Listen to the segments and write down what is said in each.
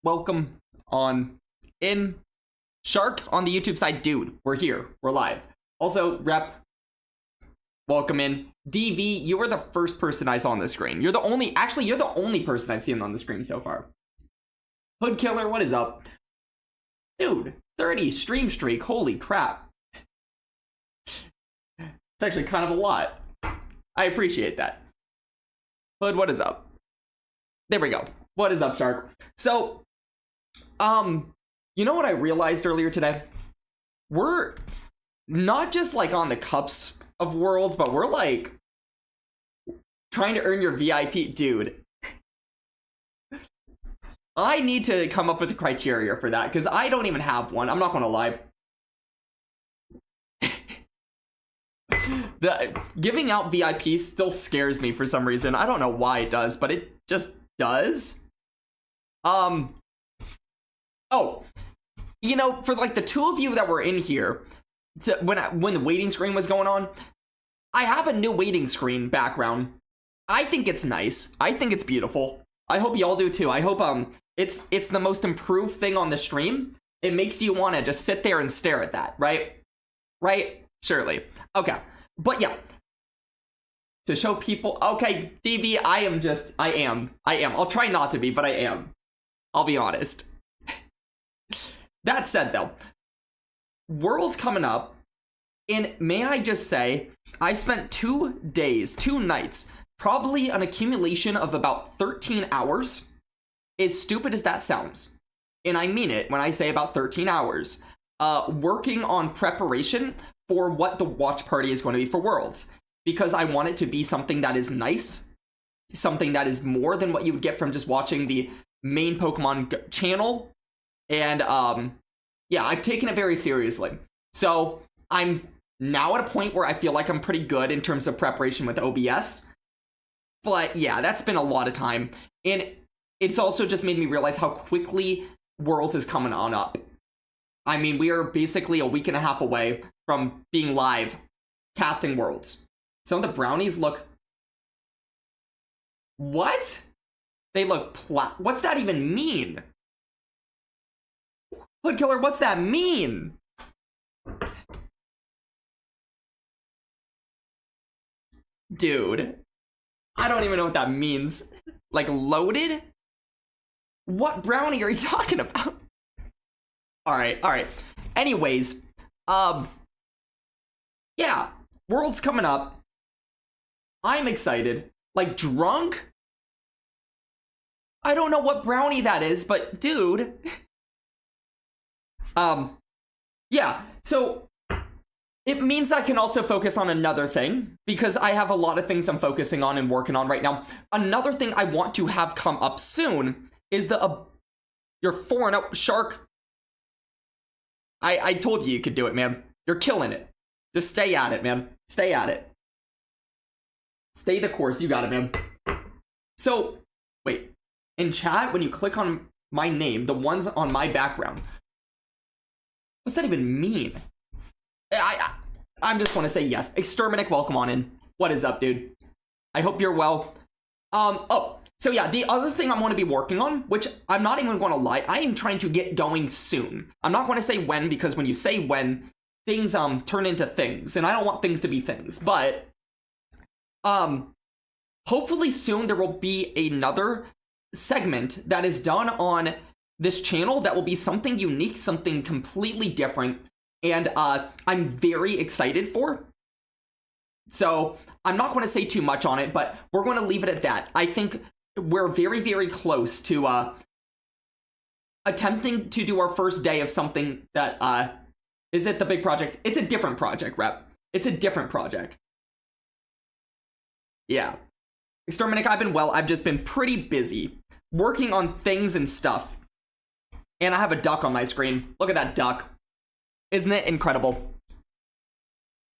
welcome on in. Shark on the YouTube side, dude, we're here, we're live. Also, Rep, welcome in. DV, you were the first person I saw on the screen. You're the only person I've seen on the screen so far. Hood Killer, what is up? Dude, 30 stream streak, holy crap. It's actually kind of a lot. I appreciate that. Hood, what is up? There we go. What is up, Shark? So, you know what I realized earlier today? We're not just like on the cusp of worlds, but we're like trying to earn your VIP. Dude, I need to come up with a criteria for that because I don't even have one. I'm not gonna lie. Giving out VIPs still scares me for some reason. I don't know why it does, but it just does. Oh, you know, for like the two of you that were in here when the waiting screen was going on, I have a new waiting screen background. I think it's nice. I think it's beautiful. I hope y'all do too. I hope it's the most improved thing on the stream. It makes you want to just sit there and stare at that, right? Right? Surely. Okay. But yeah. To show people, okay, DV, I am. I'll try not to be, but I am. I'll be honest. That said, though, World's coming up, and may I just say, I spent 2 days, 2 nights, probably an accumulation of about 13 hours, as stupid as that sounds, and I mean it when I say about 13 hours, working on preparation for what the watch party is going to be for Worlds, because I want it to be something that is nice, something that is more than what you would get from just watching the main Pokemon channel. And yeah, I've taken it very seriously. So I'm now at a point where I feel like I'm pretty good in terms of preparation with OBS. But yeah, that's been a lot of time. And it's also just made me realize how quickly Worlds is coming on up. I mean, we are basically a week and a half away from being live casting Worlds. Some of the brownies look... What? They look what's that even mean? Hood Killer, what's that mean? Dude, I don't even know what that means. Like, loaded? What brownie are you talking about? Alright. Anyways, yeah, World's coming up. I'm excited. Like, drunk? I don't know what brownie that is, but dude... yeah, so it means I can also focus on another thing because I have a lot of things I'm focusing on and working on right now. Another thing I want to have come up soon is your 4-0 Shark. I told you could do it, man. You're killing it. Just stay at it, man. Stay at it. Stay the course. You got it, man. So, wait. In chat, when you click on my name, the ones on my background, what's that even mean? I'm just want to say yes. Exterminic, welcome on in. What is up, dude? I hope you're well. Oh, so yeah, the other thing I'm going to be working on, which I'm not even going to lie, I am trying to get going soon. I'm not going to say when, because when you say when, things turn into things, and I don't want things to be things, but hopefully soon there will be another segment that is done on this channel that will be something unique, something completely different, and I'm very excited for. So I'm not going to say too much on it, but we're going to leave it at that. I think we're very, very close to attempting to do our first day of something that is it the big project? It's a different project, Rep. It's a different project. Yeah. Exterminic, I've been well. I've just been pretty busy working on things and stuff. And I have a duck on my screen. Look at that duck. Isn't it incredible?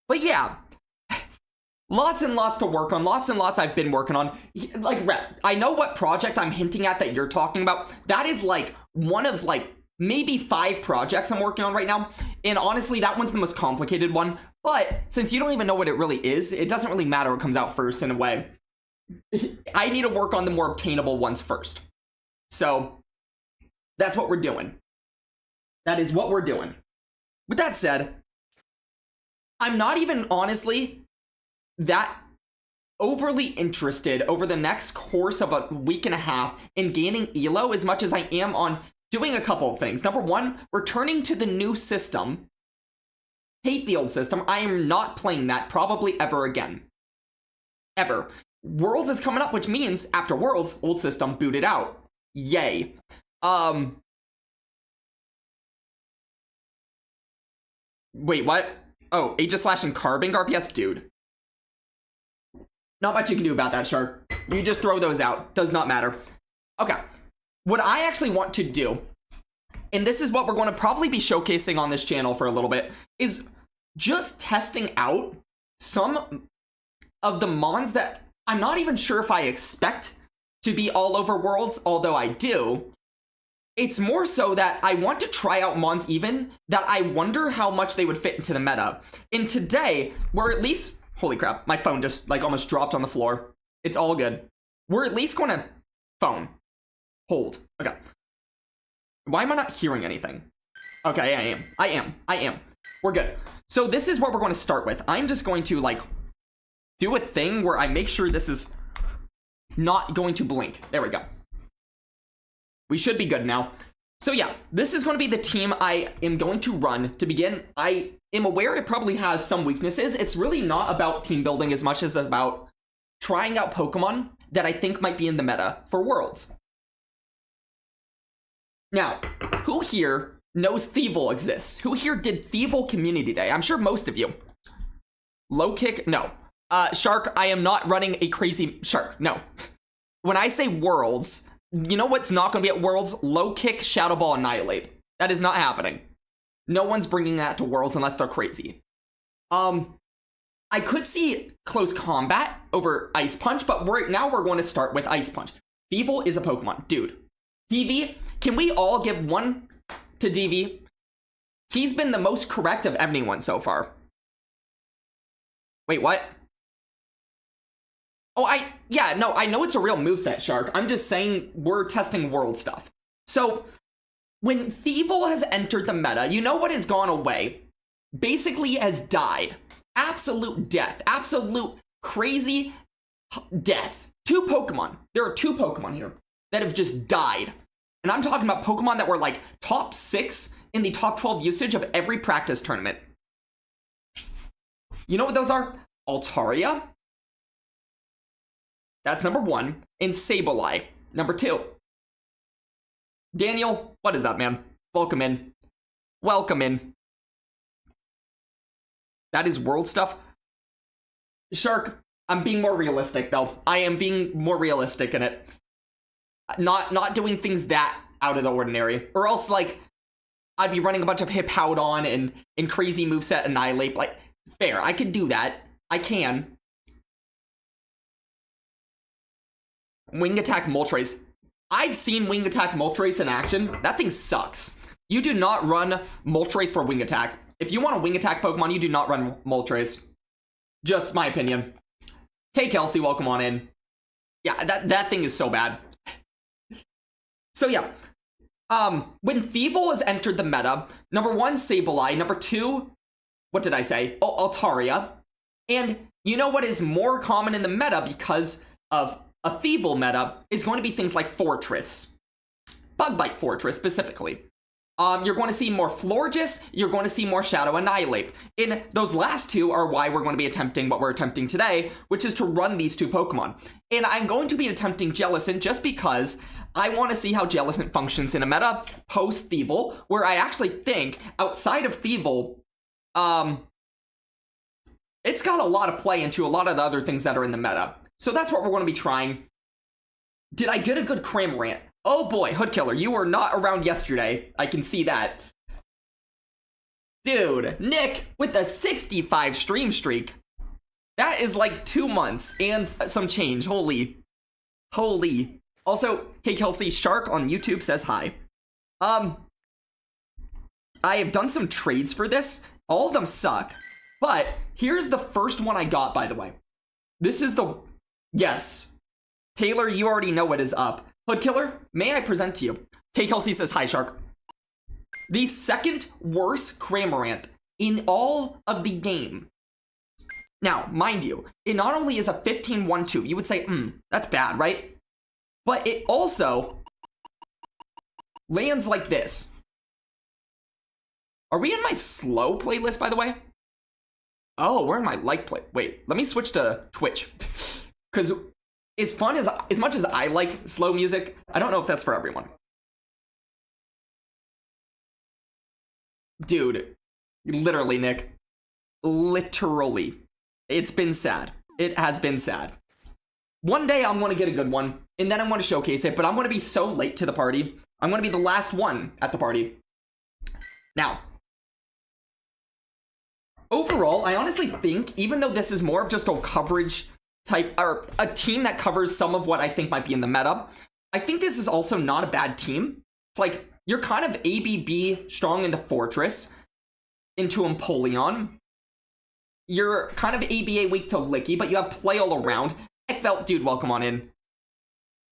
But yeah, lots and lots to work on. Lots and lots I've been working on. Like, Rep, I know what project I'm hinting at that you're talking about. That is like one of like maybe 5 projects I'm working on right now. And honestly, that one's the most complicated one. But since you don't even know what it really is, it doesn't really matter what comes out first in a way. I need to work on the more obtainable ones first. So That's what we're doing. That is what we're doing. With that said, I'm not even honestly that overly interested over the next course of a week and a half in gaining elo as much as I am on doing a couple of things. Number one, returning to the new system. Hate the old system. I am not playing that probably ever again. Ever. Worlds is coming up, which means after Worlds, old system booted out. Yay. Wait, what? Oh, Aegis Slash and Carbon RPS? Dude. Not much you can do about that, Shark. You just throw those out. Does not matter. Okay. What I actually want to do, and this is what we're going to probably be showcasing on this channel for a little bit, is just testing out some of the mons that I'm not even sure if I expect to be all over Worlds, although I do. It's more so that I want to try out mons even that I wonder how much they would fit into the meta. And today, we're at least... Holy crap, my phone just like almost dropped on the floor. It's all good. We're at least going to... Phone. Hold. Okay. Why am I not hearing anything? Okay, I am. We're good. So this is what we're going to start with. I'm just going to like do a thing where I make sure this is not going to blink. There we go. We should be good now. So yeah, this is going to be the team I am going to run to begin. I am aware it probably has some weaknesses. It's really not about team building as much as about trying out Pokemon that I think might be in the meta for Worlds. Now, who here knows Thievul exists? Who here did Thievul Community Day? I'm sure most of you. Low kick? No. Shark, I am not running a crazy... Shark, no. When I say Worlds... You know what's not going to be at Worlds? Low kick, Shadow Ball, Annihilate. That is not happening. No one's bringing that to Worlds unless they're crazy. I could see close combat over Ice Punch, but now we're going to start with Ice Punch. Thievul is a Pokemon. Dude. DV, can we all give one to DV? He's been the most correct of anyone so far. Wait, what? Oh, I know it's a real moveset, Shark. I'm just saying we're testing world stuff. So, when Thievul has entered the meta, you know what has gone away? Basically has died. Absolute death. Absolute crazy death. Two Pokemon. There are two Pokemon here that have just died. And I'm talking about Pokemon that were like top 6 in the top 12 usage of every practice tournament. You know what those are? Altaria. That's number 1. And Sableye, number 2. Daniel, what is up, man? Welcome in. Welcome in. That is world stuff. Shark, I'm being more realistic, though. I am being more realistic in it. Not doing things that out of the ordinary. Or else, like, I'd be running a bunch of Hippowdon and crazy moveset Annihilate. Like, fair, I could do that. I can. Wing Attack Moltres. I've seen Wing Attack Moltres in action. That thing sucks. You do not run Moltres for Wing Attack. If you want a Wing Attack Pokemon, you do not run Moltres. Just my opinion. Hey, Kelsey, welcome on in. Yeah, that thing is so bad. So yeah, when Thievul has entered the meta, number 1, Sableye, number 2, what did I say? Oh, Altaria. And you know what is more common in the meta because of a Thievul meta is going to be things like Fortress. Bug Bite Fortress, specifically. You're going to see more Florges, you're going to see more Shadow Annihilate. And those last two are why we're going to be attempting what we're attempting today, which is to run these two Pokemon. And I'm going to be attempting Jellicent just because I want to see how Jellicent functions in a meta post-Thievul, where I actually think, outside of Thievul, it's got a lot of play into a lot of the other things that are in the meta. So that's what we're going to be trying. Did I get a good Cramorant? Oh boy, Hood Killer, you were not around yesterday. I can see that. Dude, Nick with the 65 stream streak. That is like 2 months and some change. Holy. Also, hey Kelsey, Shark on YouTube says hi. I have done some trades for this. All of them suck. But here's the first one I got, by the way. This is the... Yes. Taylor, you already know what is up. Hood Killer, may I present to you K Kelsey says, hi, Shark. The second worst Cramorant in all of the game. Now, mind you, it not only is a 15-1-2, you would say, that's bad, right? But it also lands like this. Are we in my slow playlist, by the way? Oh, we're in my like play. Wait, let me switch to Twitch. Because as much as I like slow music, I don't know if that's for everyone. Dude, literally, Nick. Literally. It's been sad. It has been sad. One day I'm going to get a good one, and then I'm going to showcase it, but I'm going to be so late to the party. I'm going to be the last one at the party. Now, overall, I honestly think, even though this is more of just a coverage type, or a team that covers some of what I think might be in the meta, I think this is also not a bad team. It's like, you're kind of ABB strong into Fortress, into Empoleon. You're kind of ABA weak to Licky, but you have play all around. I felt, dude, welcome on in.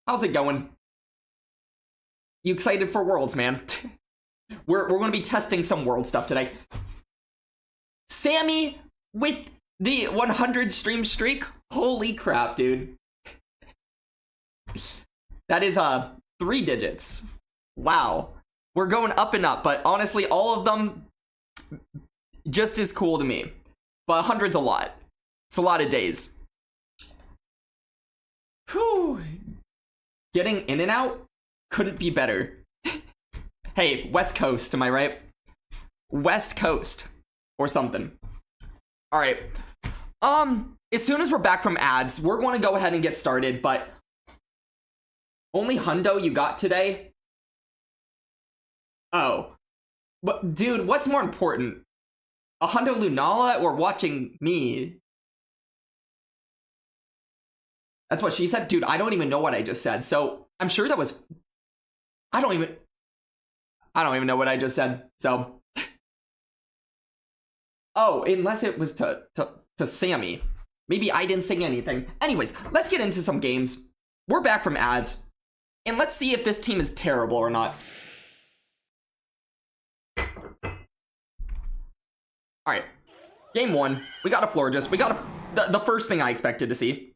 How's it going? You excited for Worlds, man? We're going to be testing some World stuff today. Sammy with the 100 stream streak. Holy crap, dude. That is 3 digits. Wow. We're going up and up, but honestly, all of them just as cool to me. But 100's a lot. It's a lot of days. Whew. Getting in and out couldn't be better. Hey, West Coast, am I right? West Coast. Or something. Alright. As soon as we're back from ads, we're going to go ahead and get started, but only hundo you got today? Oh. But dude, what's more important? A hundo Lunala or watching me? That's what she said? Dude, I don't even know what I just said, so I'm sure that was... I don't even know what I just said, so... Oh, unless it was to Sammy. Maybe I didn't say anything. Anyways, let's get into some games. We're back from ads. And let's see if this team is terrible or not. Alright. Game 1. We got a Florges. We got the first thing I expected to see.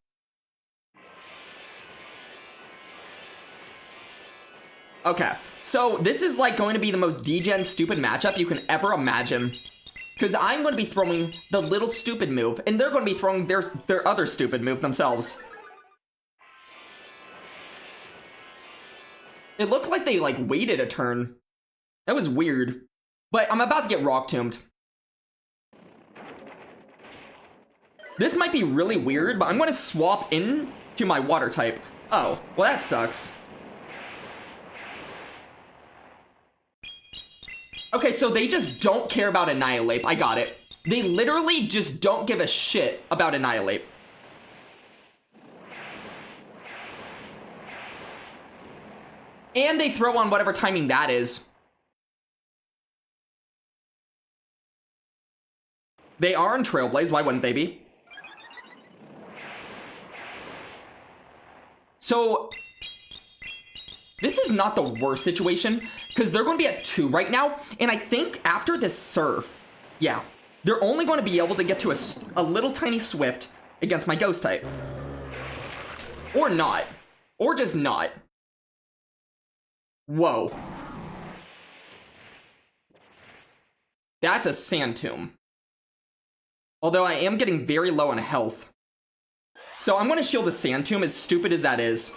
Okay. So, this is like going to be the most degen stupid matchup you can ever imagine. Because I'm going to be throwing the little stupid move, and they're going to be throwing their other stupid move themselves. It looked like they, like, waited a turn. That was weird. But I'm about to get Rock Tombed. This might be really weird, but I'm going to swap in to my water type. Oh, well that sucks. Okay, so they just don't care about Annihilate. I got it. They literally just don't give a shit about Annihilate. And they throw on whatever timing that is. They are in Trailblaze. Why wouldn't they be? So... this is not the worst situation, because they're going to be at 2 right now, and I think after this Surf, yeah, they're only going to be able to get to a little tiny Swift against my Ghost type. Or not. Or just not. Whoa. That's a Sand Tomb. Although I am getting very low on health. So I'm going to shield the Sand Tomb, as stupid as that is.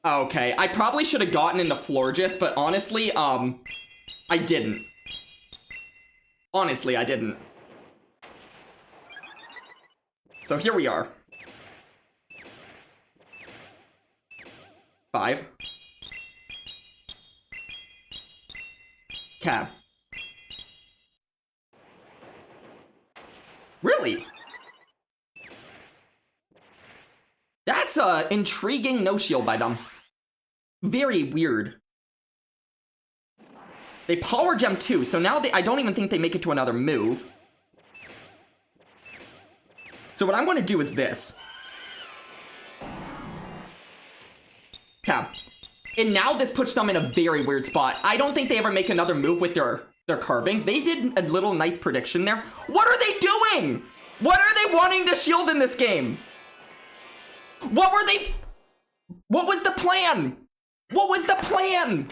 Okay, I probably should have gotten into Florges, but honestly, I didn't. Honestly, I didn't. So here we are. 5. Okay. Really? That's intriguing no shield by them. Very weird. They power gem too, so now I don't even think they make it to another move. So what I'm going to do is this. Okay. And now this puts them in a very weird spot. I don't think they ever make another move with their carbing. They did a little nice prediction there. What are they doing? What are they wanting to shield in this game? What were they... What was the plan? What was the plan?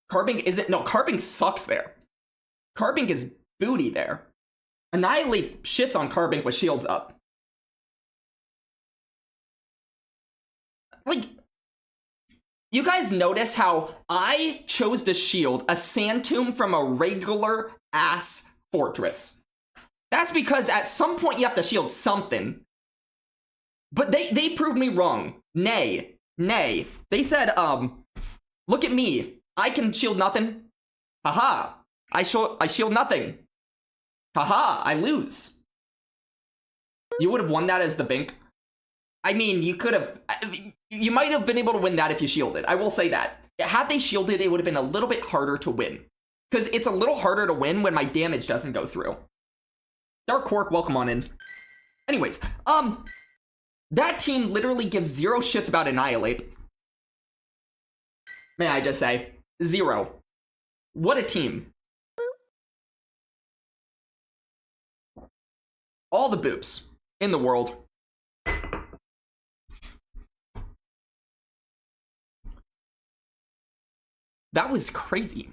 Carbing isn't... No, Carbing sucks there. Carbing is booty there. Annihilate shits on Carbing with shields up. Like... You guys notice how I chose to shield a sand tomb from a regular ass fortress. That's because at some point you have to shield something. But they proved me wrong. Nay. They said, look at me. I can shield nothing. Haha. I shield nothing. Haha, I lose. You would have won that as the Bink. I mean, you could have... You might have been able to win that if you shielded. I will say that. Had they shielded, it would have been a little bit harder to win. Because it's a little harder to win when my damage doesn't go through. Dark Quark, welcome on in. Anyways, that team literally gives zero shits about Annihilate. May I just say? Zero. What a team. All the boops in the world. That was crazy.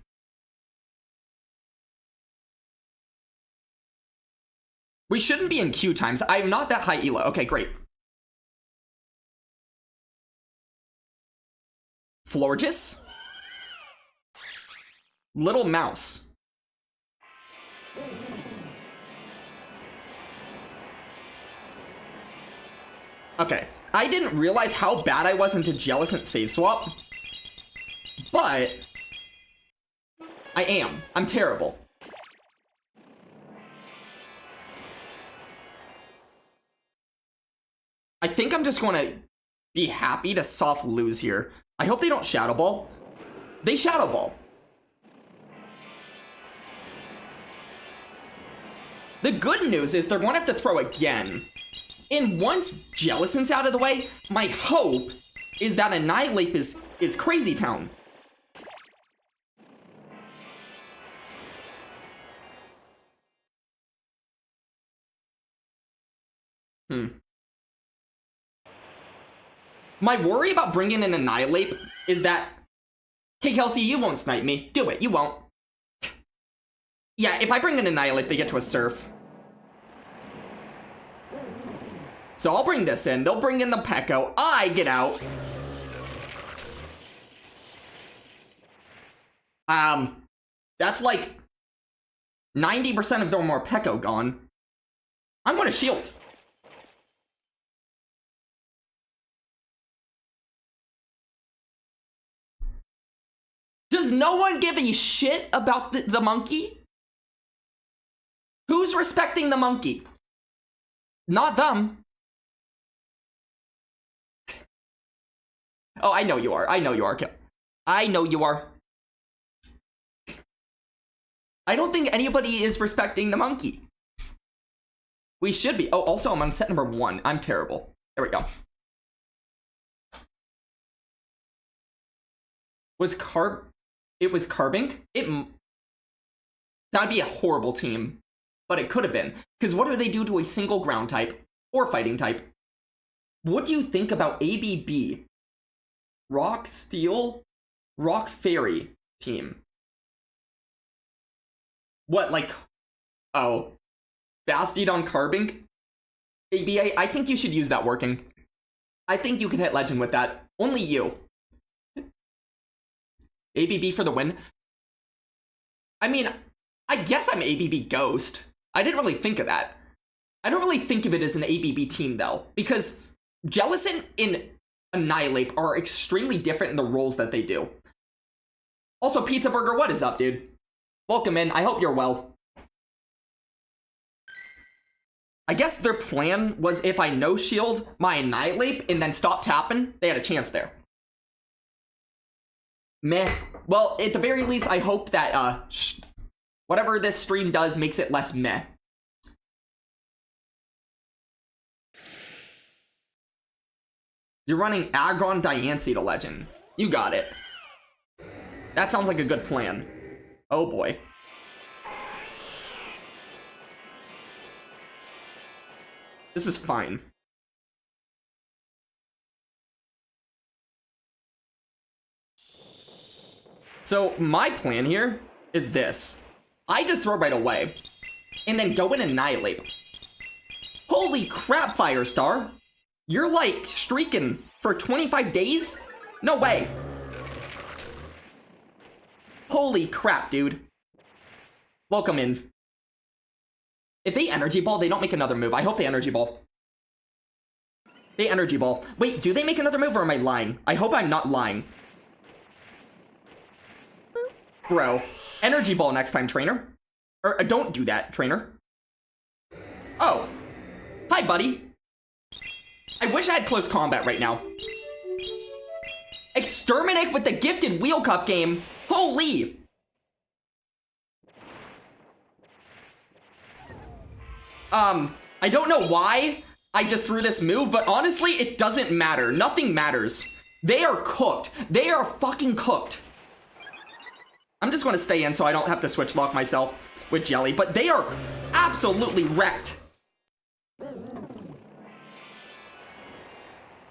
We shouldn't be in queue times. I'm not that high elo. Okay, great. Florges? Little Mouse. Okay, I didn't realize how bad I was into Jellicent save swap. But I am. I'm terrible. I think I'm just going to be happy to soft lose here. I hope they don't Shadow Ball. They Shadow Ball. The good news is they're going to have to throw again. And once Jellicent's out of the way, my hope is that Annihilate is Crazy Town. My worry about bringing in Annihilate is that... Hey, Kelsey, you won't snipe me. Do it. You won't. Yeah, if I bring in Annihilate, they get to a Surf. So I'll bring this in. They'll bring in the Pekko. I get out. That's like 90% of their more Pekko gone. I'm going to shield. Does no one give a shit about the monkey? Who's respecting the monkey? Not them. Oh, I know you are. I know you are. I know you are. I don't think anybody is respecting the monkey. We should be. Oh, also, I'm on set number 1. I'm terrible. There we go. It was Carbink? That'd be a horrible team. But it could have been. Because what do they do to a single ground type? Or fighting type? What do you think about ABB? Rock, Steel, Rock Fairy team. What, like... Oh. Bastiodon Carbink? ABA, I think you should use that working. I think you can hit Legend with that. Only you. ABB for the win. I mean, I guess I'm ABB Ghost. I didn't really think of that. I don't really think of it as an ABB team, though, because Jellicent and Annihilate are extremely different in the roles that they do. Also, Pizza Burger, what is up, dude? Welcome in. I hope you're well. I guess their plan was if I no-shield my Annihilate and then stop tapping, they had a chance there. Meh. Well, at the very least, I hope that, whatever this stream does makes it less meh. You're running Aggron Diancie to Legend. You got it. That sounds like a good plan. Oh boy. This is fine. So my plan here is this. I just throw right away. And then go and Annihilate. Holy crap, Firestar. You're like streaking for 25 days? No way. Holy crap, dude. Welcome in. If they Energy Ball, they don't make another move. I hope they Energy Ball. They Energy Ball. Wait, do they make another move or am I lying? I hope I'm not lying. Bro. Energy Ball next time, trainer. Or don't do that, trainer. Oh. Hi, buddy. I wish I had close combat right now. Exterminate with the gifted Wheel Cup game. Holy. I don't know why I just threw this move, but honestly, it doesn't matter. Nothing matters. They are cooked. They are fucking cooked. I'm just going to stay in so I don't have to switch lock myself with Jelly, but they are absolutely wrecked.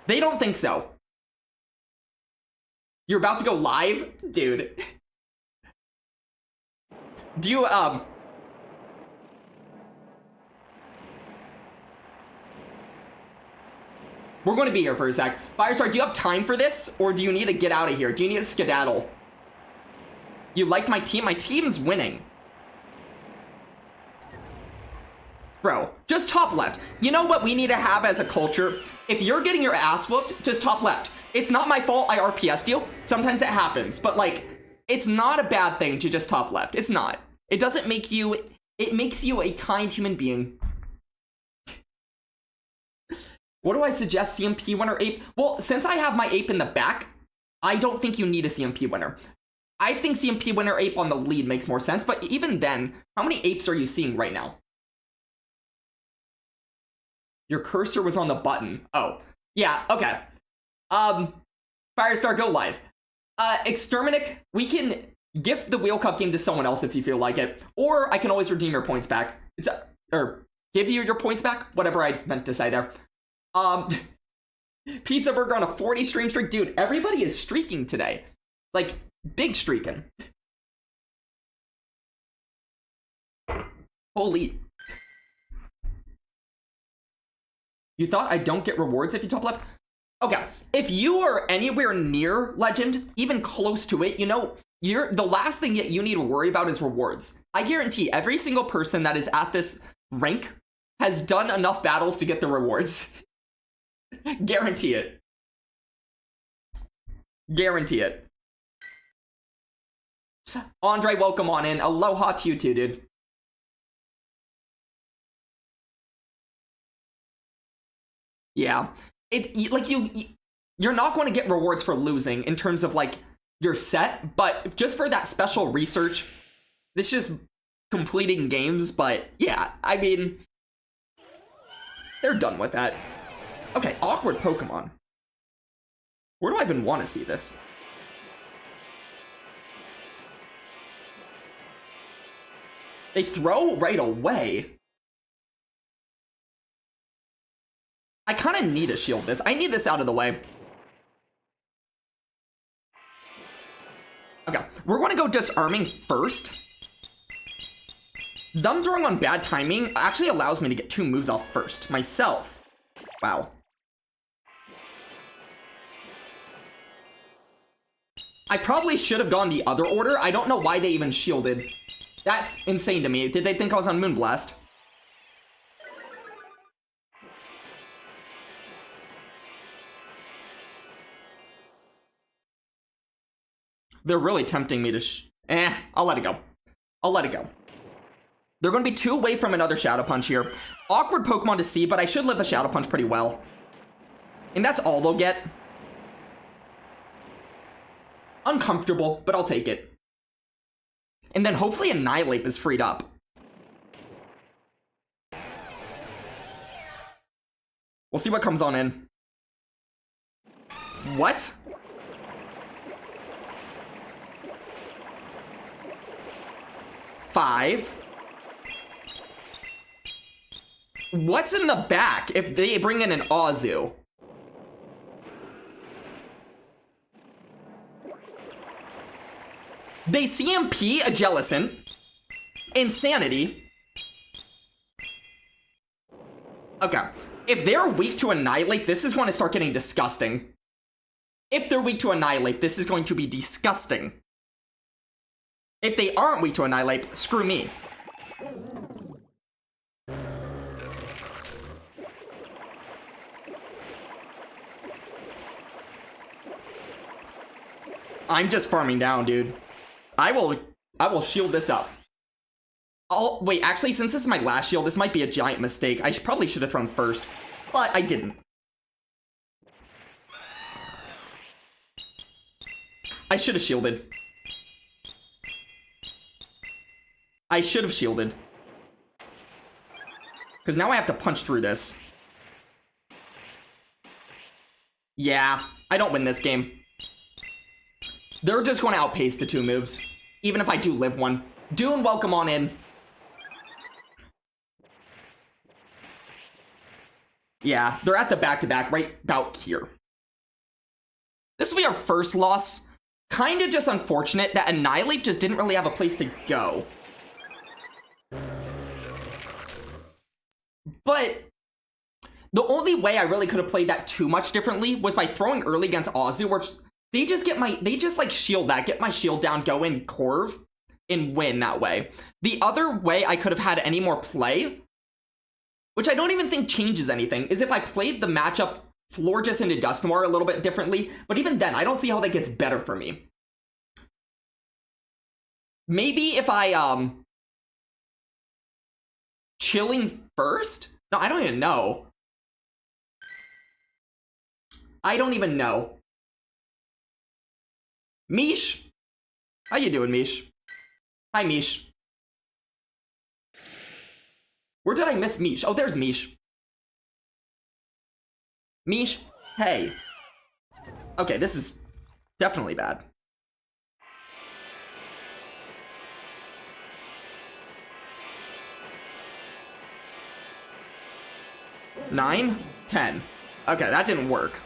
They don't think so. You're about to go live? Dude. Do you, We're going to be here for a sec. Firestar, do you have time for this? Or do you need to get out of here? Do you need to skedaddle? You like my team? My team's winning. Bro, just top left. You know what we need to have as a culture? If you're getting your ass whooped, just top left. It's not my fault I RPS'd you. Sometimes it happens. But, like, it's not a bad thing to just top left. It's not. It doesn't make you... It makes you a kind human being. What do I suggest? CMP winner ape? Well, since I have my ape in the back, I don't think you need a CMP winner. I think CMP winner ape on the lead makes more sense, but even then, how many apes are you seeing right now? Your cursor was on the button. Oh, yeah, okay. Firestar, go live. Exterminic, we can gift the Wheel Cup game to someone else if you feel like it, or I can always redeem your points back. Or give you your points back, whatever I meant to say there. Pizza Burger on a 40 stream streak. Dude, everybody is streaking today. Like, big streaking. Holy. You thought I don't get rewards if you top left? Okay, if you are anywhere near Legend, even close to it, you know, the last thing that you need to worry about is rewards. I guarantee every single person that is at this rank has done enough battles to get the rewards. Guarantee it. Guarantee it. Andre, welcome on in. Aloha to you too, dude. Yeah. You're not going to get rewards for losing in terms of, like, your set, but just for that special research, this is just completing games, but yeah, I mean, they're done with that. Okay, awkward Pokemon. Where do I even want to see this? They throw right away. I kind of need to shield this. I need this out of the way. Okay, we're going to go disarming first. Them throwing on bad timing actually allows me to get 2 moves off first. Myself. Wow. I probably should have gone the other order. I don't know why they even shielded. That's insane to me. Did they think I was on Moonblast? They're really tempting me to I'll let it go. I'll let it go. They're going to be 2 away from another Shadow Punch here. Awkward Pokemon to see, but I should live a Shadow Punch pretty well. And that's all they'll get. Uncomfortable, but I'll take it. And then hopefully Annihilate is freed up. We'll see what comes on in. What? Five. What's in the back if they bring in an Azu? They CMP a Jellicent. Insanity. Okay. If they're weak to Annihilate, this is going to start getting disgusting. If they're weak to Annihilate, this is going to be disgusting. If they aren't weak to Annihilate, screw me. I'm just farming down, dude. I will shield this up. Oh, wait, actually, since this is my last shield, this might be a giant mistake. I probably should have thrown first, but I didn't. I should have shielded. I should have shielded. Because now I have to punch through this. Yeah, I don't win this game. They're just going to outpace the two moves. Even if I do live one. Dune, welcome on in. Yeah, they're at the back-to-back right about here. This will be our first loss. Kind of just unfortunate that Annihilate just didn't really have a place to go. But the only way I really could have played that too much differently was by throwing early against Azu, where they just like shield that, get my shield down, go in Corv, and win that way. The other way I could have had any more play, which I don't even think changes anything, is if I played the matchup Floor just into Dusknoir a little bit differently, but even then, I don't see how that gets better for me. Maybe if I, chilling first? No, I don't even know. I don't even know. Mish? How you doing, Mish? Hi, Mish. Where did I miss Mish? Oh, there's Mish. Mish, hey. Okay, this is definitely bad. Nine, 10. Okay, that didn't work.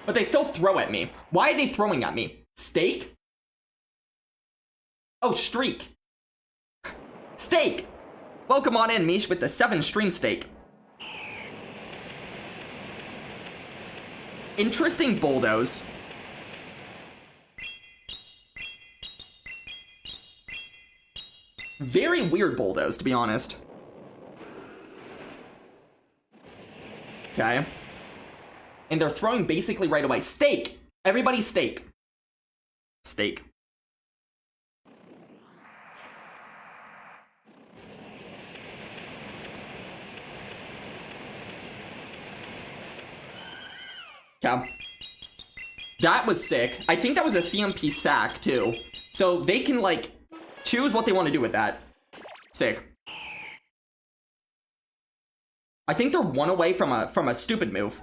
But they still throw at me. Why are they throwing at me? Steak? Oh, streak. Steak! Welcome on in, Mish, with the 7 stream steak. Interesting bulldoze. Very weird bulldoze, to be honest. Okay. And they're throwing basically right away. Steak! Everybody steak. Steak. Okay. That was sick. I think that was a CMP sack, too. So they can, like, choose what they want to do with that. Sick. I think they're one away from a stupid move.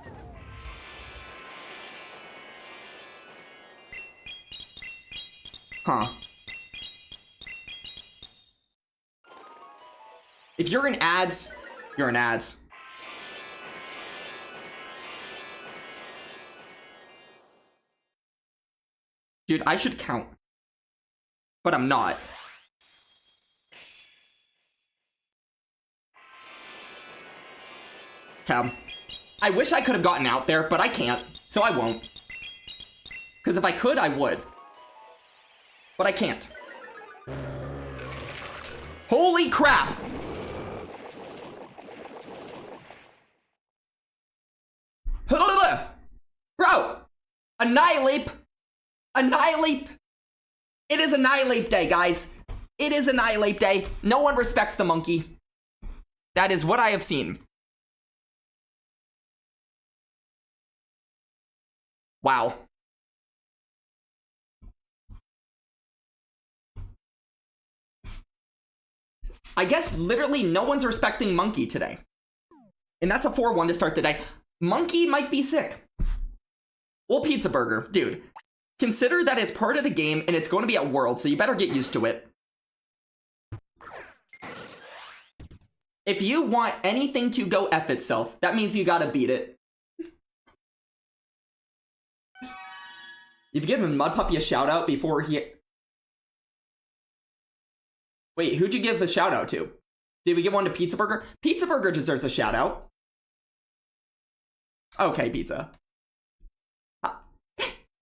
Huh. If you're in ads, you're in ads. Dude, I should count. But I'm not. Okay. I wish I could have gotten out there, but I can't. So I won't. Because if I could, I would. But I can't. Holy crap! Bro! Annihilate! Annihilate! It is Annihilate Day, guys. It is Annihilate Day. No one respects the monkey. That is what I have seen. Wow. I guess literally no one's respecting Monkey today. And that's a 4-1 to start the day. Monkey might be sick. Well, Pizza Burger, dude. Consider that it's part of the game and it's going to be at World, so you better get used to it. If you want anything to go F itself, that means you gotta beat it. You've given Mud Puppy a shout out before he... Wait, who'd you give the shout out to? Did we give one to Pizza Burger? Pizza Burger deserves a shout out. Okay, Pizza.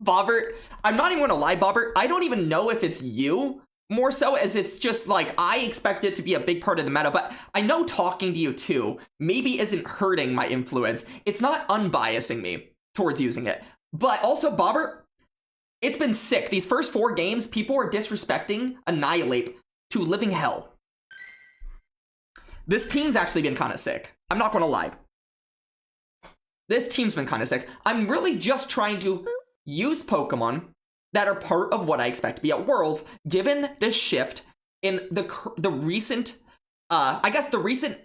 Bobbert, I'm not even gonna lie, Bobbert, I don't even know if it's you, more so as it's just like, I expect it to be a big part of the meta, but I know talking to you too maybe isn't hurting my influence. It's not unbiasing me towards using it. But also, Bobbert, it's been sick. These first 4 games, people are disrespecting Annihilate to living hell. This team's actually been kind of sick. I'm not gonna lie. This team's been kind of sick. I'm really just trying to use Pokemon that are part of what I expect to be at Worlds, given this shift in the recent, I guess the recent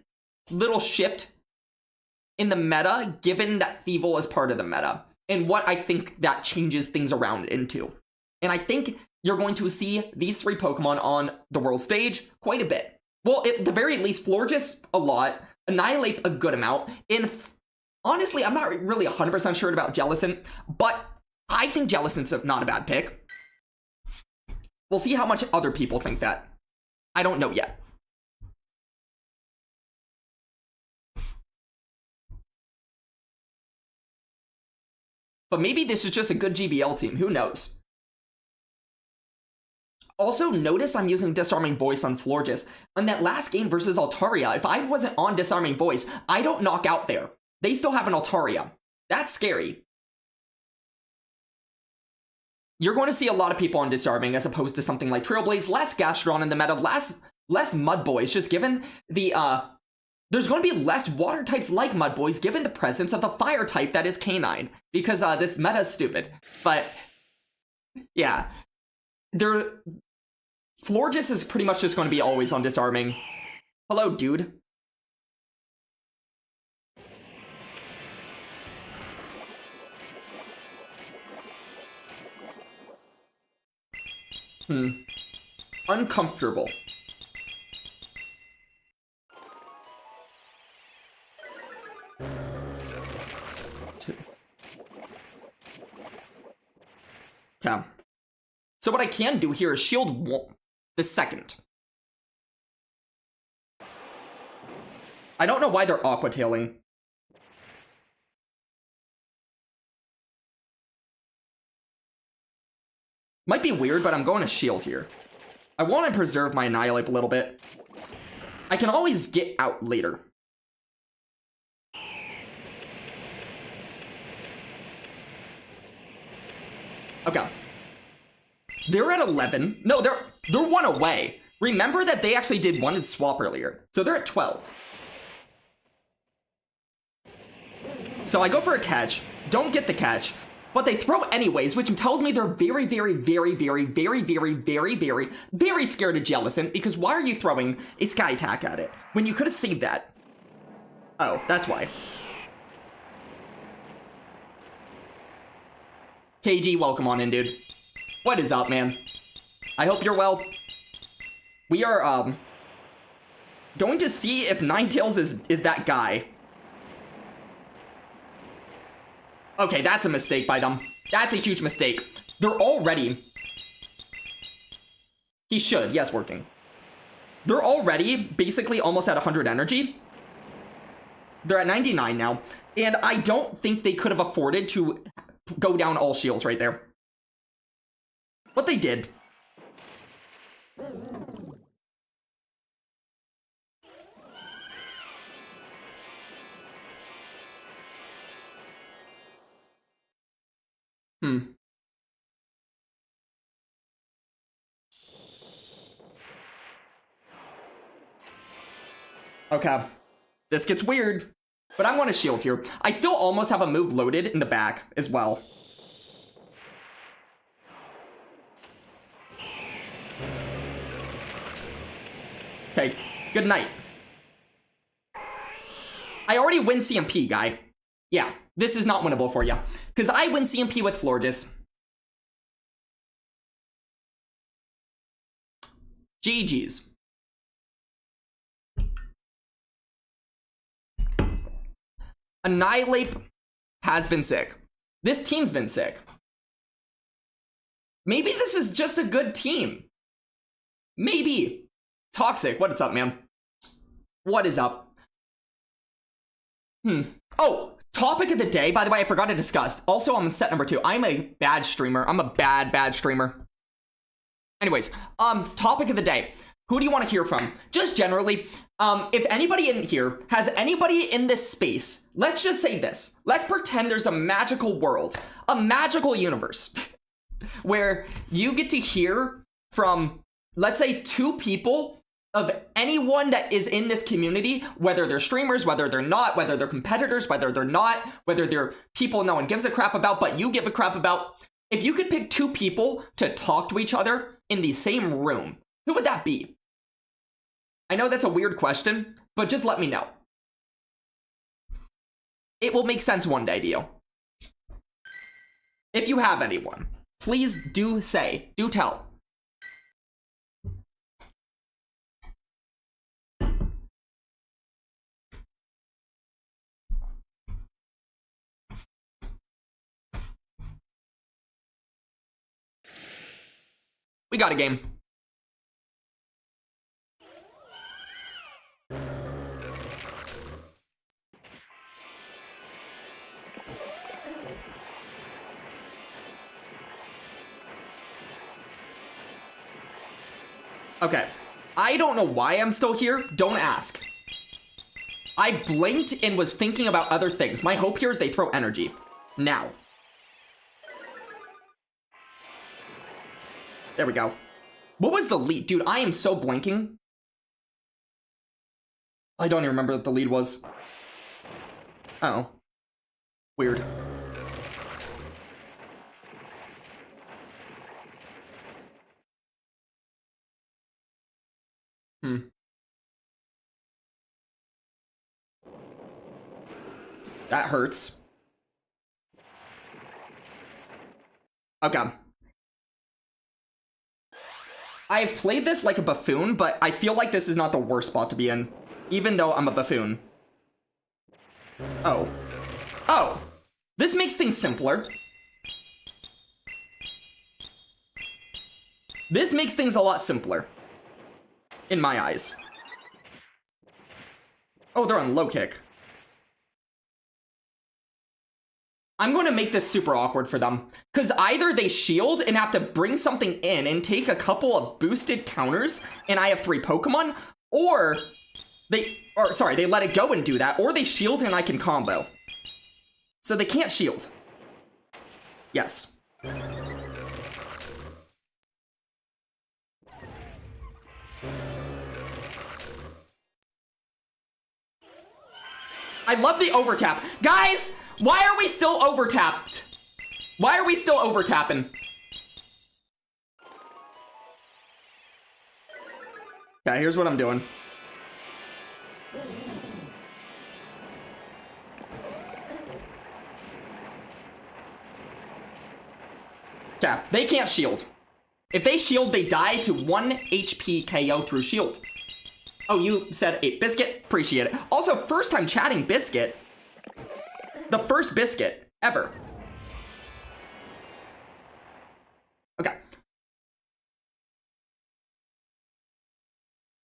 little shift in the meta, given that Thievul is part of the meta, and what I think that changes things around into. And I think you're going to see these 3 Pokemon on the World stage quite a bit. Well, at the very least, Florges a lot, Annihilate a good amount, and honestly, I'm not really 100% sure about Jellicent, but I think Jellicent's not a bad pick. We'll see how much other people think that. I don't know yet. But maybe this is just a good GBL team, who knows? Also, notice I'm using Disarming Voice on Florges. On that last game versus Altaria, if I wasn't on Disarming Voice, I don't knock out there. They still have an Altaria. That's scary. You're going to see a lot of people on Disarming as opposed to something like Trailblaze, less Gastron in the meta, less Mudboys, just given the, there's going to be less water types like Mudboys given the presence of the fire type that is Canine, because this meta is stupid. But, yeah. Florges is pretty much just going to be always on Disarming. Hello, dude. Uncomfortable. Okay. So what I can do here is shield the second. I don't know why they're aqua tailing. Might be weird, but I'm going to shield here. I want to preserve my Annihilate a little bit. I can always get out later. Okay. They're at 11. No, they're 1 away. Remember that they actually did 1 in swap earlier. So they're at 12. So I go for a catch. Don't get the catch. But they throw anyways, which tells me they're very, very, very, very, very, very, very, very, very scared of Jellicent, because why are you throwing a Sky Attack at it when you could have saved that? Oh, that's why. KG, welcome on in, dude. What is up, man? I hope you're well. We are, going to see if Ninetales is that guy. Okay, that's a mistake by them. That's a huge mistake. They're already... He should. Yes, working. They're already basically almost at 100 energy. They're at 99 now. And I don't think they could have afforded to go down all shields right there. But they did. Okay. This gets weird. But I want to shield here. I still almost have a move loaded in the back as well. Okay. Good night. I already win CMP, guy. Yeah. This is not winnable for you. Because I win CMP with Florges. GG's. Annihilate has been sick. This team's been sick. Maybe this is just a good team. Maybe. Toxic, what's up, man? What is up? Oh, topic of the day, by the way, I forgot to discuss. Also, I'm set number 2. I'm a bad streamer. I'm a bad streamer. Anyways, topic of the day. Who do you want to hear from? Just generally, if anybody in here has anybody in this space, let's just say this. Let's pretend there's a magical world, a magical universe, where you get to hear from, let's say, 2 people of anyone that is in this community, whether they're streamers, whether they're not, whether they're competitors, whether they're not, whether they're people no one gives a crap about, but you give a crap about. If you could pick 2 people to talk to each other in the same room, who would that be? I know that's a weird question, but just let me know. It will make sense one day to you. If you have anyone, please do say, do tell. We got a game. Okay, I don't know why I'm still here. Don't ask. I blinked and was thinking about other things. My hope here is they throw energy. Now. There we go. What was the lead? Dude, I am so blinking. I don't even remember what the lead was. Oh. Weird. That hurts. Okay. I've played this like a buffoon, but I feel like this is not the worst spot to be in, even though I'm a buffoon. Oh. Oh! This makes things simpler. This makes things a lot simpler. In my eyes. Oh, they're on low kick. I'm going to make this super awkward for them. Because either they shield and have to bring something in and take a couple of boosted counters, and I have 3 Pokemon, or they let it go and do that, or they shield and I can combo. So they can't shield. Yes. I love the overtap. Guys, why are we still overtapped? Why are we still overtapping? Okay, here's what I'm doing. Okay, they can't shield. If they shield, they die to 1 HP KO through shield. Oh, you said 8. Biscuit, appreciate it. Also, first time chatting Biscuit. The first Biscuit ever. Okay.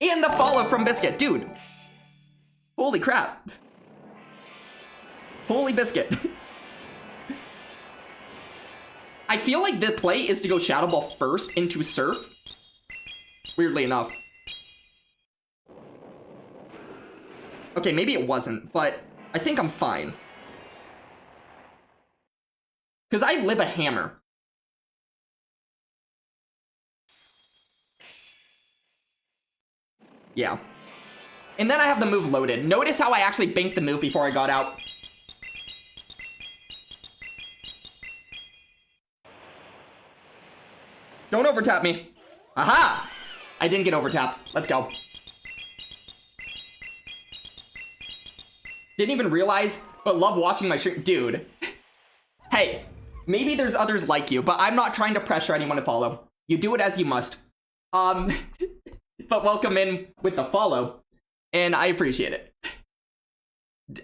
And the follow from Biscuit. Dude. Holy crap. Holy Biscuit. I feel like the play is to go Shadow Ball first into Surf. Weirdly enough. Okay, maybe it wasn't, but I think I'm fine. Because I live a hammer. Yeah. And then I have the move loaded. Notice how I actually banked the move before I got out. Don't overtap me. Aha! I didn't get overtapped. Let's go. Didn't even realize, but love watching my stream. Dude. Hey, maybe there's others like you, but I'm not trying to pressure anyone to follow. You do it as you must. But welcome in with the follow, and I appreciate it.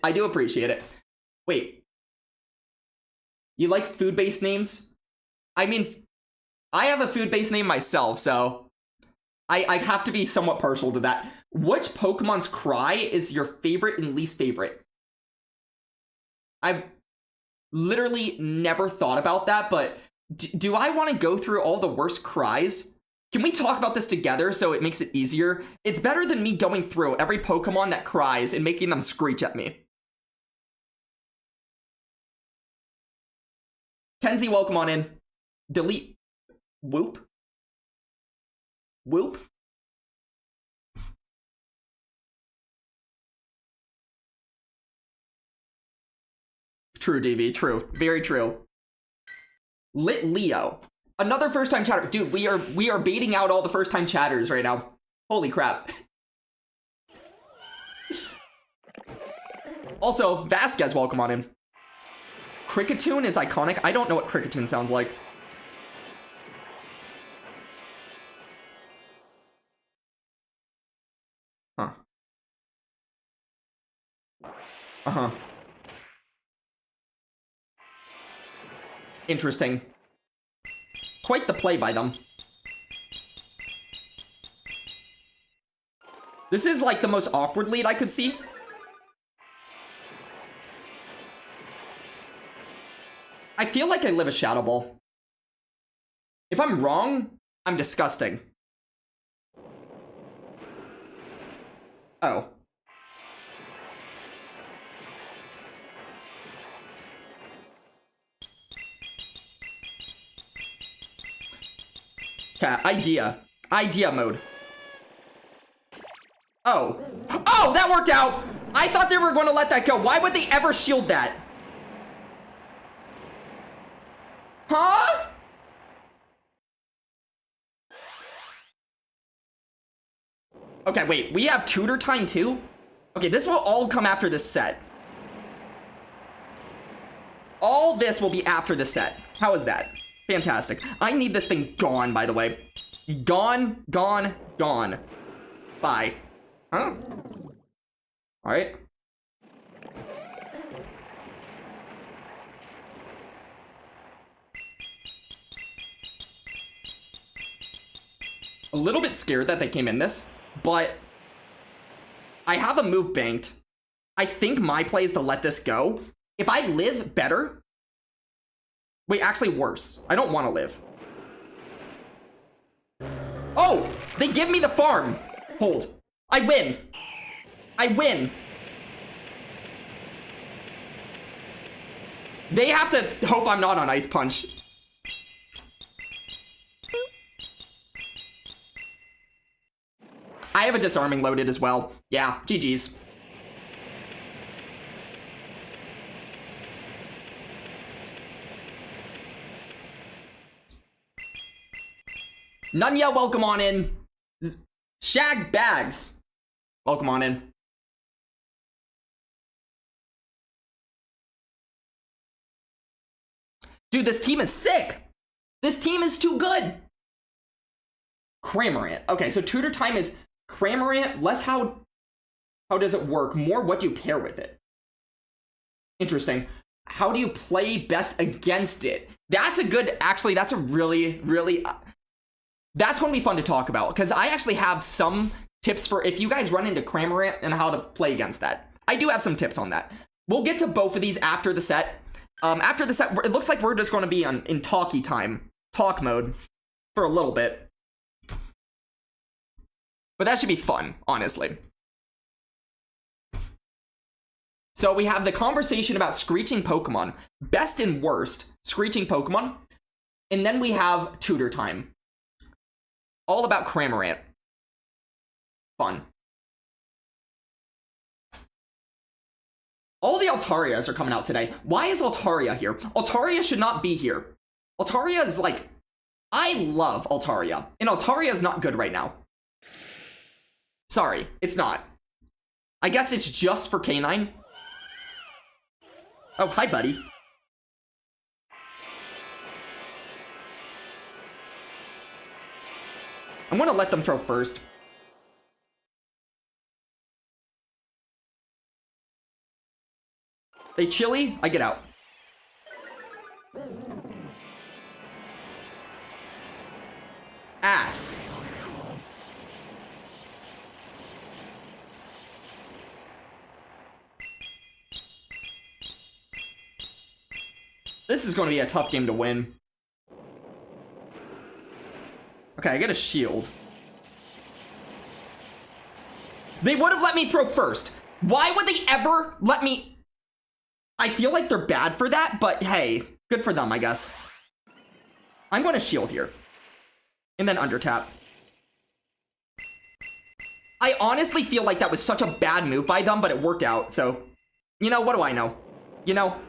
I do appreciate it. Wait. You like food-based names? I mean, I have a food-based name myself, so I have to be somewhat partial to that. Which Pokemon's cry is your favorite and least favorite? I've literally never thought about that, but do I want to go through all the worst cries? Can we talk about this together so it makes it easier? It's better than me going through every Pokemon that cries and making them screech at me. Kenzie, welcome on in. Delete. Whoop. Whoop. True, DV. True. Very true. Lit Leo. Another first-time chatter. Dude, we are baiting out all the first-time chatters right now. Holy crap. Also, Vasquez, welcome on in. Cricketune is iconic. I don't know what Cricketune sounds like. Huh. Uh-huh. Interesting. Quite the play by them. This is like the most awkward lead I could see. I feel like I live a Shadow Ball. If I'm wrong, I'm disgusting. Oh. Okay, idea mode. Oh. Oh, that worked out! I thought they were going to let that go. Why would they ever shield that? Huh? Okay, wait. We have tutor time too? Okay, this will all come after this set. All this will be after the set. How is that? Fantastic. I need this thing gone, by the way. Gone, gone, gone. Bye. Huh? Alright. A little bit scared that they came in this, but I have a move banked. I think my play is to let this go. If I live better... Wait, actually worse. I don't want to live. Oh! They give me the farm! Hold. I win! I win! They have to hope I'm not on Ice Punch. I have a disarming loaded as well. Yeah, GG's. Nunya, welcome on in. Shag Bags, welcome on in. Dude, this team is sick. This team is too good. Cramorant. Okay, so tutor time is Cramorant, less how does it work? More what do you pair with it? Interesting. How do you play best against it? That's a good, actually, that's a really, that's going to be fun to talk about, because I actually have some tips for if you guys run into Cramorant and how to play against that. I do have some tips on that. We'll get to both of these after the set. After the set, it looks like we're just going to be in talk mode for a little bit. But that should be fun, honestly. So we have the conversation about screeching Pokemon, best and worst screeching Pokemon, and then we have tutor time. All about Cramorant. Fun. All the Altarias are coming out today. Why is Altaria here? Altaria should not be here. Altaria is like... I love Altaria. And Altaria is not good right now. Sorry, it's not. I guess it's just for K9. Oh, hi, buddy. I'm gonna let them throw first. They chilly, I get out. Ass. This is going to be a tough game to win. Okay, I get a shield. They would have let me throw first. Why would they ever let me... I feel like they're bad for that, but hey, good for them, I guess. I'm going to shield here. And then under tap. I honestly feel like that was such a bad move by them, but it worked out, so... You know, what do I know? You know?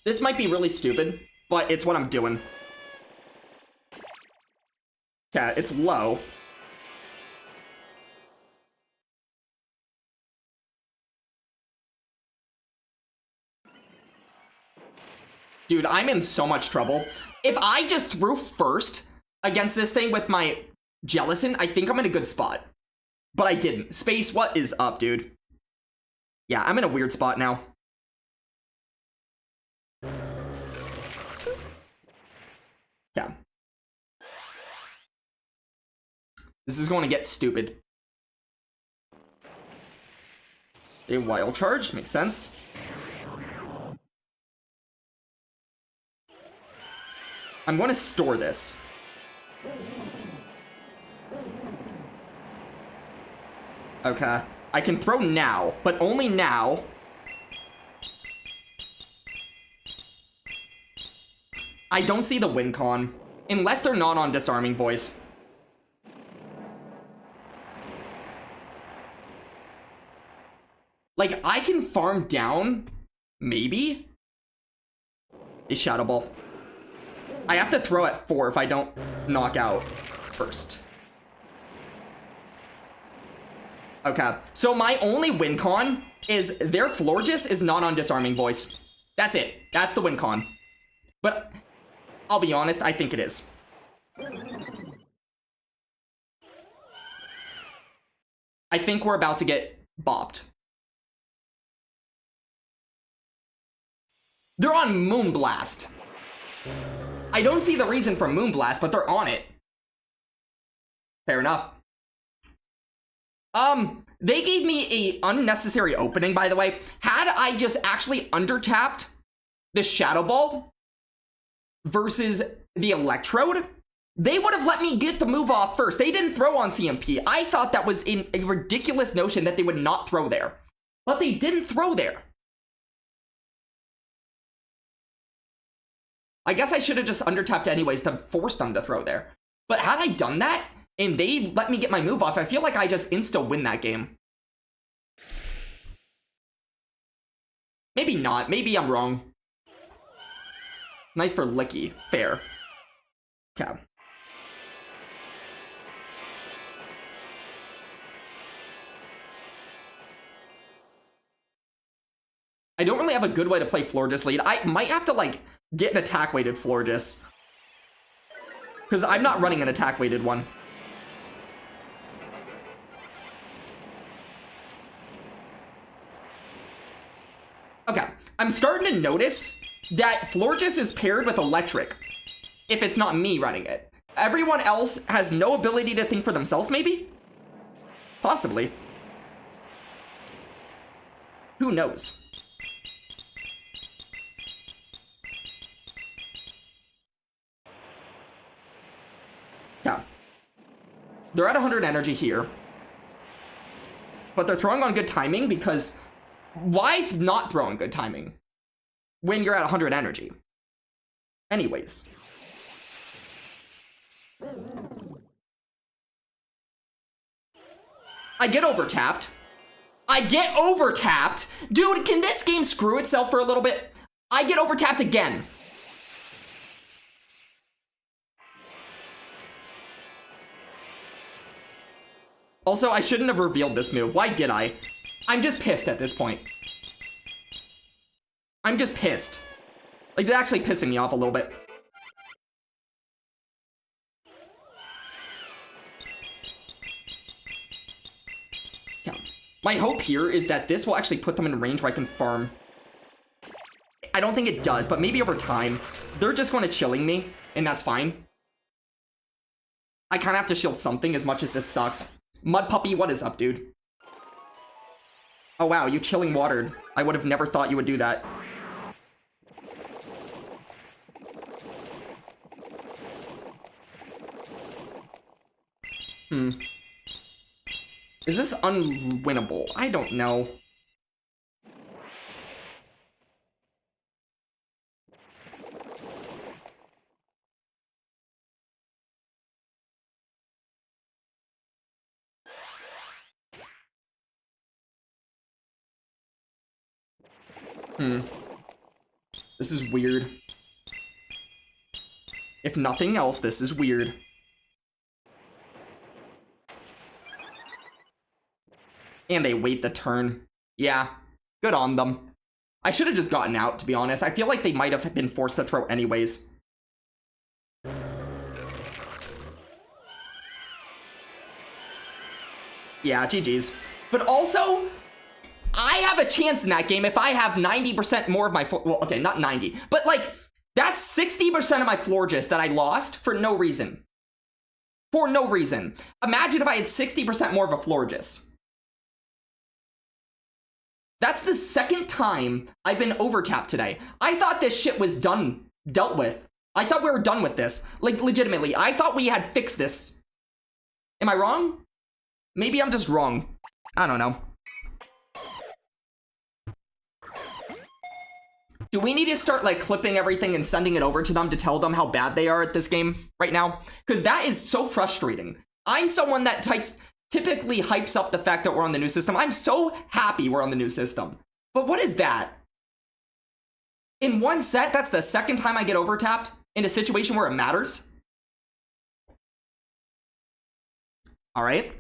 This might be really stupid, but it's what I'm doing. Yeah, it's low. Dude, I'm in so much trouble. If I just threw first against this thing with my Jellicent, I think I'm in a good spot. But I didn't. Space, what is up, dude? Yeah, I'm in a weird spot now. Yeah. This is going to get stupid. A wild charge, makes sense. I'm going to store this. Okay. I can throw now, but only now. I don't see the win con. Unless they're not on disarming voice. Like, I can farm down, maybe, a Shadow Ball. I have to throw at 4 if I don't knock out first. Okay, so my only win con is their Florges is not on disarming voice. That's it. That's the win con. But I'll be honest, I think it is. I think we're about to get bopped. They're on Moonblast. I don't see the reason for Moonblast, but they're on it. Fair enough. They gave me a unnecessary opening, by the way. Had I just actually undertapped the Shadow Ball versus the Electrode, they would have let me get the move off first. They didn't throw on CMP. I thought that was a ridiculous notion that they would not throw there. But they didn't throw there. I guess I should have just undertapped anyways to force them to throw there. But had I done that, and they let me get my move off, I feel like I just insta-win that game. Maybe not. Maybe I'm wrong. Nice for Licky. Fair. Okay. I don't really have a good way to play Florges lead. I might have to, like, get an attack-weighted Florges. Because I'm not running an attack-weighted one. Okay, I'm starting to notice that Florges is paired with Electric, if it's not me running it. Everyone else has no ability to think for themselves, maybe? Possibly. Who knows? Yeah. They're at 100 energy here. But they're throwing on good timing because... Why not throw on good timing when you're at 100 energy? Anyways. I get overtapped. I get overtapped. Dude, can this game screw itself for a little bit? I get overtapped again. Also, I shouldn't have revealed this move. Why did I? I'm just pissed at this point. I'm just pissed. Like, they're actually pissing me off a little bit. Yeah. My hope here is that this will actually put them in range where I can farm. I don't think it does, but maybe over time. They're just going to chilling me, and that's fine. I kind of have to shield something as much as this sucks. Mud Puppy, what is up, dude? Oh, wow, you chilling watered. I would have never thought you would do that. Is this unwinnable? I don't know. This is weird. If nothing else, this is weird. And they wait the turn. Yeah, good on them. I should have just gotten out, to be honest. I feel like they might have been forced to throw anyways. Yeah, GG's. But also, I have a chance in that game if I have 90% more of my... Well, okay, not 90. But, like, that's 60% of my Florges that I lost for no reason. For no reason. Imagine if I had 60% more of a Florges. That's the second time I've been overtapped today. I thought this shit was dealt with. I thought we were done with this. Like, legitimately. I thought we had fixed this. Am I wrong? Maybe I'm just wrong. I don't know. Do we need to start, like, clipping everything and sending it over to them to tell them how bad they are at this game right now? Because that is so frustrating. I'm someone that typically hypes up the fact that we're on the new system. I'm so happy we're on the new system. But what is that? In one set, that's the second time I get overtapped in a situation where it matters. All right.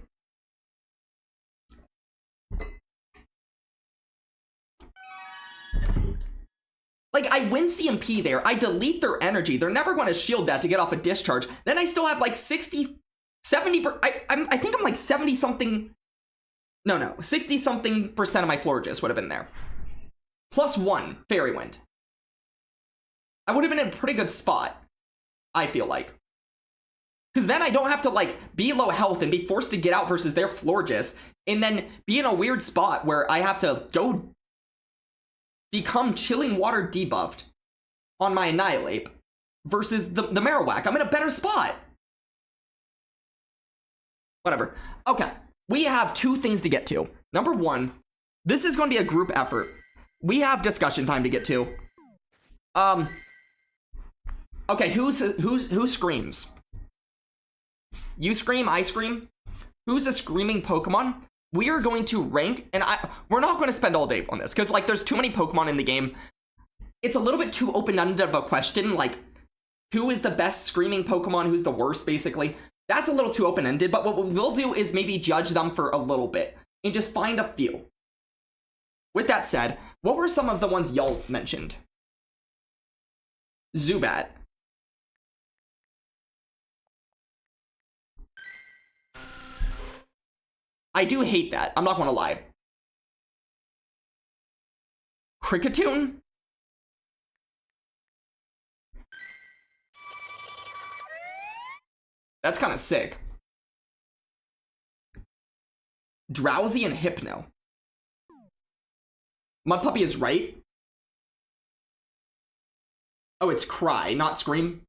Like, I win CMP there. I delete their energy. They're never going to shield that to get off a discharge. Then I still have like 70, I think I'm like 70 something. No, 60 something % of my Florges would have been there. +1 Fairy Wind. I would have been in a pretty good spot, I feel like. Because then I don't have to, like, be low health and be forced to get out versus their Florges, and then be in a weird spot where I have to go become Chilling Water debuffed on my Annihilate versus the Marowak. I'm in a better spot. Whatever. Okay, we have two things to get to. Number one, this is going to be a group effort. We have discussion time to get to. Okay, who screams? You scream, I scream. Who's a screaming Pokemon? We are going to rank, and we're not going to spend all day on this, because, like, there's too many Pokemon in the game. It's a little bit too open-ended of a question, like, who is the best screaming Pokemon, who's the worst, basically. That's a little too open-ended, but what we'll do is maybe judge them for a little bit, and just find a feel. With that said, what were some of the ones y'all mentioned? Zubat. I do hate that. I'm not going to lie. Kricketune? That's kind of sick. Drowsy and Hypno. Mud Puppy is right. Oh, it's Cry, not Scream.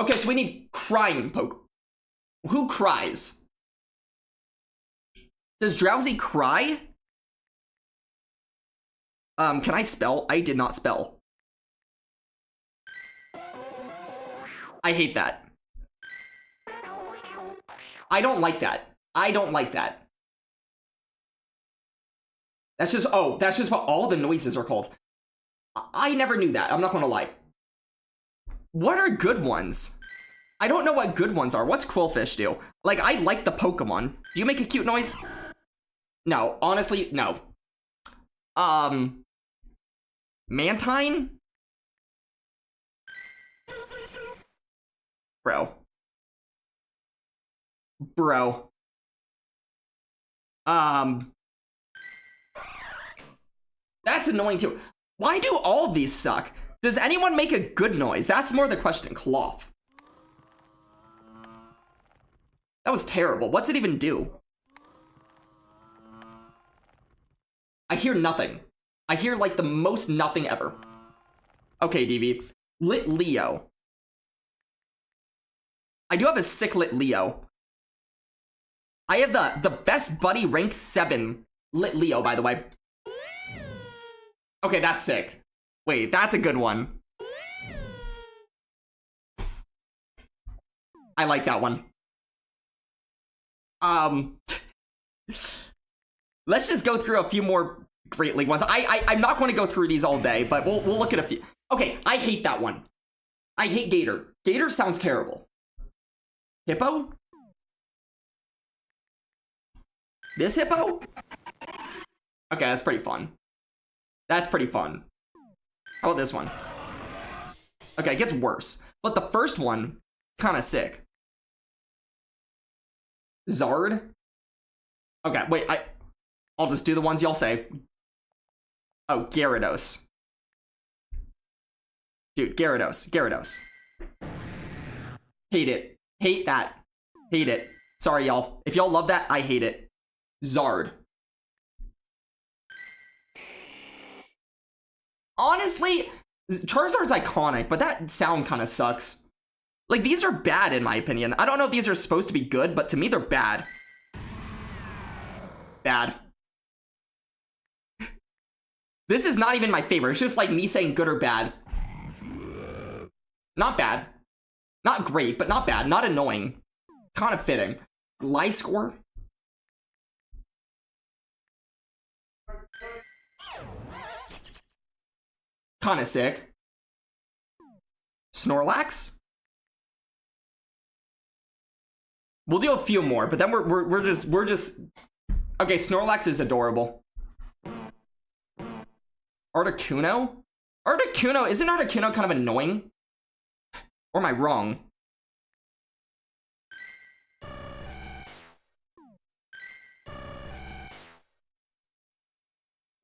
Okay, so we need crying Poke. Who cries? Does Drowsy cry? Can I spell? I did not spell. I hate that. I don't like that. I don't like that. That's just, oh, that's just what all the noises are called. I never knew that. I'm not gonna lie. What are good ones? I don't know what good ones are. What's Quillfish do? Like, I like the Pokemon. Do you make a cute noise? No, honestly, no. Mantine? Bro. That's annoying too. Why do all of these suck? Does anyone make a good noise? That's more the question. Cloth. That was terrible. What's it even do? I hear nothing. I hear like the most nothing ever. Okay, DV. Lit Leo. I do have a sick Lit Leo. I have the best buddy rank 7 Lit Leo, by the way. Okay, that's sick. Wait, that's a good one. I like that one. Let's just go through a few more Great League ones. I'm not going to go through these all day, but we'll look at a few. Okay, I hate that one. I hate Gator. Gator sounds terrible. Hippo? This Hippo? Okay, that's pretty fun. That's pretty fun. How about this one? Okay, it gets worse. But the first one, kind of sick. Zard? Okay, wait, I'll just do the ones y'all say. Oh, Gyarados. Dude, Gyarados. Hate it. Hate that. Hate it. Sorry, y'all. If y'all love that, I hate it. Zard. Honestly, Charizard's iconic, but that sound kind of sucks. Like, these are bad in my opinion. I don't know if these are supposed to be good, but to me, they're bad. Bad. This is not even my favorite. It's just like me saying good or bad. Not bad. Not great, but not bad. Not annoying. Kind of fitting. Gliscor. Kind of sick. Snorlax. We'll do a few more, but then we're just okay. Snorlax is adorable. Articuno? Isn't Articuno kind of annoying? Or am I wrong?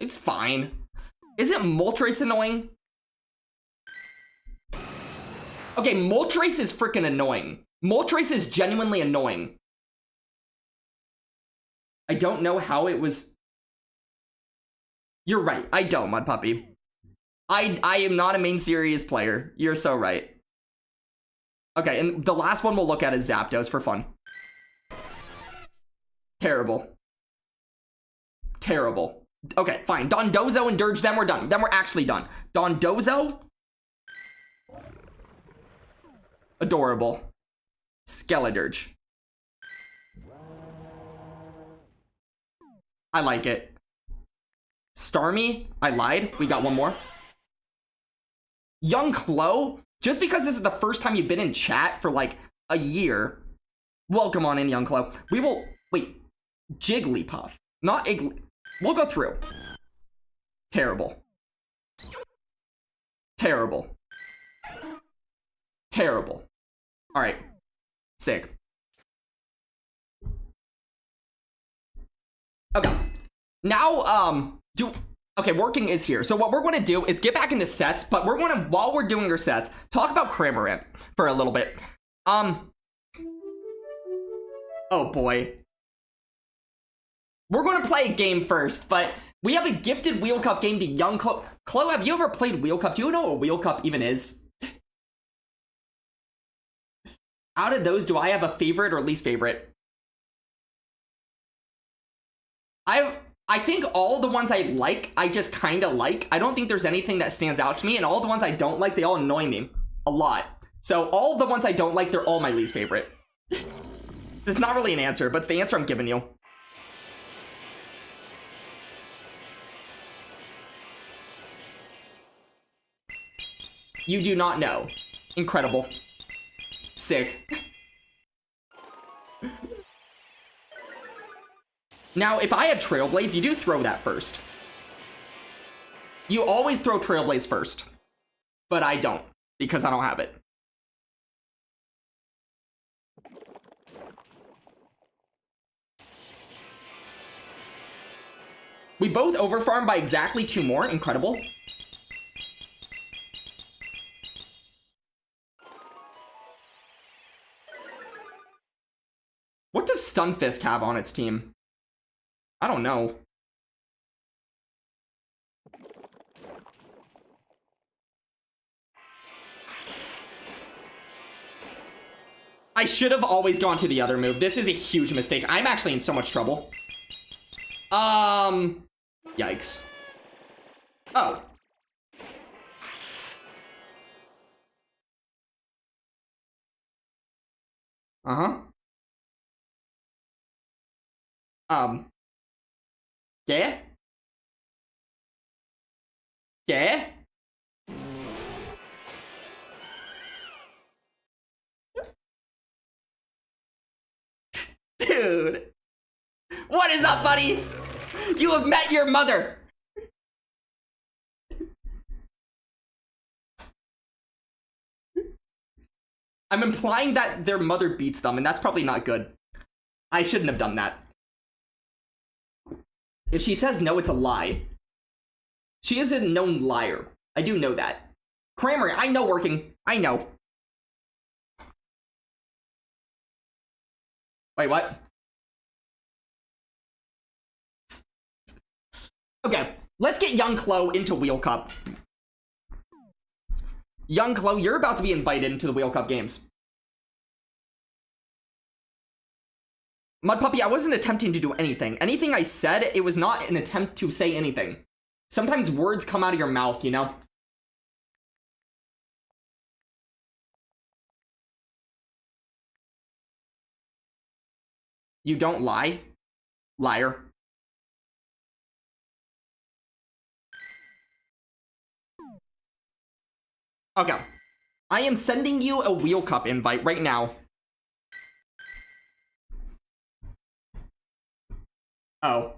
It's fine. Isn't Moltres annoying? Okay, Moltres is freaking annoying. Moltres is genuinely annoying. I don't know how it was... You're right. I don't, Mud Puppy. I am not a main series player. You're so right. Okay, and the last one we'll look at is Zapdos for fun. Terrible. Terrible. Okay, fine. Dondozo and Dirge, then we're done. Then we're actually done. Dondozo? Adorable. Skeledirge. I like it. Starmie? I lied. We got one more. Young Clo? Just because this is the first time you've been in chat for like a year. Welcome on in, Young Clo. We will... Wait. Jigglypuff. Not Iggly. We'll go through. Terrible. Terrible. Terrible. Alright. Sick. Okay. Now, okay, working is here. So what we're going to do is get back into sets, but we're going to, while we're doing our sets, talk about Cramorant for a little bit. Oh boy. We're going to play a game first, but we have a gifted Wheel Cup game to Young Clo. Clo, have you ever played Wheel Cup? Do you know what Wheel Cup even is? Out of those, do I have a favorite or least favorite? I think all the ones I like, I just kind of like. I don't think there's anything that stands out to me, and all the ones I don't like, they all annoy me a lot. So all the ones I don't like, they're all my least favorite. It's not really an answer, but it's the answer I'm giving you. You do not know. Incredible. Sick. Now, if I had Trailblaze, you do throw that first. You always throw Trailblaze first. But I don't, because I don't have it. We both overfarm by exactly 2 more. Incredible. What does Stunfisk have on its team? I don't know. I should have always gone to the other move. This is a huge mistake. I'm actually in so much trouble. Yikes. Oh. Uh-huh. Yeah? Yeah? Dude. What is up, buddy? You have met your mother. I'm implying that their mother beats them, and that's probably not good. I shouldn't have done that. If she says no, it's a lie. She is a known liar. I do know that. Kramer, I know working. I know. Wait, what? Okay, let's get Young Clo into Wheel Cup. Young Clo, you're about to be invited into the Wheel Cup games. Mud Puppy, I wasn't attempting to do anything. Anything I said, it was not an attempt to say anything. Sometimes words come out of your mouth, you know? You don't lie? Liar. Okay. I am sending you a Wheel Cup invite right now. Oh.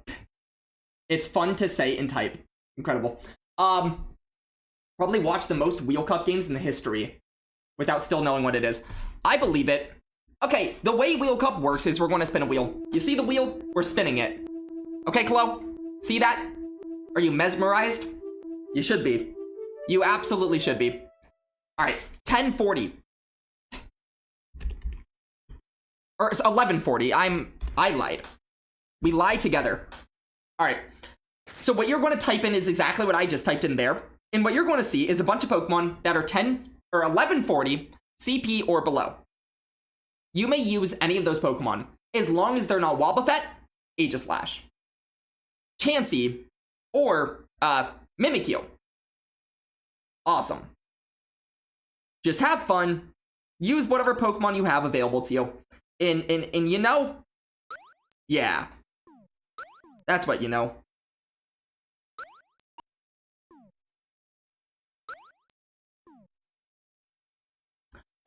It's fun to say and type. Incredible. Probably watch the most Wheel Cup games in the history without still knowing what it is. I believe it. Okay, the way Wheel Cup works is we're going to spin a wheel. You see the wheel? We're spinning it. Okay, Chloe? See that? Are you mesmerized? You should be. You absolutely should be. Alright, 1040. Or 1140. I lied. We lied together. Alright. So what you're going to type in is exactly what I just typed in there. And what you're going to see is a bunch of Pokemon that are 10 or 1140 CP or below. You may use any of those Pokemon as long as they're not Wobbuffet, Aegislash, Chansey, or Mimikyu. Awesome. Just have fun. Use whatever Pokemon you have available to you. And you know, yeah. That's what you know.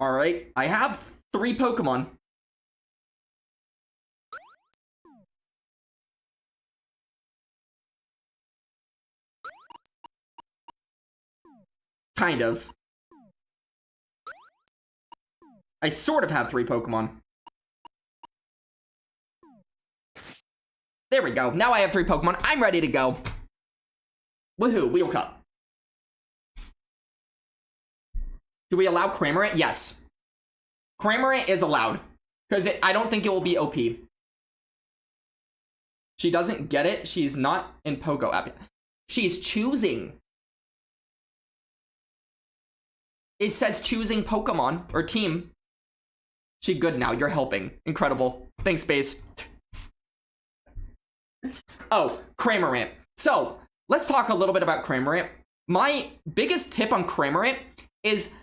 Alright, I have 3 Pokemon. Kind of. I sort of have 3 Pokemon. There we go. Now I have 3 Pokemon. I'm ready to go. Woohoo, Wheel Cup. Do we allow Cramorant? Yes. Cramorant is allowed. Because I don't think it will be OP. She doesn't get it. She's not in Pogo app. She's choosing. It says choosing Pokemon or team. She good now. You're helping. Incredible. Thanks, Space. Oh, Cramorant. So, let's talk a little bit about Cramorant. My biggest tip on Cramorant is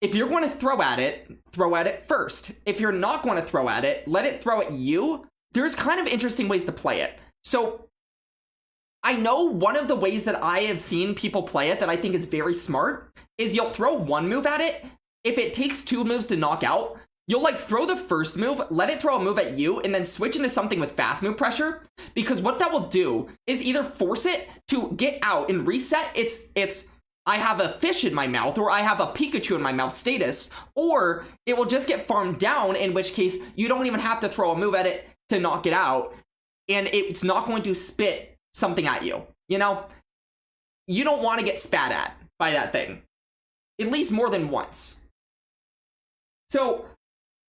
if you're going to throw at it first. If you're not going to throw at it, let it throw at you. There's kind of interesting ways to play it. So, I know one of the ways that I have seen people play it that I think is very smart is you'll throw one move at it, if it takes 2 moves to knock out, you'll like throw the first move, let it throw a move at you, and then switch into something with fast move pressure. Because what that will do is either force it to get out and reset its I have a fish in my mouth, or I have a Pikachu in my mouth status, or it will just get farmed down, in which case you don't even have to throw a move at it to knock it out, and it's not going to spit something at you. You know? You don't want to get spat at by that thing. At least more than once. So,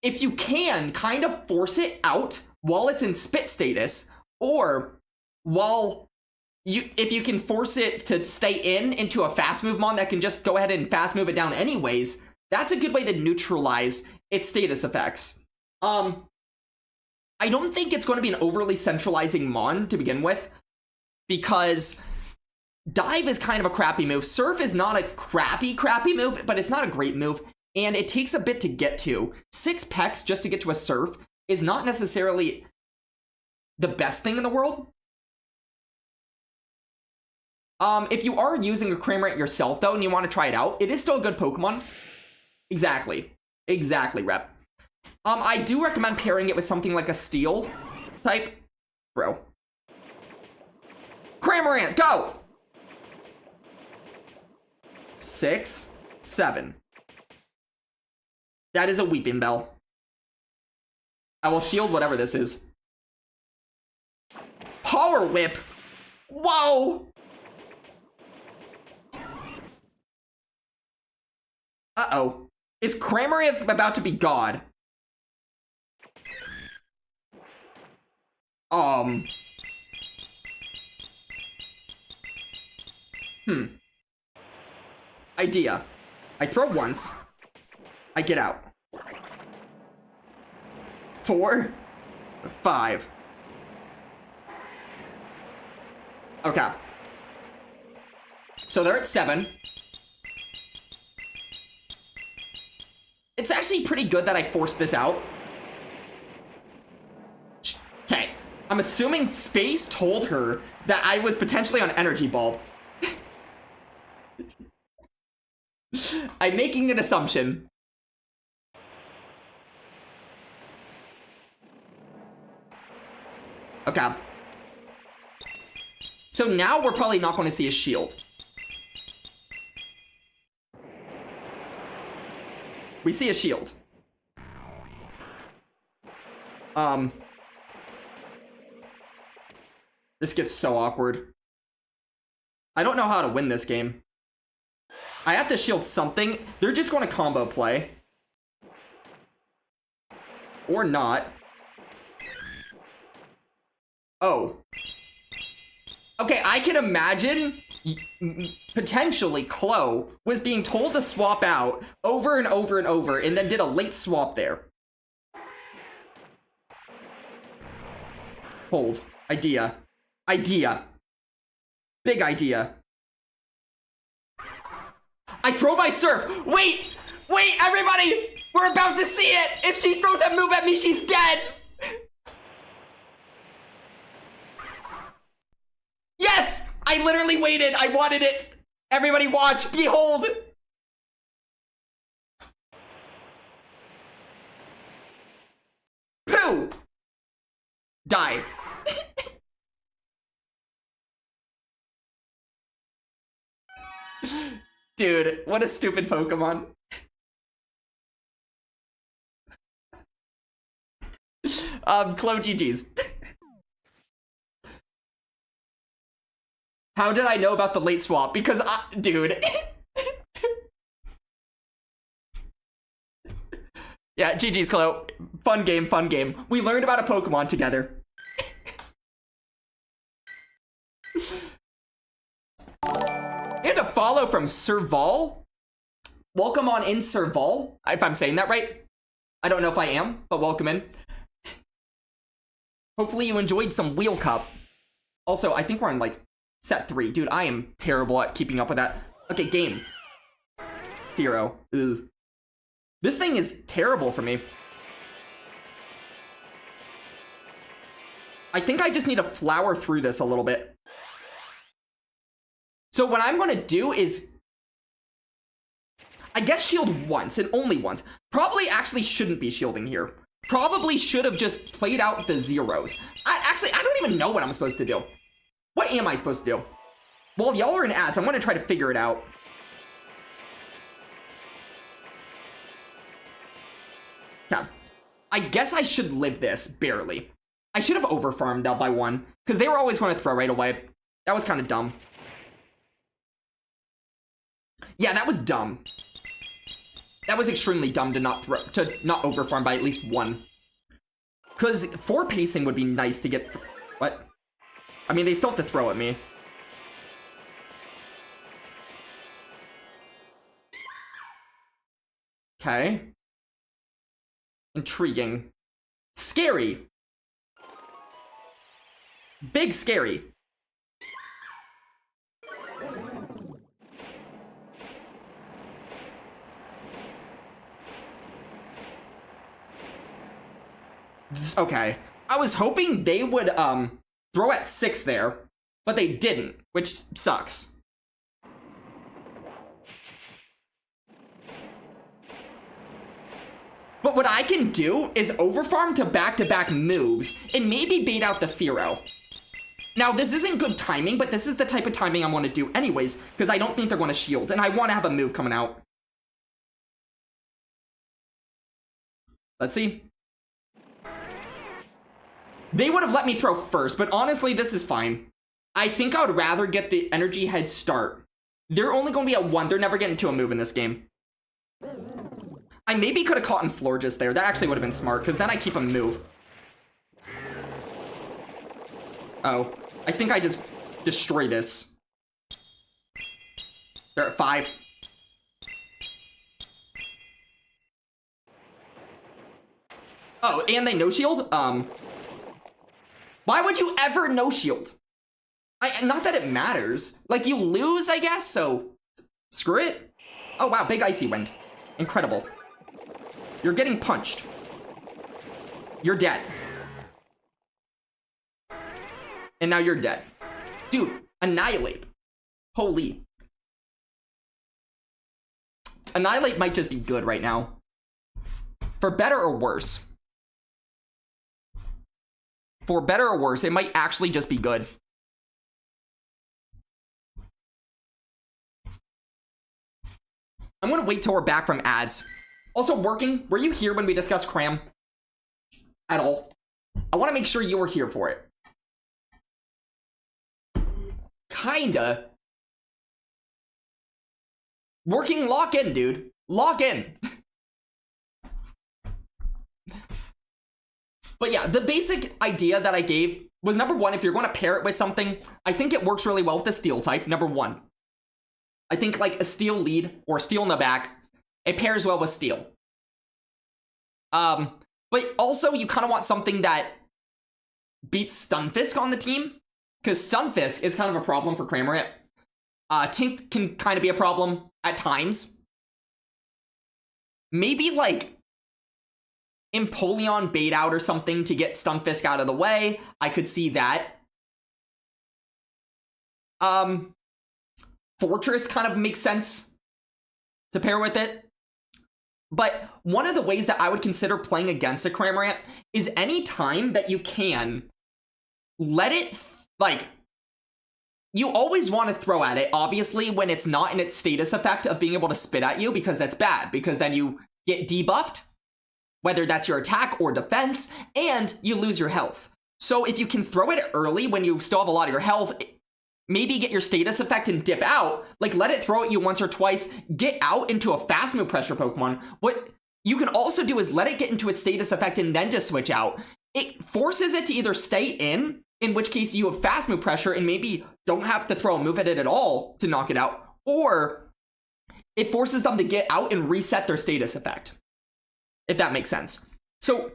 if you can kind of force it out while it's in spit status, or if you can force it to stay into a fast move mon that can just go ahead and fast move it down anyways, that's a good way to neutralize its status effects. I don't think it's going to be an overly centralizing mon to begin with, because Dive is kind of a crappy move. Surf is not a crappy move, but it's not a great move, and it takes a bit to get to. 6 pecks just to get to a Surf is not necessarily the best thing in the world. If you are using a Cramorant yourself, though, and you want to try it out, it is still a good Pokemon. Exactly, Rep. I do recommend pairing it with something like a Steel type. Bro. Cramorant, go! 6, 7. That is a Weeping Bell. I will shield whatever this is. Power Whip! Whoa! Uh-oh. Is Cramorant about to be God? Idea. I throw once. I get out. 4, 5. Okay. So they're at 7. It's actually pretty good that I forced this out. Okay. I'm assuming Space told her that I was potentially on Energy Ball. I'm making an assumption. Okay. So now we're probably not going to see a shield. We see a shield. This gets so awkward. I don't know how to win this game. I have to shield something. They're just going to combo play. Or not. Oh. Okay, I can imagine potentially Chloe was being told to swap out over and over and over, and then did a late swap there. Hold. Idea. Idea. Big idea. I throw my Surf. Wait! Wait, everybody! We're about to see it! If she throws that move at me, she's dead! Yes! I literally waited. I wanted it. Everybody watch. Behold. Pooh! Die. Dude, what a stupid Pokemon. Chloe GG's. How did I know about the late swap? Because dude. Yeah, GG's, Chloe. Fun game, fun game. We learned about a Pokemon together. And a follow from Serval. Welcome on in, Serval. If I'm saying that right. I don't know if I am, but welcome in. Hopefully you enjoyed some Wheel Cup. Also, I think we're on like set 3. Dude, I am terrible at keeping up with that. Okay, game. Firo. Ugh. This thing is terrible for me. I think I just need to flower through this a little bit. So what I'm going to do is... I get shield once and only once. Probably actually shouldn't be shielding here. Probably should have just played out the zeros. I don't even know what I'm supposed to do. What am I supposed to do? Well, y'all are in ads. I'm going to try to figure it out. Yeah. I guess I should live this, barely. I should have overfarmed out by 1, because they were always going to throw right away. That was kind of dumb. Yeah, that was dumb. That was extremely dumb to not overfarm by at least 1. Because 4 pacing would be nice to get... What? I mean, they still have to throw at me. Okay. Intriguing. Scary. Big scary. Okay. I was hoping they would throw at 6 there, but they didn't, which sucks. But what I can do is overfarm to back-to-back moves and maybe bait out the Fearow. Now, this isn't good timing, but this is the type of timing I want to do anyways, because I don't think they're going to shield, and I want to have a move coming out. Let's see. They would have let me throw first, but honestly, this is fine. I think I would rather get the energy head start. They're only going to be at 1. They're never getting to a move in this game. I maybe could have caught in Florges there. That actually would have been smart, because then I keep a move. Oh. I think I just destroy this. They're at 5. Oh, and they no-shield? Why would you ever no-shield? Not that it matters. Like, you lose, I guess, so... Screw it. Oh, wow, big Icy Wind. Incredible. You're getting punched. You're dead. And now you're dead. Dude, Annihilate. Holy. Annihilate might just be good right now. For better or worse. For better or worse, it might actually just be good. I'm gonna wait till we're back from ads. Also, working, were you here when we discussed Cram? At all? I want to make sure you were here for it. Kinda. Working, lock in, dude. Lock in. But yeah, the basic idea that I gave was, number 1, if you're going to pair it with something, I think it works really well with the steel type, number 1. I think like a steel lead or steel in the back, it pairs well with steel. But also you kind of want something that beats Stunfisk on the team, because Stunfisk is kind of a problem for Cramorant. Tink can kind of be a problem at times. Maybe like Empoleon bait out or something to get Stunfisk out of the way. I could see that. Fortress kind of makes sense to pair with it. But one of the ways that I would consider playing against a Cramorant is any time that you can let it, like, you always want to throw at it, obviously, when it's not in its status effect of being able to spit at you, because that's bad, because then you get debuffed, whether that's your attack or defense, and you lose your health. So if you can throw it early when you still have a lot of your health, maybe get your status effect and dip out, like let it throw at you once or twice, get out into a fast move pressure Pokemon. What you can also do is let it get into its status effect and then just switch out. It forces it to either stay in which case you have fast move pressure and maybe don't have to throw a move at it at all to knock it out, or it forces them to get out and reset their status effect, if that makes sense. So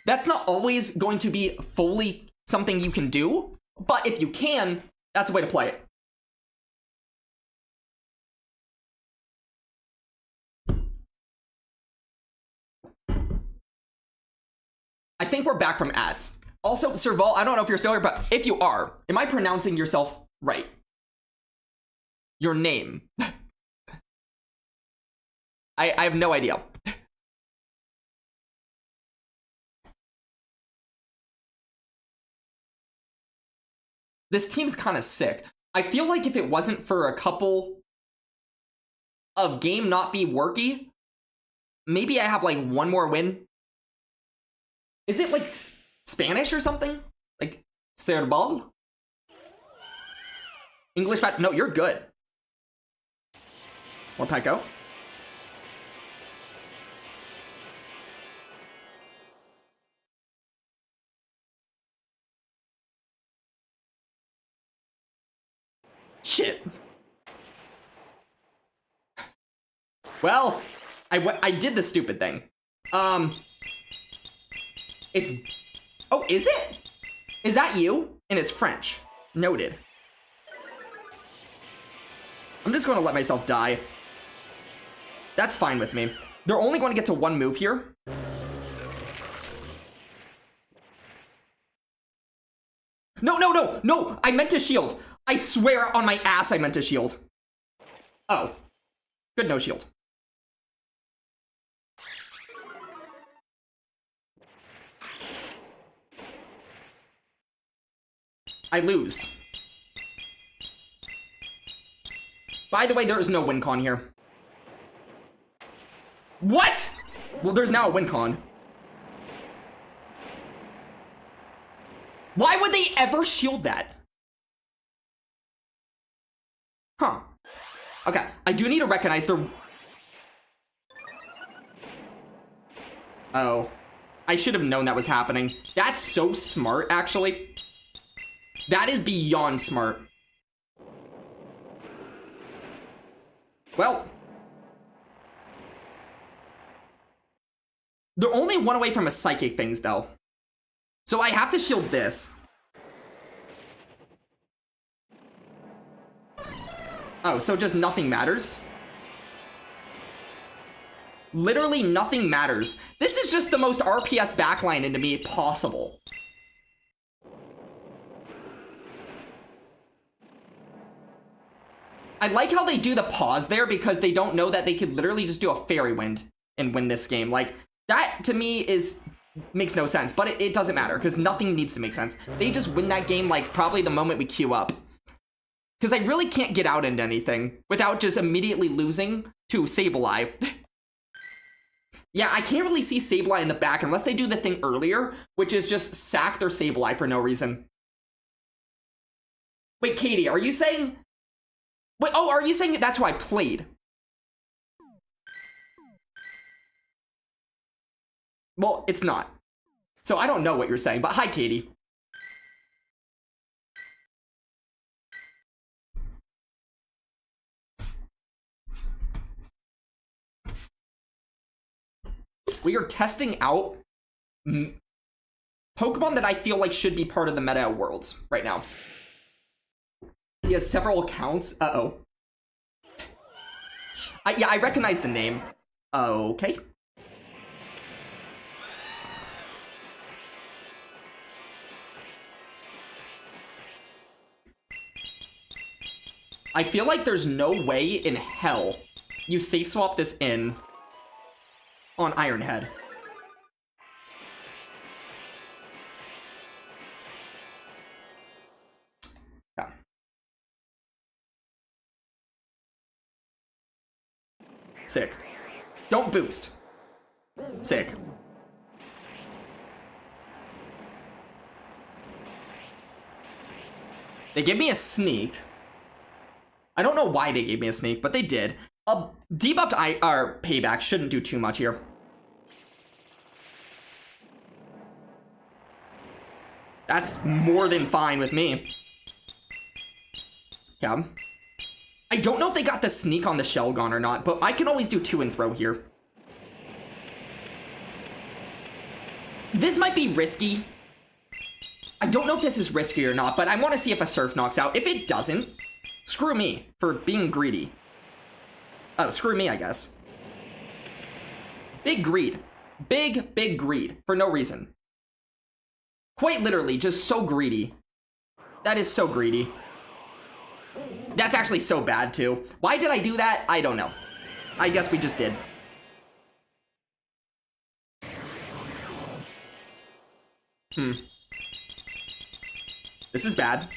that's not always going to be fully something you can do, but if you can, that's a way to play it. I think we're back from ads. Also, Serval, I don't know if you're still here, but if you are, am I pronouncing yourself right? Your name. I have no idea. This team's kind of sick. I feel like if it wasn't for a couple of game not be worky, maybe I have like one more win. Is it like Spanish or something? Like Cerbal? English bat? No, you're good. More Peko. Shit. Well, I did the stupid thing. It's... Oh, is it? Is that you? And it's French. Noted. I'm just going to let myself die. That's fine with me. They're only going to get to one move here. No, no, no, no! I meant to shield. I swear on my ass I meant to shield. Oh. Good, no shield. I lose. By the way, there is no win con here. What? Well, there's now a win con. Why would they ever shield that? Huh. Okay, I do need to recognize the... Oh. I should have known that was happening. That's so smart, actually. That is beyond smart. Well. They're only one away from a psychic things, though. So I have to shield this. Oh, so just nothing matters? Literally nothing matters. This is just the most RPS backline into me possible. I like how they do the pause there because they don't know that they could literally just do a fairy wind and win this game. Like, that to me makes no sense, but it doesn't matter because nothing needs to make sense. They just win that game like probably the moment we queue up. Because I really can't get out into anything without just immediately losing to Sableye. Yeah, I can't really see Sableye in the back unless they do the thing earlier, which is just sack their Sableye for no reason. Wait, Katie, are you saying... Wait, oh, are you saying that's who I played? Well, it's not. So I don't know what you're saying, but hi, Katie. We are testing out Pokemon that I feel like should be part of the meta worlds right now. He has several accounts. Uh-oh. Yeah, I recognize the name. Okay. I feel like there's no way in hell you safe swap this in on Ironhead. Yeah. Sick. Don't boost. Sick. They give me a sneak. I don't know why they gave me a sneak, but they did. A debuffed payback shouldn't do too much here. That's more than fine with me. Yeah. I don't know if they got the sneak on the Shelgon or not, but I can always do 2 and throw here. This might be risky. I don't know if this is risky or not, but I want to see if a Surf knocks out. If it doesn't, screw me for being greedy. Oh, screw me, I guess. Big greed. Big greed. For no reason. Quite literally, just so greedy. That is so greedy. That's actually so bad, too. Why did I do that? I don't know. I guess we just did. This is bad.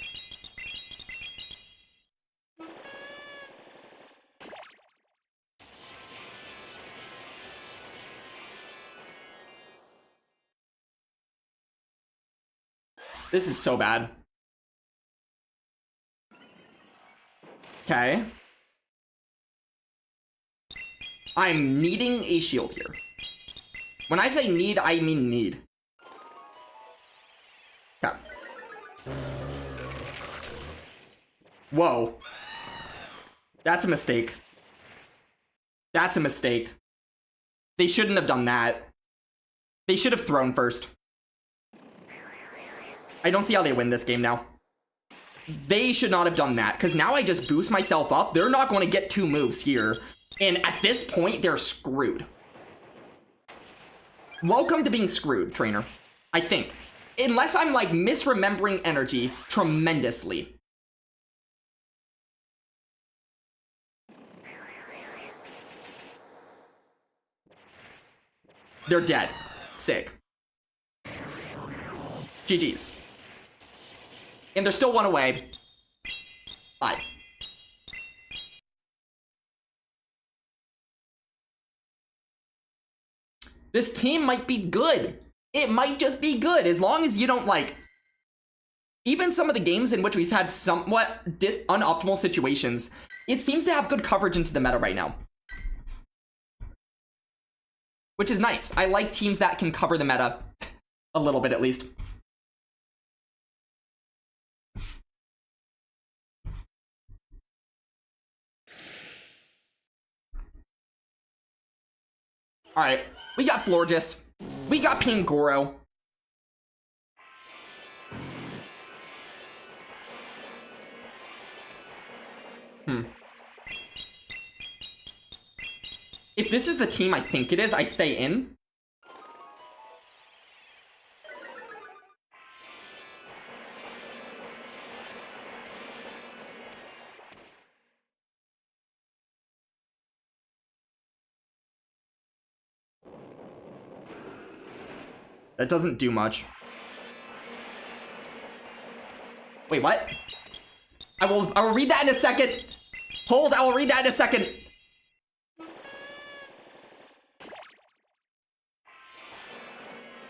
This is so bad. Okay. I'm needing a shield here. When I say need, I mean need. Okay. Whoa. That's a mistake. That's a mistake. They shouldn't have done that. They should have thrown first. I don't see how they win this game now. They should not have done that, because now I just boost myself up. They're not going to get 2 moves here. And at this point, they're screwed. Welcome to being screwed, trainer. I think. Unless I'm, like, misremembering energy tremendously. They're dead. Sick. GG's. And they're still 1 away. Bye. This team might be good. It might just be good, as long as you don't, like... Even some of the games in which we've had somewhat unoptimal situations, it seems to have good coverage into the meta right now. Which is nice. I like teams that can cover the meta a little bit, at least. Alright, we got Florges. We got Pangoro. If this is the team I think it is, I stay in. That doesn't do much. Wait, what? I will read that in a second. Hold, I will read that in a second.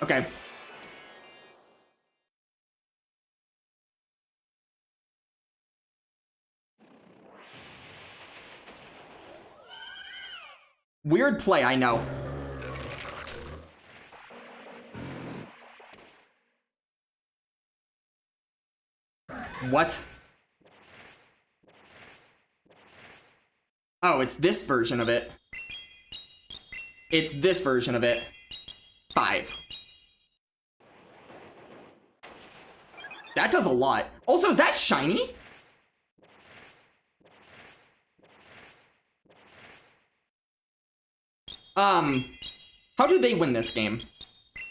Okay. Weird play, I know. What? Oh, it's this version of it. It's this version of it. 5. That does a lot. Also, is that shiny? How do they win this game?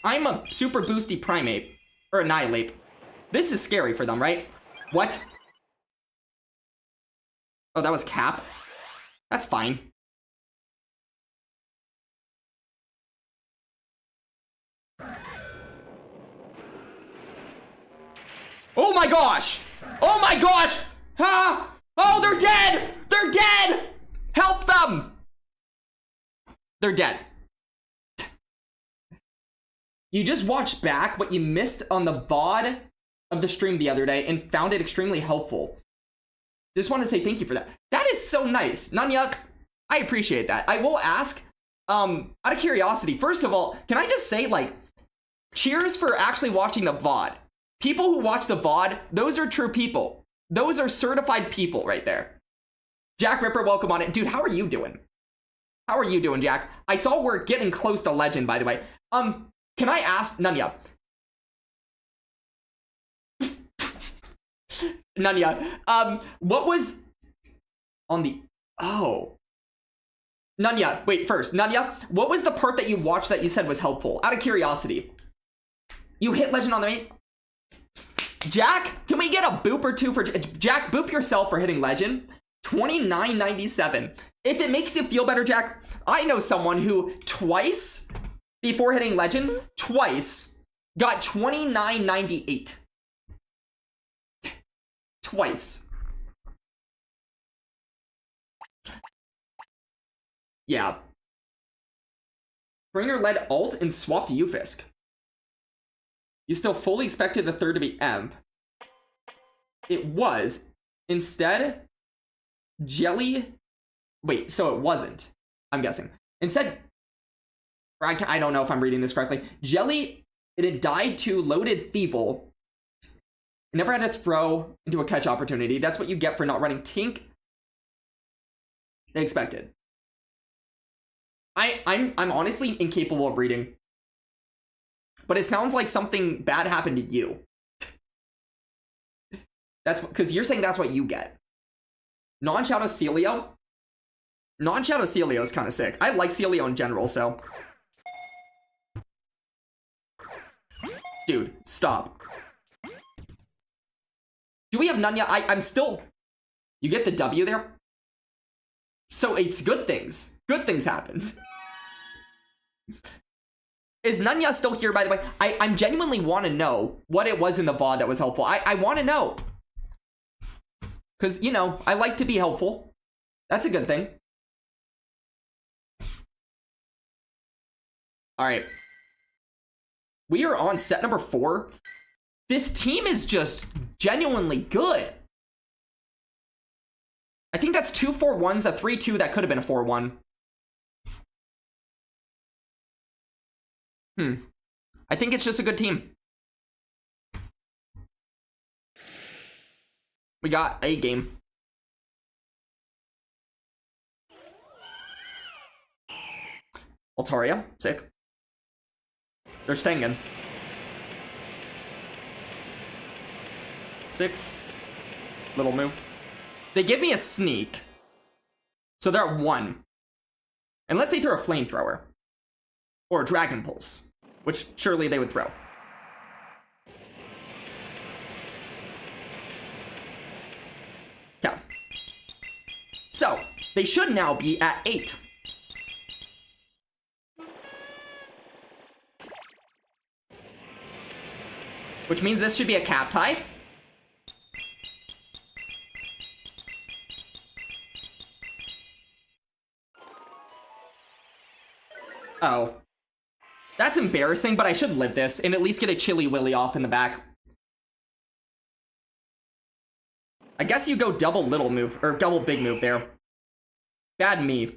I'm a super boosty primate. Or annihilate. This is scary for them, right? What? Oh, that was Cap? That's fine. Oh my gosh! Oh my gosh! Ah! Oh, they're dead! They're dead! Help them! They're dead. You just watched back what you missed on the VOD of the stream the other day and found it extremely helpful. Just want to say thank you for that. That is so nice. Nanya, I appreciate that. I will ask, out of curiosity, first of all, can I just say, like, cheers for actually watching the VOD. People who watch the VOD, those are true people. Those are certified people right there. Jack Ripper, welcome on it. Dude, how are you doing? How are you doing, Jack? I saw we're getting close to legend, by the way. Can I ask, Nanya? Nanya, what was on the... Oh. Nanya, wait, first. Nanya, what was the part that you watched that you said was helpful? Out of curiosity. You hit legend on the main... Jack, can we get a boop or two for... Jack, boop yourself for hitting legend. 29.97. If it makes you feel better, Jack, I know someone who twice... Before hitting legend, twice, got 2998. Twice. Yeah. Springer led alt and swapped Ufisk. You still fully expected the third to be Emp. It was. Instead, Jelly... Wait, so it wasn't. I'm guessing. Instead... I don't know if I'm reading this correctly. Jelly, it had died to loaded Thievel. It never had to throw into a catch opportunity. That's what you get for not running Tink. Expected. I'm honestly incapable of reading. But it sounds like something bad happened to you. That's because you're saying that's what you get. Non-Shadow Celio? Non-Shadow Celio is kind of sick. I like Celio in general, so... Dude, stop. Do we have none yet? I'm still... You get the W there? So it's good things. Good things happened. Is Nunya still here, by the way? I'm genuinely want to know what it was in the VOD that was helpful. I want to know. Because, you know, I like to be helpful. That's a good thing. Alright. We are on set number 4. This team is just genuinely good. I think that's 2 4-1s, a 3-2 that could have been a 4-1. I think it's just a good team. We got a game. Altaria, sick. They're staying in. 6. Little move. They give me a sneak. So they're at 1. Unless they throw a flamethrower. Or a dragon pulse. Which surely they would throw. Yeah. So, they should now be at 8. Which means this should be a cap tie. Oh. That's embarrassing, but I should live this and at least get a Chili Willy off in the back. I guess you go double little move, or double big move there. Bad me.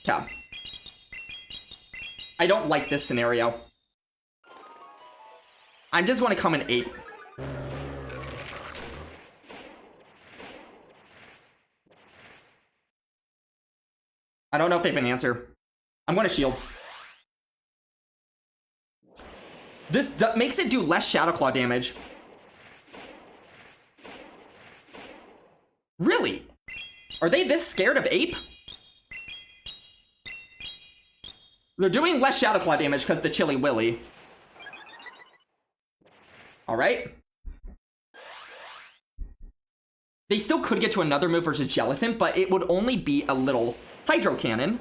Yeah. I don't like this scenario. I just want to come in 8. I don't know if they have an answer. I'm going to shield. This makes it do less Shadow Claw damage. Really? Are they this scared of Ape? They're doing less Shadow Claw damage because the Chili Willy. Alright. They still could get to another move versus Jellicent, but it would only be a little Hydro Cannon.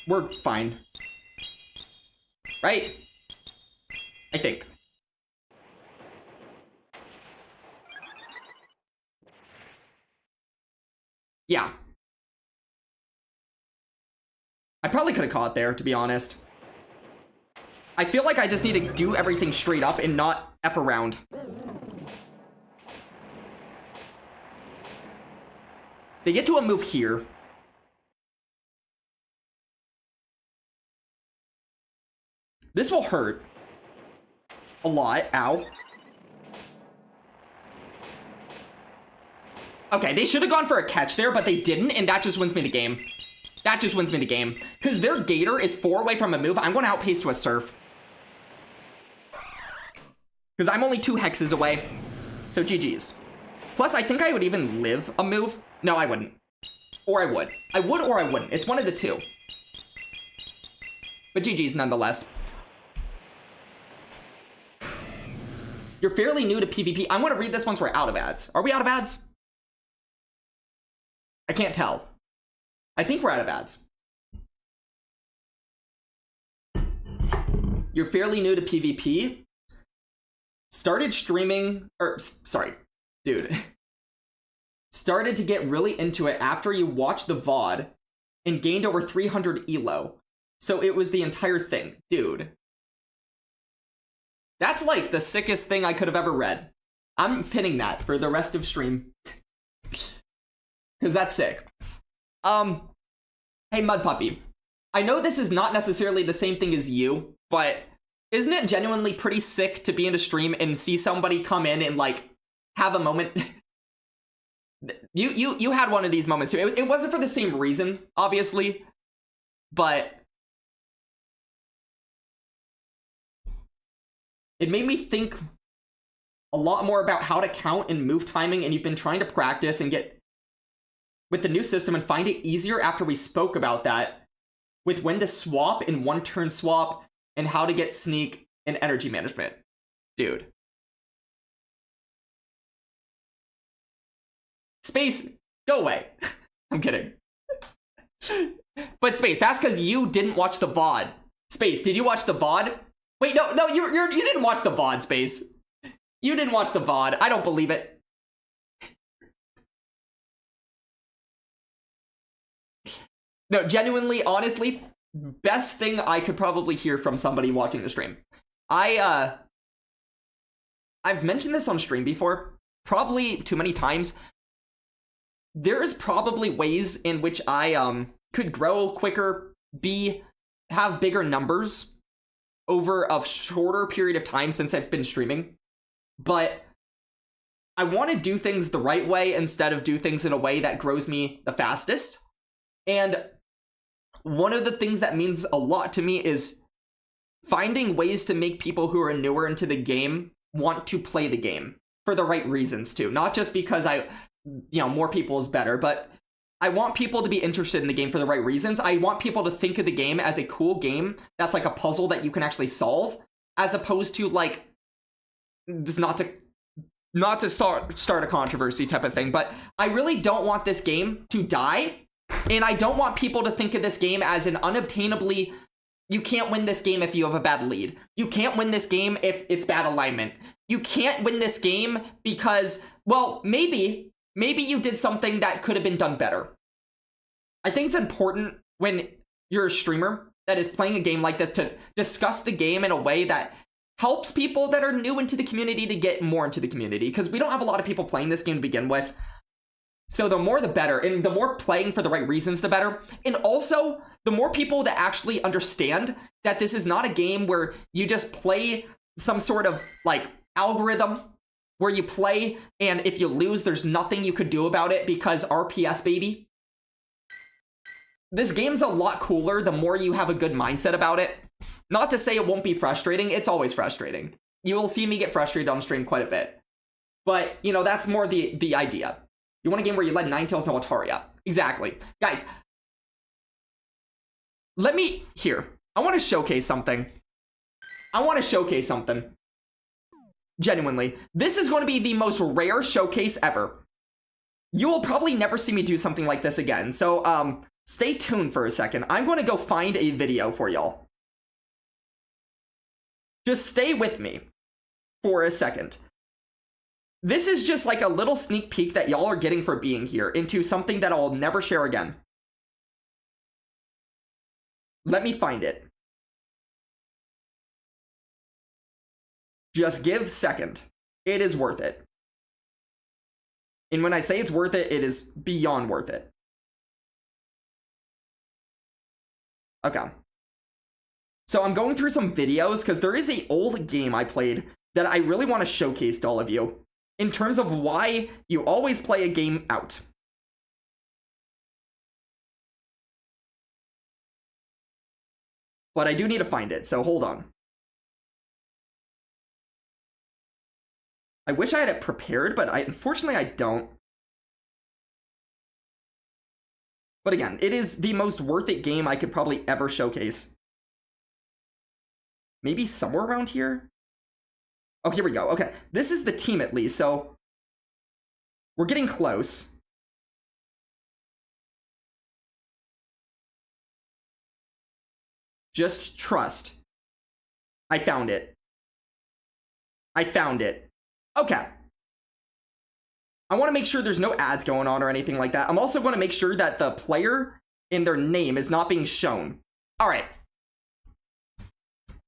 We're fine. Right? I think. Yeah. I probably could have caught there, to be honest. I feel like I just need to do everything straight up and not F around. They get to a move here. This will hurt. A lot. Ow. Okay, they should have gone for a catch there, but they didn't, and that just wins me the game. That just wins me the game. Because their Gator is 4 away from a move. I'm going to outpace to a Surf. Because I'm only 2 hexes away. So GG's. Plus, I think I would even live a move. No, I wouldn't. Or I would. I would or I wouldn't. It's one of the two. But GG's nonetheless. You're fairly new to PvP. I want to read this once we're out of ads. Are we out of ads? I can't tell. I think we're out of ads. You're fairly new to PvP. Started streaming, or sorry, dude. Started to get really into it after you watched the VOD and gained over 300 elo. So it was the entire thing. Dude. That's like the sickest thing I could have ever read. I'm pinning that for the rest of stream. Because that's sick. Hey, Mud Puppy. I know this is not necessarily the same thing as you, but isn't it genuinely pretty sick to be in a stream and see somebody come in and, like, have a moment? You had one of these moments too. It wasn't for the same reason, obviously, but it made me think a lot more about how to count and move timing, and you've been trying to practice and get with the new system and find it easier after we spoke about that with when to swap and one-turn swap and how to get sneak and energy management. Dude. Space, go away. I'm kidding. But Space, that's because you didn't watch the VOD. Space, did you watch the VOD? Wait, no, you didn't watch the VOD, Space. You didn't watch the VOD. I don't believe it. No, genuinely, honestly, best thing I could probably hear from somebody watching the stream. I've mentioned this on stream before, probably too many times. There's probably ways in which I could grow quicker, have bigger numbers over a shorter period of time since I've been streaming. But I want to do things the right way instead of do things in a way that grows me the fastest. And one of the things that means a lot to me is finding ways to make people who are newer into the game want to play the game for the right reasons too. Not just because more people is better, but I want people to be interested in the game for the right reasons. I want people to think of the game as a cool game that's like a puzzle that you can actually solve, as opposed to like this not to start a controversy type of thing, but I really don't want this game to die, and I don't want people to think of this game as an unobtainably, you can't win this game if you have a bad lead. You can't win this game if it's bad alignment. You can't win this game because, well, maybe you did something that could have been done better. I think it's important when you're a streamer that is playing a game like this to discuss the game in a way that helps people that are new into the community to get more into the community, because we don't have a lot of people playing this game to begin with. So the more the better, and the more playing for the right reasons the better. And also, the more people that actually understand that this is not a game where you just play some sort of like algorithm where you play and if you lose there's nothing you could do about it because RPS, baby. This game's a lot cooler the more you have a good mindset about it. Not to say it won't be frustrating, it's always frustrating. You will see me get frustrated on stream quite a bit. But, that's more the idea. You want a game where you let Ninetales know Ataria. Exactly. Guys, I want to showcase something. Genuinely. This is going to be the most rare showcase ever. You will probably never see me do something like this again. So, stay tuned for a second. I'm going to go find a video for y'all. Just stay with me for a second. This is just like a little sneak peek that y'all are getting for being here into something that I'll never share again. Let me find it. Just give a second. It is worth it. And when I say it's worth it, it is beyond worth it. Okay. So I'm going through some videos because there is an old game I played that I really want to showcase to all of you in terms of why you always play a game out. But I do need to find it, so hold on. I wish I had it prepared, but unfortunately I don't. But again, it is the most worth it game I could probably ever showcase. Maybe somewhere around here? Oh, here we go. Okay, this is the team at least, so we're getting close. Just trust. I found it. I found it. Okay. I want to make sure there's no ads going on or anything like that. I'm also going to make sure that the player in their name is not being shown. All right.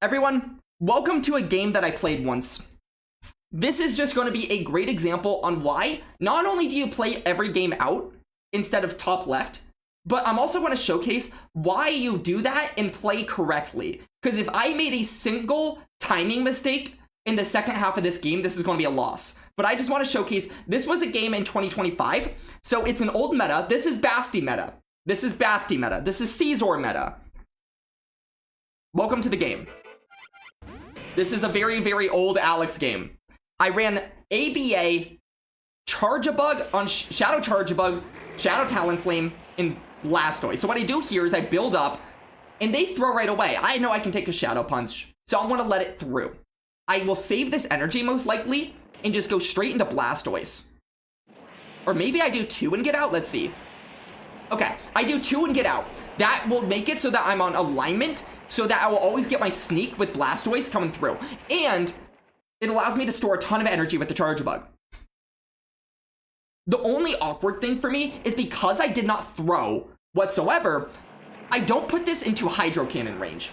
Everyone, welcome to a game that I played once. This is just going to be a great example on why not only do you play every game out instead of top left, but I'm also going to showcase why you do that and play correctly. Because if I made a single timing mistake in the second half of this game, this is going to be a loss. But I just want to showcase, this was a game in 2025, so it's an old meta. This is Basti meta. This is Basti meta. This is Caesar meta. Welcome to the game. This is a very, very old Alex game. I ran ABA, Charge-a-Bug on Shadow Charge-a-Bug, Shadow Talonflame, and Blastoise. So what I do here is I build up, and they throw right away. I know I can take a Shadow Punch, so I'm going to let it through. I will save this energy most likely, and just go straight into Blastoise. Or maybe I do 2 and get out? Let's see. Okay, I do 2 and get out. That will make it so that I'm on alignment, so that I will always get my sneak with Blastoise coming through. And it allows me to store a ton of energy with the Charge-a-Bug. The only awkward thing for me is because I did not throw whatsoever, I don't put this into Hydro Cannon range.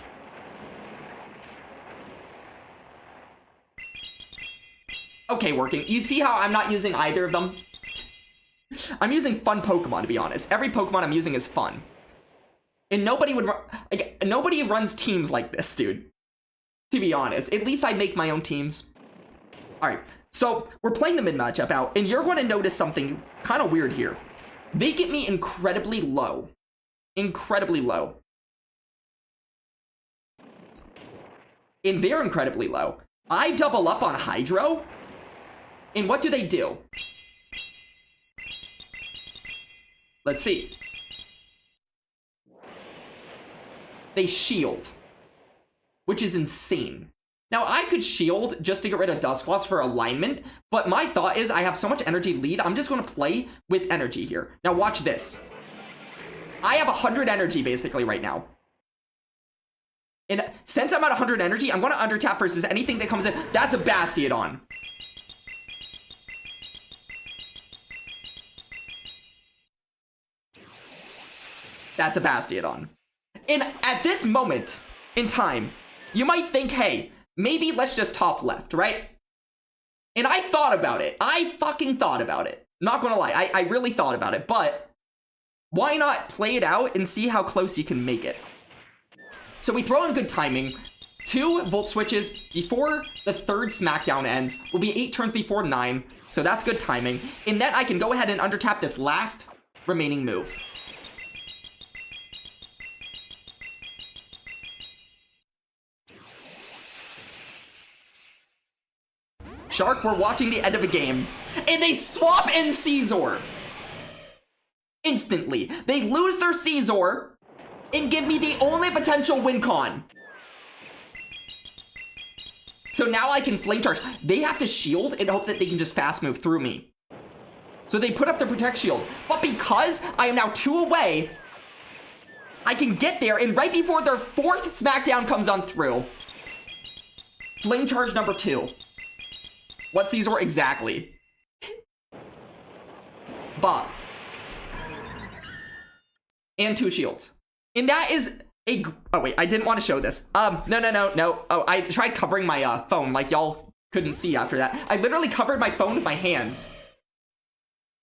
Okay, working. You see how I'm not using either of them? I'm using fun Pokemon, to be honest. Every Pokemon I'm using is fun. And nobody would like, nobody runs teams like this, dude. To be honest. At least I make my own teams. Alright, so we're playing the mid matchup out, and you're going to notice something kind of weird here. They get me incredibly low. Incredibly low. And they're incredibly low. I double up on Hydro, and what do? Let's see. They shield, which is insane. Now, I could shield just to get rid of Dusclops for alignment, but my thought is I have so much energy lead, I'm just going to play with energy here. Now, watch this. I have 100 energy, basically, right now. And since I'm at 100 energy, I'm going to undertap versus anything that comes in. That's a Bastiodon. That's a Bastiodon. And at this moment in time, you might think, hey, maybe let's just top left, right? And I thought about it. I fucking thought about it. Not gonna lie, I really thought about it, but why not play it out and see how close you can make it? So we throw in good timing. 2 Volt Switches before the 3rd Smackdown ends. Will be 8 turns before 9, so that's good timing. And then I can go ahead and undertap this last remaining move. Shark, we're watching the end of a game, and they swap in Caesar. Instantly. They lose their Caesar and give me the only potential win con. So now I can Flame Charge. They have to shield and hope that they can just fast move through me. So they put up the Protect Shield. But because I am now 2 away, I can get there, and right before their 4th Smackdown comes on through, Flame Charge number 2. What Caesar exactly? Bob. And 2 shields. And that is a... Oh, wait, I didn't want to show this. No. Oh, I tried covering my phone like y'all couldn't see after that. I literally covered my phone with my hands.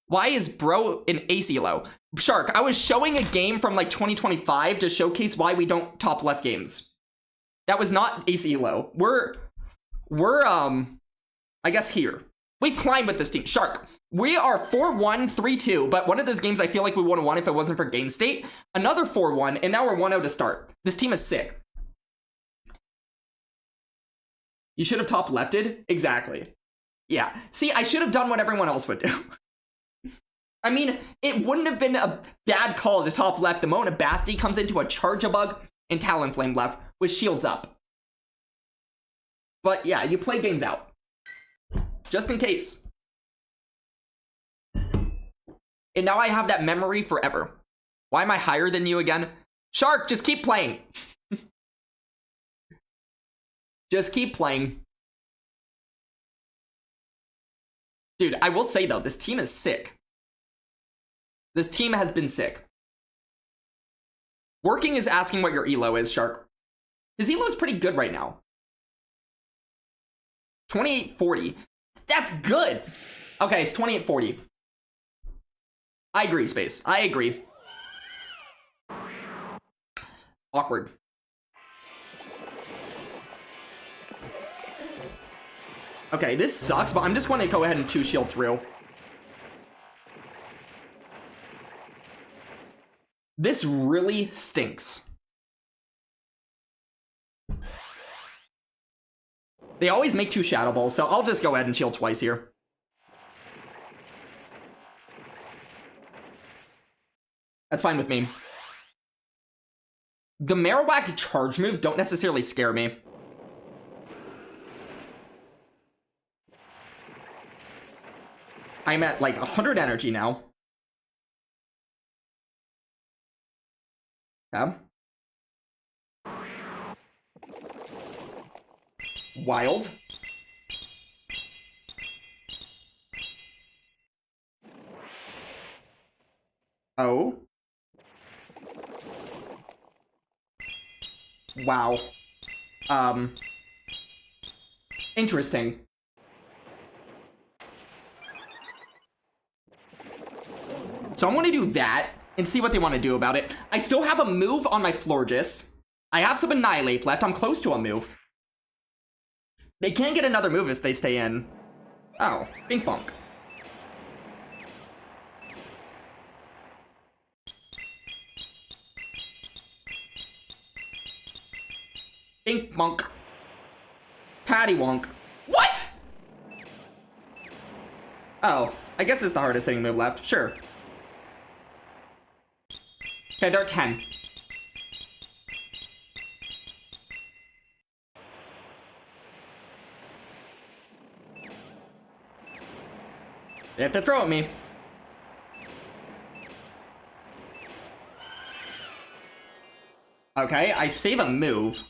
Why is bro in AC low? Shark, I was showing a game from like 2025 to showcase why we don't top left games. That was not AC low. We're I guess here. We've climbed with this team. Shark, we are 4-1, 3-2, but one of those games I feel like we would have won if it wasn't for game state. Another 4-1, and now we're 1-0 to start. This team is sick. You should have top lefted? Exactly. Yeah. See, I should have done what everyone else would do. I mean, it wouldn't have been a bad call to top left the moment Basti comes into a Charge-a-Bug and Talonflame left with shields up. But yeah, you play games out. Just in case. And now I have that memory forever. Why am I higher than you again? Shark, just keep playing. Just keep playing. Dude, I will say though, this team is sick. This team has been sick. Working is asking what your elo is, Shark. His elo is pretty good right now. 2840. That's good. Okay, it's 2840. I agree, Space. I agree. Awkward. Okay, this sucks, but I'm just going to go ahead and 2-shield through. This really stinks. They always make 2 Shadow Balls, so I'll just go ahead and shield twice here. That's fine with me. The Marowak charge moves don't necessarily scare me. I'm at like 100 energy now. Yeah. Wild. Oh. Wow. Interesting. So I'm going to do that and see what they want to do about it. I still have a move on my Florges. I have some Annihilate left. I'm close to a move. They can't get another move if they stay in. Oh, Bink Bonk. Bink Bonk. Patty Wonk. What? Oh, I guess it's the hardest hitting move left. Sure. Okay, they're at 10. They have to throw at me. Okay, I save a move.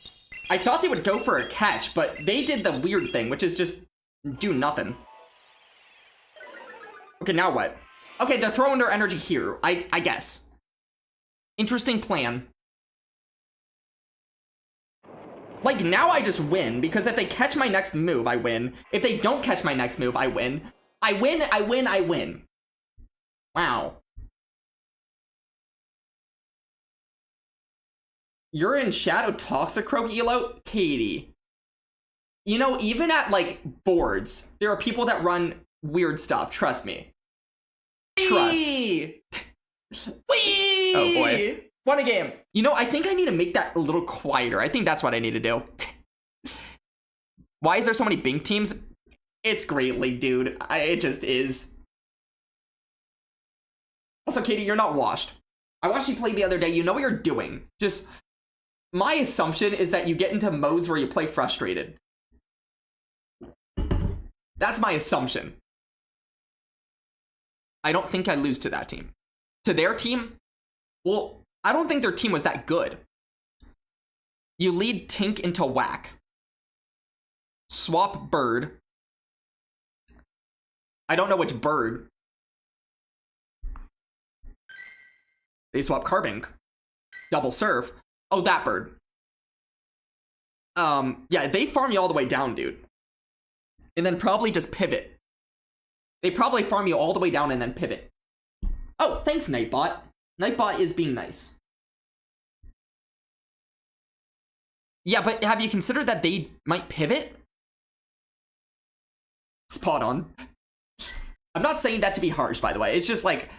I thought they would go for a catch, but they did the weird thing, which is just do nothing. Okay, now what? Okay, they're throwing their energy here, I guess. Interesting plan. Like, now I just win, because if they catch my next move, I win. If they don't catch my next move, I win. I win, I win, I win. Wow. You're in Shadow Toxicroak elo? Katie. You know, even at, like, boards, there are people that run weird stuff. Trust me. Trust. Whee! Oh, boy. Won a game. You know, I think I need to make that a little quieter. I think that's what I need to do. Why is there so many Bink teams? It's Great League, dude. It just is. Also, Katie, you're not washed. I watched you play the other day. You know what you're doing. Just, my assumption is that you get into modes where you play frustrated. That's my assumption. I don't think I lose to that team. To their team? Well, I don't think their team was that good. You lead Tink into Whack. Swap Bird. I don't know which bird. They swap Carbink. Double Surf. Oh, that bird. Yeah, they farm you all the way down, dude. And then probably just pivot. They probably farm you all the way down and then pivot. Oh, thanks, Nightbot. Nightbot is being nice. Yeah, but have you considered that they might pivot? Spot on. I'm not saying that to be harsh, by the way. It's just like,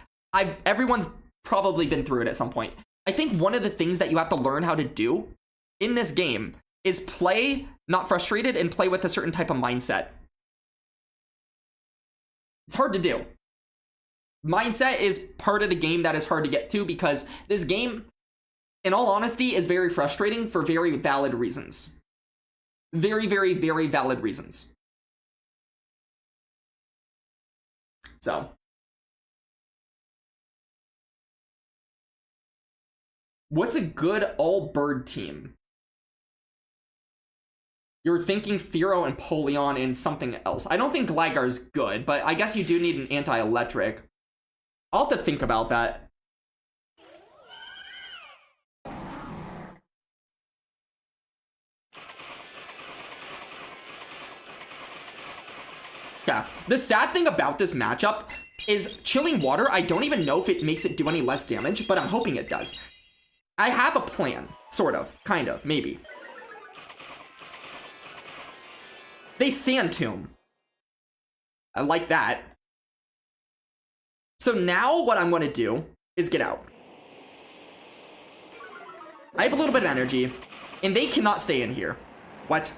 everyone's probably been through it at some point. I think one of the things that you have to learn how to do in this game is play not frustrated and play with a certain type of mindset. It's hard to do. Mindset is part of the game that is hard to get to because this game, in all honesty, is very frustrating for very valid reasons. Very, very, very valid reasons. So. What's a good all-bird team? You're thinking Fearow and Polion and something else. I don't think Gligar's good, but I guess you do need an anti-electric. I'll have to think about that. Yeah, the sad thing about this matchup is Chilling Water, I don't even know if it makes it do any less damage, but I'm hoping it does. I have a plan, sort of, kind of, maybe. They Sand Tomb. I like that. So now what I'm going to do is get out. I have a little bit of energy, and they cannot stay in here. What?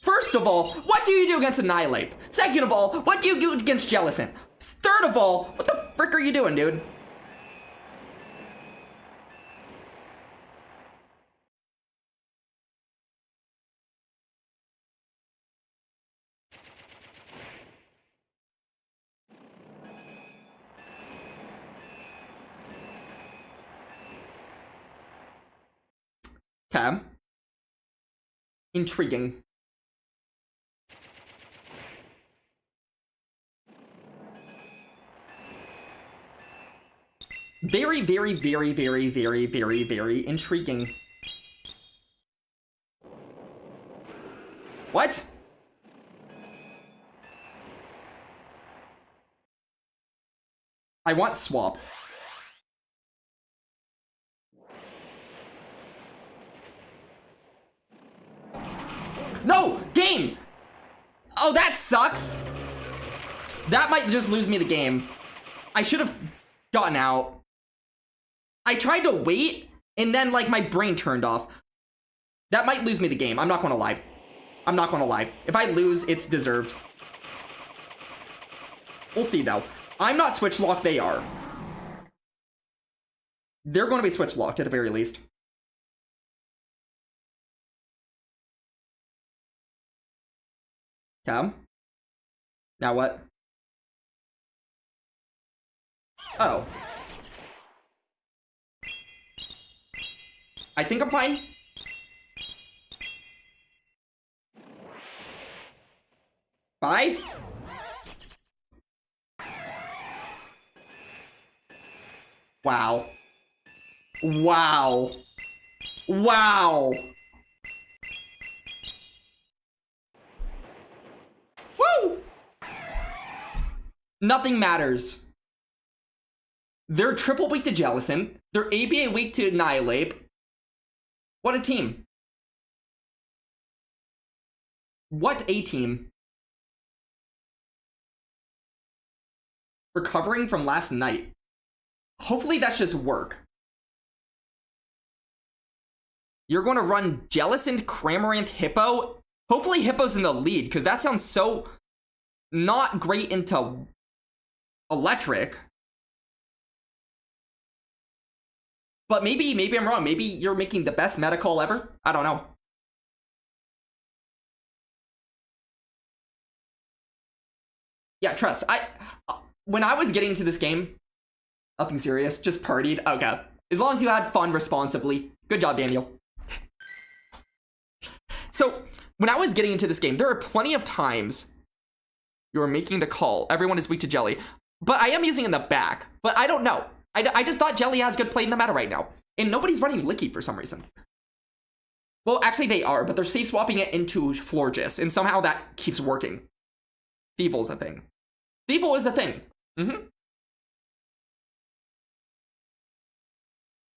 First of all, what do you do against Annihilate? Second of all, what do you do against Jellicent? Third of all, what the frick are you doing, dude? Okay. Intriguing. Very, very, very, very, very, very, very intriguing. What? I want swap. No! Game! Oh, that sucks! That might just lose me the game. I should have gotten out. I tried to wait, and then, like, my brain turned off. That might lose me the game. I'm not gonna lie. I'm not gonna lie. If I lose, it's deserved. We'll see, though. I'm not switch locked, they are. They're gonna be switch locked, at the very least. Okay. Now what? Oh. I think I'm fine. Bye. Wow. Wow. Wow. Woo! Nothing matters. They're triple weak to Jellicent. They're ABA weak to Annihilate. What a team. What a team. Recovering from last night. Hopefully that's just work. You're going to run Jellicent, Cramorant, Hippo. Hopefully Hippo's in the lead, because that sounds so not great into electric. But maybe I'm wrong. Maybe you're making the best meta call ever. I don't know. Yeah, trust. When I was getting into this game, nothing serious, just partied. Okay. As long as you had fun responsibly. Good job, Daniel. So, when I was getting into this game, there are plenty of times you are making the call. Everyone is weak to Jelly. But I am using it in the back. But I don't know. I just thought Jelly has good play in the meta right now. And nobody's running Licky for some reason. Well, actually they are, but they're safe swapping it into Florges. And somehow that keeps working. Thievul's a thing. Thievul is a thing. Mm-hmm.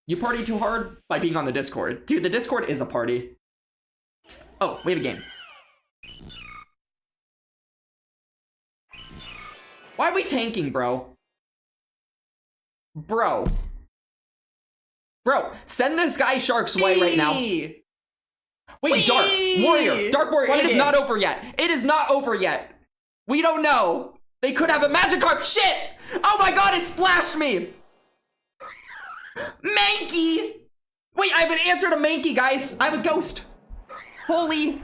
You party too hard by being on the Discord. Dude, the Discord is a party. Oh, we have a game. Why are we tanking, bro? Bro, send this guy Shark's way right now. Wait, Dark Warrior. It is not over yet. It is not over yet. We don't know. They could have a Magikarp. Shit! Oh my god, it splashed me! Mankey! Wait, I have an answer to Mankey, guys. I have a ghost. Holy.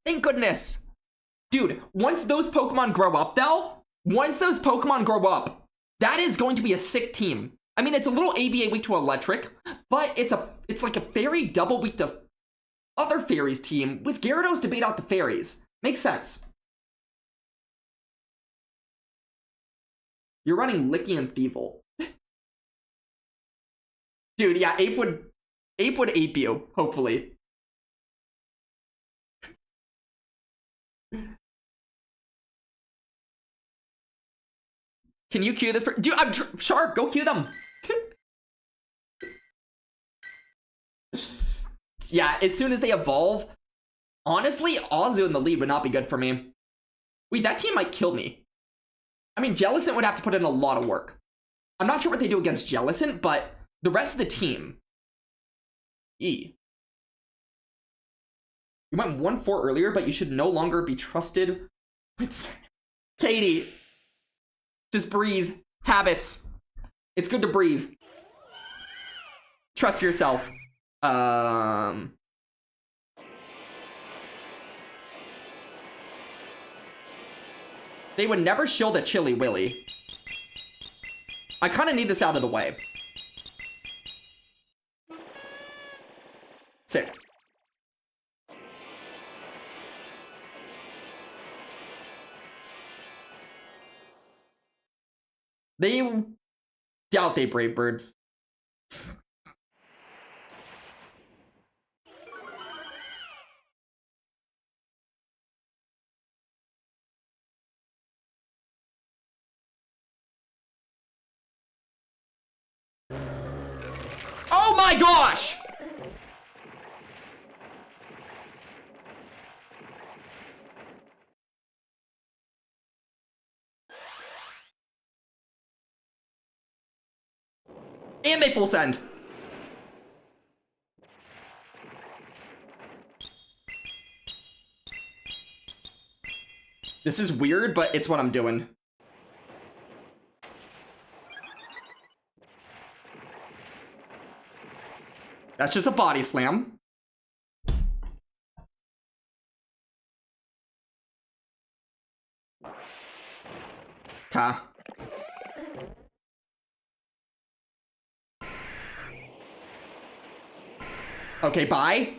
Thank goodness. Dude, once those Pokemon grow up, though, Once those Pokemon grow up, that is going to be a sick team. I mean, it's a little ABA weak to electric, but it's like a fairy double weak to other fairies team with Gyarados to bait out the fairies. Makes sense. You're running Licky and Thievul. Dude, yeah, Ape would ape you, hopefully. Can you queue this? Dude, I'm Shark, go queue them. Yeah, as soon as they evolve, honestly, Azu in the lead would not be good for me. Wait, that team might kill me. I mean, Jellicent would have to put in a lot of work. I'm not sure what they do against Jellicent, but the rest of the team. You went 1-4 earlier, but you should no longer be trusted. It's Katie. Just breathe. Habits. It's good to breathe. Trust yourself. They would never shield a Chili Willy. I kind of need this out of the way. Sick. They doubt they Brave Bird. Oh my gosh! And they full send. This is weird, but it's what I'm doing. That's just a body slam. Okay. Okay, bye.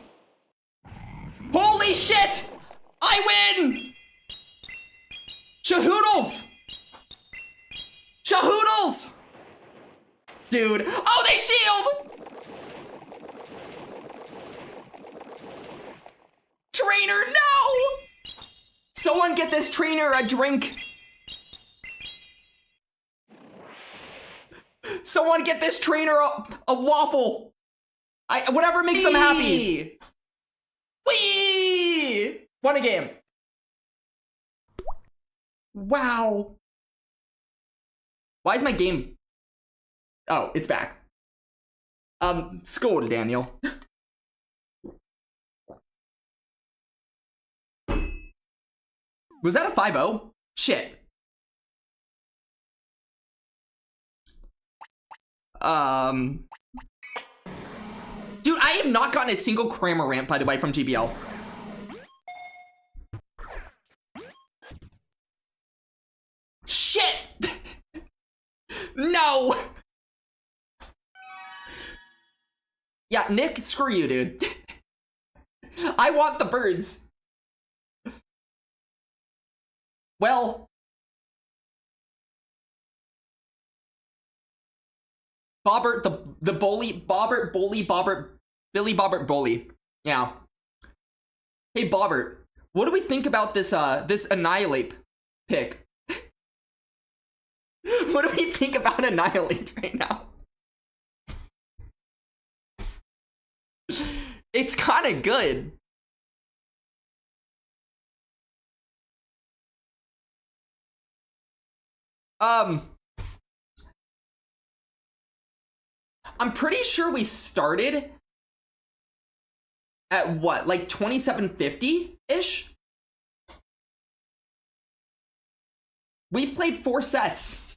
Holy shit! I win! Shahoodles! Shahoodles! Dude. Oh, they shield! Trainer, no! Someone get this trainer a drink. Someone get this trainer a waffle. Whatever makes them happy. Whee! Won a game. Wow. Why is my game... Oh, it's back. Scold, Daniel. Was that a 5-0? Shit. Dude, I have not gotten a single Cramorant, by the way, from GBL. Shit! No! Yeah, Nick, screw you, dude. I want the birds. Well... Bobbert, the bully, Bobbert, bully, Bobbert, Billy Bobbert, bully. Yeah. Hey, Bobbert, what do we think about this, this Annihilate pick? What do we think about Annihilate right now? It's kind of good. I'm pretty sure we started at what, like 2750-ish? We've played 4 sets.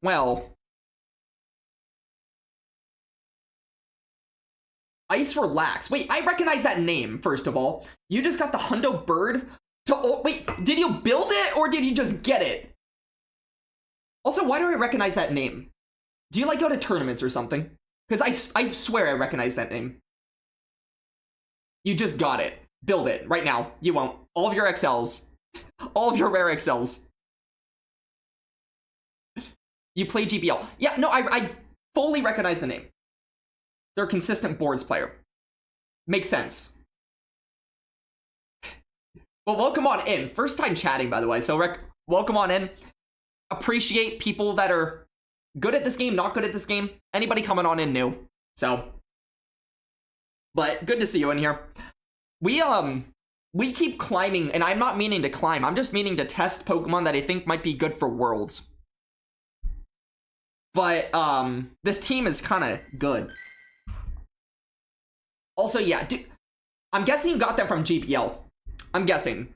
Well, Ice Relax. Wait, I recognize that name, first of all. You just got the Hundo Bird to... Oh, wait, did you build it or did you just get it? Also, why do I recognize that name? Do you, like, go to tournaments or something? Because I swear I recognize that name. You just got it. Build it right now. You won't. All of your XLs. All of your rare XLs. You play GBL. Yeah, no, I fully recognize the name. They're a consistent boards player. Makes sense. Well, welcome on in. First time chatting, by the way. So, welcome on in. Appreciate people that are good at this game, not good at this game. Anybody coming on in new. So, but good to see you in here. We keep climbing, and I'm not meaning to climb. I'm just meaning to test Pokemon that I think might be good for Worlds. But, this team is kind of good. Also, yeah, dude, I'm guessing you got that from GPL. I'm guessing.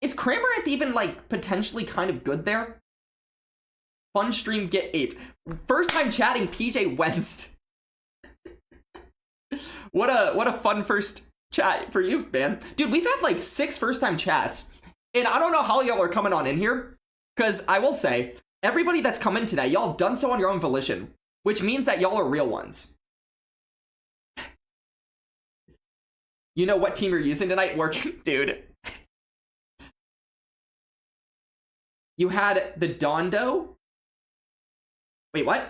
Is Cramorant even, like, potentially kind of good there? Fun stream, get 8th. First time chatting, PJ Wentz. What a fun first chat for you, man. Dude, we've had, like, 6 first-time chats. And I don't know how y'all are coming on in here. Because I will say, everybody that's come in today, y'all have done so on your own volition. Which means that y'all are real ones. You know what team you're using tonight? Working, dude. You had the Dondo. Wait, what?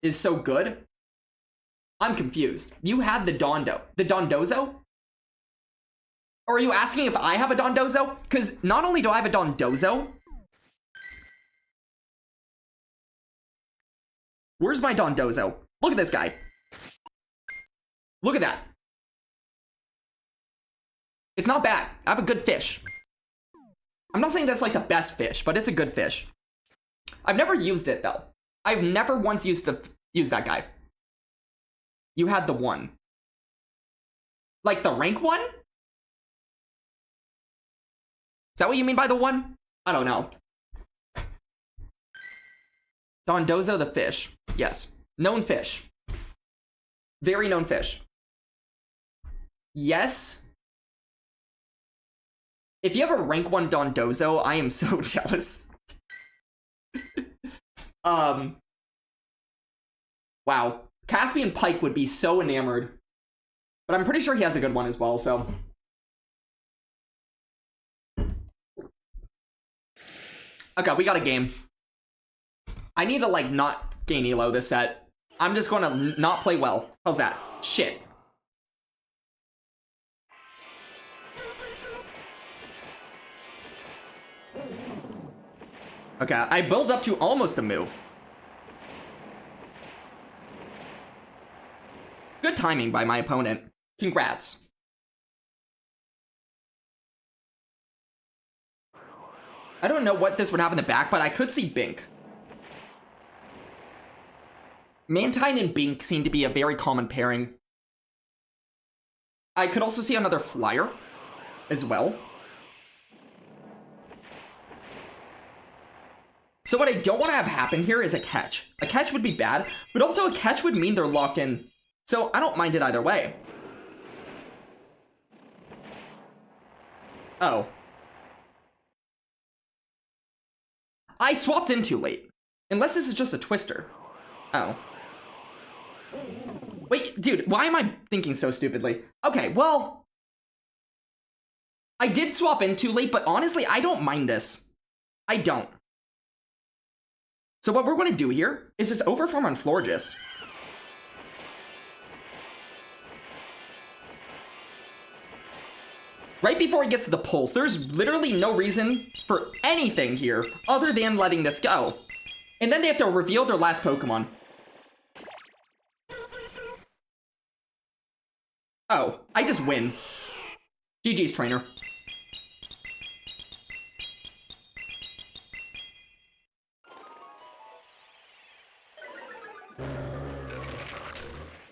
Is so good? I'm confused. You had the Dondo. The Dondozo? Or are you asking if I have a Dondozo? Because not only do I have a Dondozo. Where's my Dondozo? Look at this guy. Look at that. It's not bad. I have a good fish. I'm not saying that's like the best fish, but it's a good fish. I've never used it though. I've never once used that guy. You had the one. Like the rank one? Is that what you mean by the one? I don't know. Dondozo the fish. Yes. Known fish. Very known fish. Yes. If you have a rank 1 Dondozo, I am so jealous. Wow. Caspian Pike would be so enamored. But I'm pretty sure he has a good one as well, so. Okay, we got a game. I need to, like, not gain elo this set. I'm just gonna not play well. How's that? Shit. Okay, I build up to almost a move. Good timing by my opponent. Congrats. I don't know what this would have in the back, but I could see Bink. Mantine and Bink seem to be a very common pairing. I could also see another flyer as well. So what I don't want to have happen here is a catch. A catch would be bad, but also a catch would mean they're locked in. So I don't mind it either way. Oh. I swapped in too late. Unless this is just a twister. Oh. Wait, dude, why am I thinking so stupidly? Okay, well, I did swap in too late, but honestly, I don't mind this. I don't. So what we're going to do here is just overfarm on Florges. Right before he gets to the pulse, there's literally no reason for anything here other than letting this go. And then they have to reveal their last Pokemon. Oh, I just win. GG's, trainer.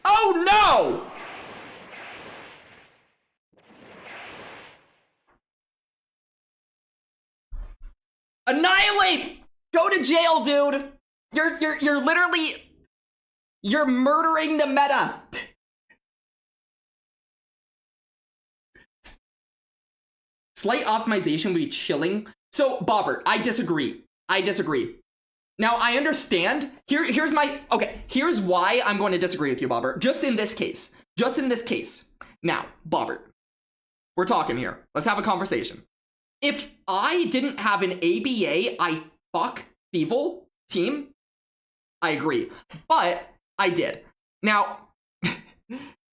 Oh no! Annihilate! Go to jail, dude! You're literally... You're murdering the meta! Slight optimization would be chilling. So, Bobbert, I disagree. Now, I understand. Here's why I'm going to disagree with you, Bobbert. Just in this case. Now, Bobbert, we're talking here. Let's have a conversation. If I didn't have an ABA, I fuck Feeble team, I agree. But I did. Now,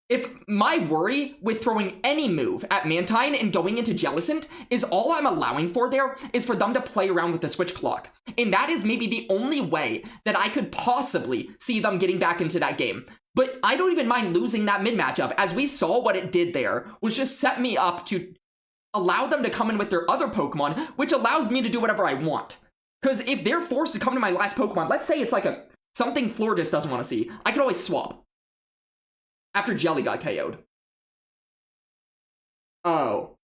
if my worry with throwing any move at Mantine and going into Jellicent is all I'm allowing for there is for them to play around with the switch clock. And that is maybe the only way that I could possibly see them getting back into that game. But I don't even mind losing that mid matchup, as we saw what it did there was just set me up to allow them to come in with their other Pokemon, which allows me to do whatever I want. Because if they're forced to come to my last Pokemon, let's say it's like something Floor just doesn't want to see, I could always swap. After Jelly got KO'd. Oh.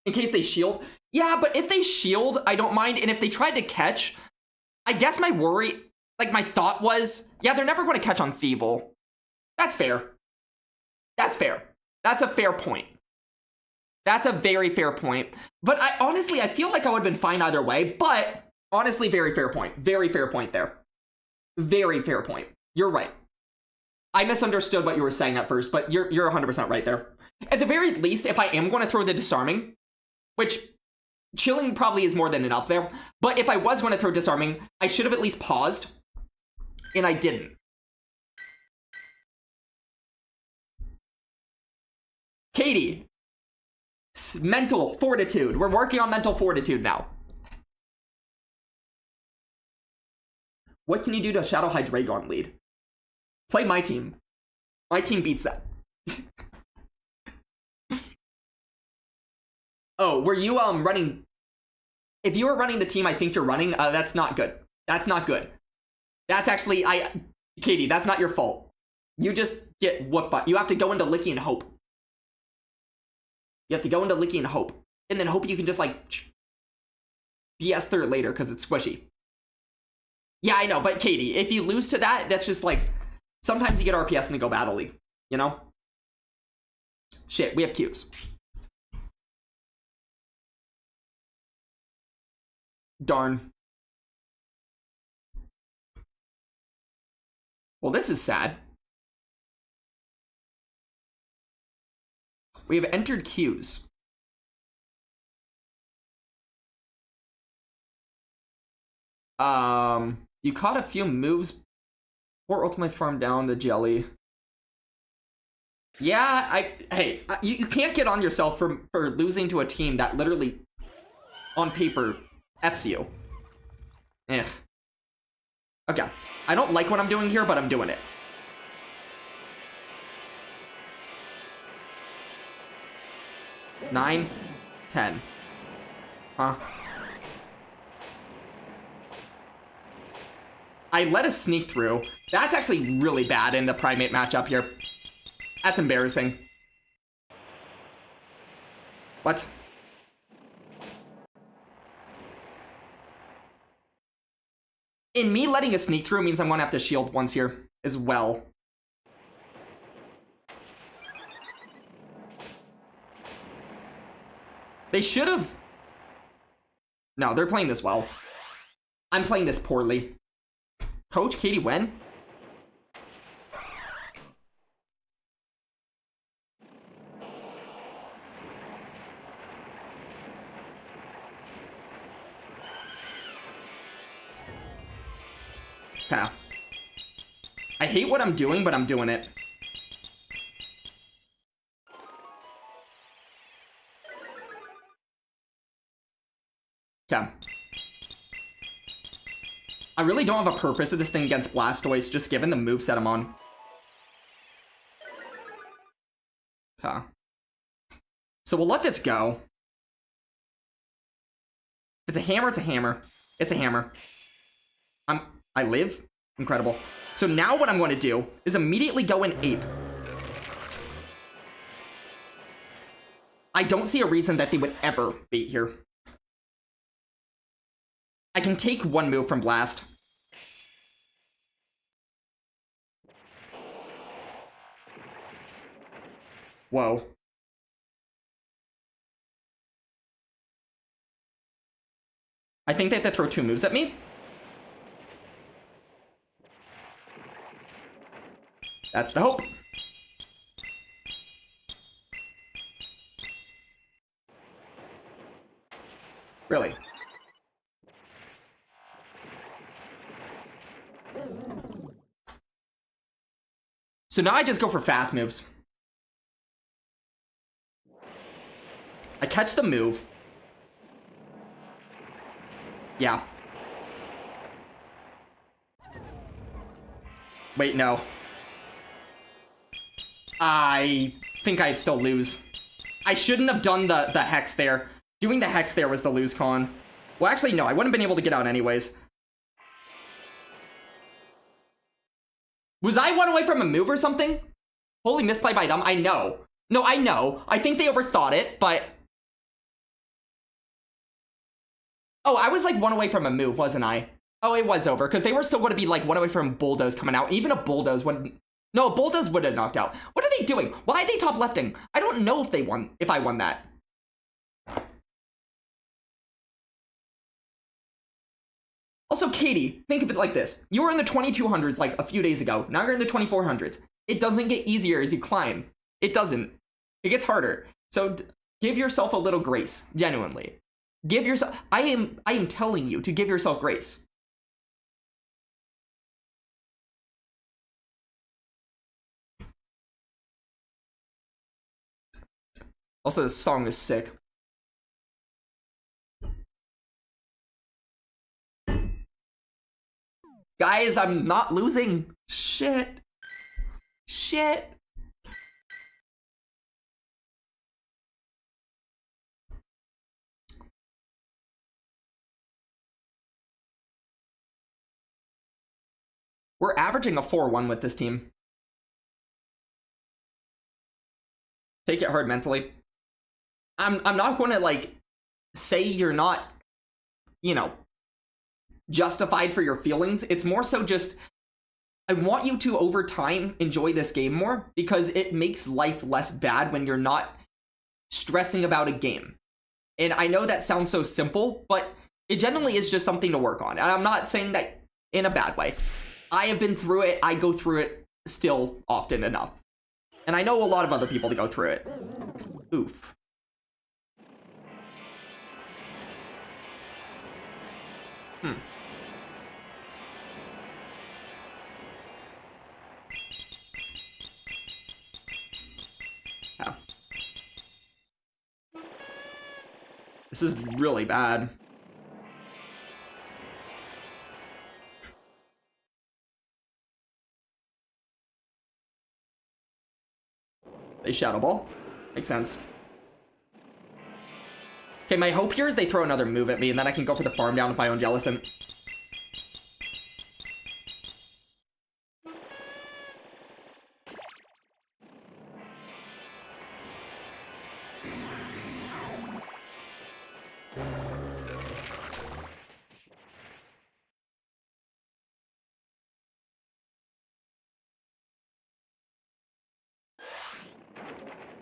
In case they shield? Yeah, but if they shield, I don't mind. And if they tried to catch, I guess my worry, like my thought was, yeah, they're never going to catch on Feeble. That's fair. That's a fair point. That's a very fair point. But honestly, I feel like I would have been fine either way. But honestly, very fair point. Very fair point there. Very fair point. You're right. I misunderstood what you were saying at first, but you're 100% right there. At the very least, if I am going to throw the Disarming, which chilling probably is more than enough there, but if I was going to throw Disarming, I should have at least paused, and I didn't. Katie, mental fortitude. We're working on mental fortitude now. What can you do to Shadow Hydreigon lead? Play my team. My team beats that. Oh, were you running? If you were running the team I think you're running, that's not good. That's not good. That's actually, Katie, that's not your fault. You just get whooped by, you have to go into Licky and hope. You have to go into Licky and hope. And then hope you can just like BS through it later because it's squishy. Yeah, I know, but Katie, if you lose to that, that's just like, sometimes you get RPS and they go Battle League, you know? Shit, we have Qs. Darn. Well, this is sad. We have entered Qs. You caught a few moves or ultimately farmed down the Jelly. Yeah, hey, you can't get on yourself for losing to a team that literally, on paper, F's you. Eh. Okay. I don't like what I'm doing here, but I'm doing it. Nine, 10. Huh? I let a sneak through. That's actually really bad in the Primate matchup here. That's embarrassing. What? In me letting a sneak through means I'm gonna have to shield once here as well. They should have... No, they're playing this well. I'm playing this poorly. Coach Katie Wen? Okay. I hate what I'm doing, but I'm doing it. Okay. I really don't have a purpose of this thing against Blastoise, just given the moveset I'm on. Okay. So we'll let this go. If it's a hammer, it's a hammer. It's a hammer. I live? Incredible. So now what I'm going to do is immediately go in Ape. I don't see a reason that they would ever bait here. I can take one move from Blast. Whoa. I think they have to throw 2 moves at me. That's the hope. Really? So now I just go for fast moves. I catch the move. Yeah. Wait, no. I think I'd still lose. I shouldn't have done the Hex there. Doing the Hex there was the lose con. Well, actually, no. I wouldn't have been able to get out anyways. Was I 1 away from a move or something? Holy misplay by them. I know. No, I know. I think they overthought it, but... Oh, I was like 1 away from a move, wasn't I? Oh, it was over, because they were still going to be like 1 away from Bulldoze coming out. Even a Bulldoze wouldn't... No, a Bulldoze would have knocked out. What are they doing? Why are they top lefting? I don't know if they won, if I won that. Also, Katie, think of it like this. You were in the 2200s like a few days ago. Now you're in the 2400s. It doesn't get easier as you climb. It doesn't. It gets harder. So give yourself a little grace, genuinely. Give yourself... I am telling you to give yourself grace. Also, this song is sick. Guys, I'm not losing. Shit. Shit. We're averaging a 4-1 with this team. Take it hard mentally. I'm not going to, like, say you're not, you know, justified for your feelings. It's more so just, I want you to, over time, enjoy this game more, because it makes life less bad when you're not stressing about a game. And I know that sounds so simple, but it generally is just something to work on. And I'm not saying that in a bad way. I have been through it. I go through it still often enough. And I know a lot of other people to go through it. Oof. Oh. This is really bad. They Shadow Ball. Makes sense. Okay, my hope here is they throw another move at me, and then I can go for the farm down with my own Jellicent.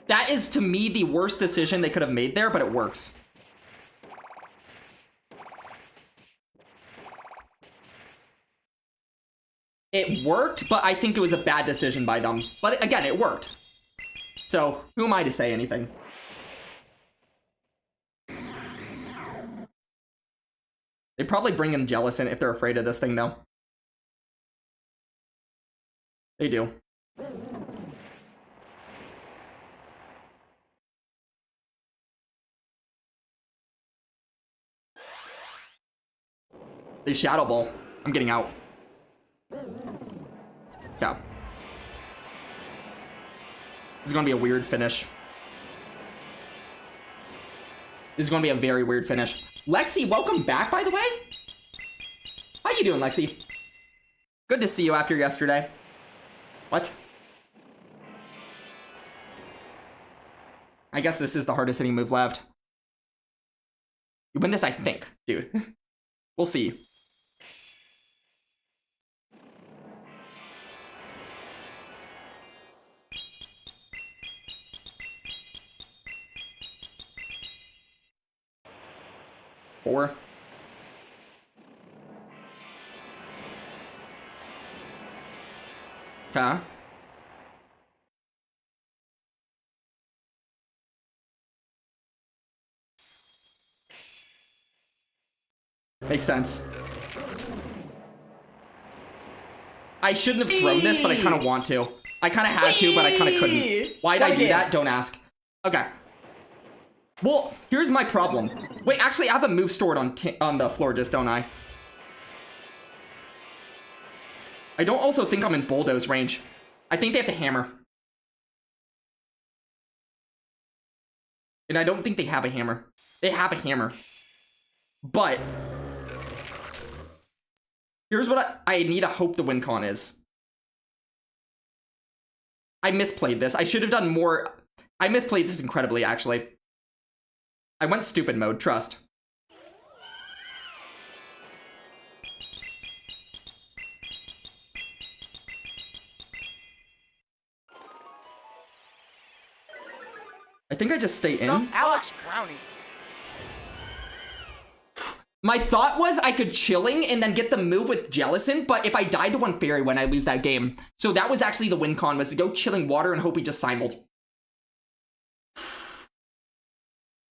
That is, to me, the worst decision they could have made there, but it works. It worked, but I think it was a bad decision by them. But again, it worked. So, who am I to say anything? They probably bring in Jellicent if they're afraid of this thing, though. They do. They Shadow Ball. I'm getting out. Yeah. This is gonna be a weird finish. This is gonna be a very weird finish. Lexi, welcome back, by the way. How you doing, Lexi? Good to see you after yesterday. What? I guess this is the hardest hitting move left. You win this, I think, dude. We'll see. Four. Okay. Makes sense. I shouldn't have thrown this, but I kind of want to. I kind of had to, but I kind of couldn't. Why did I do that? Don't ask. Okay. Well, here's my problem. Wait, actually, I have a move stored on the floor, just don't I? I don't also think I'm in bulldoze range. I think they have to hammer. And I don't think they have a hammer. They have a hammer. But here's what I need to hope the win con is. I misplayed this. I should have done more. I misplayed this incredibly, actually. I went stupid mode, trust. I think I just stay in. Alex Brownie. My thought was I could chilling and then get the move with Jellison, but if I died to one fairy when I lose that game. So that was actually the win con, was to go chilling water and hope we just simuled.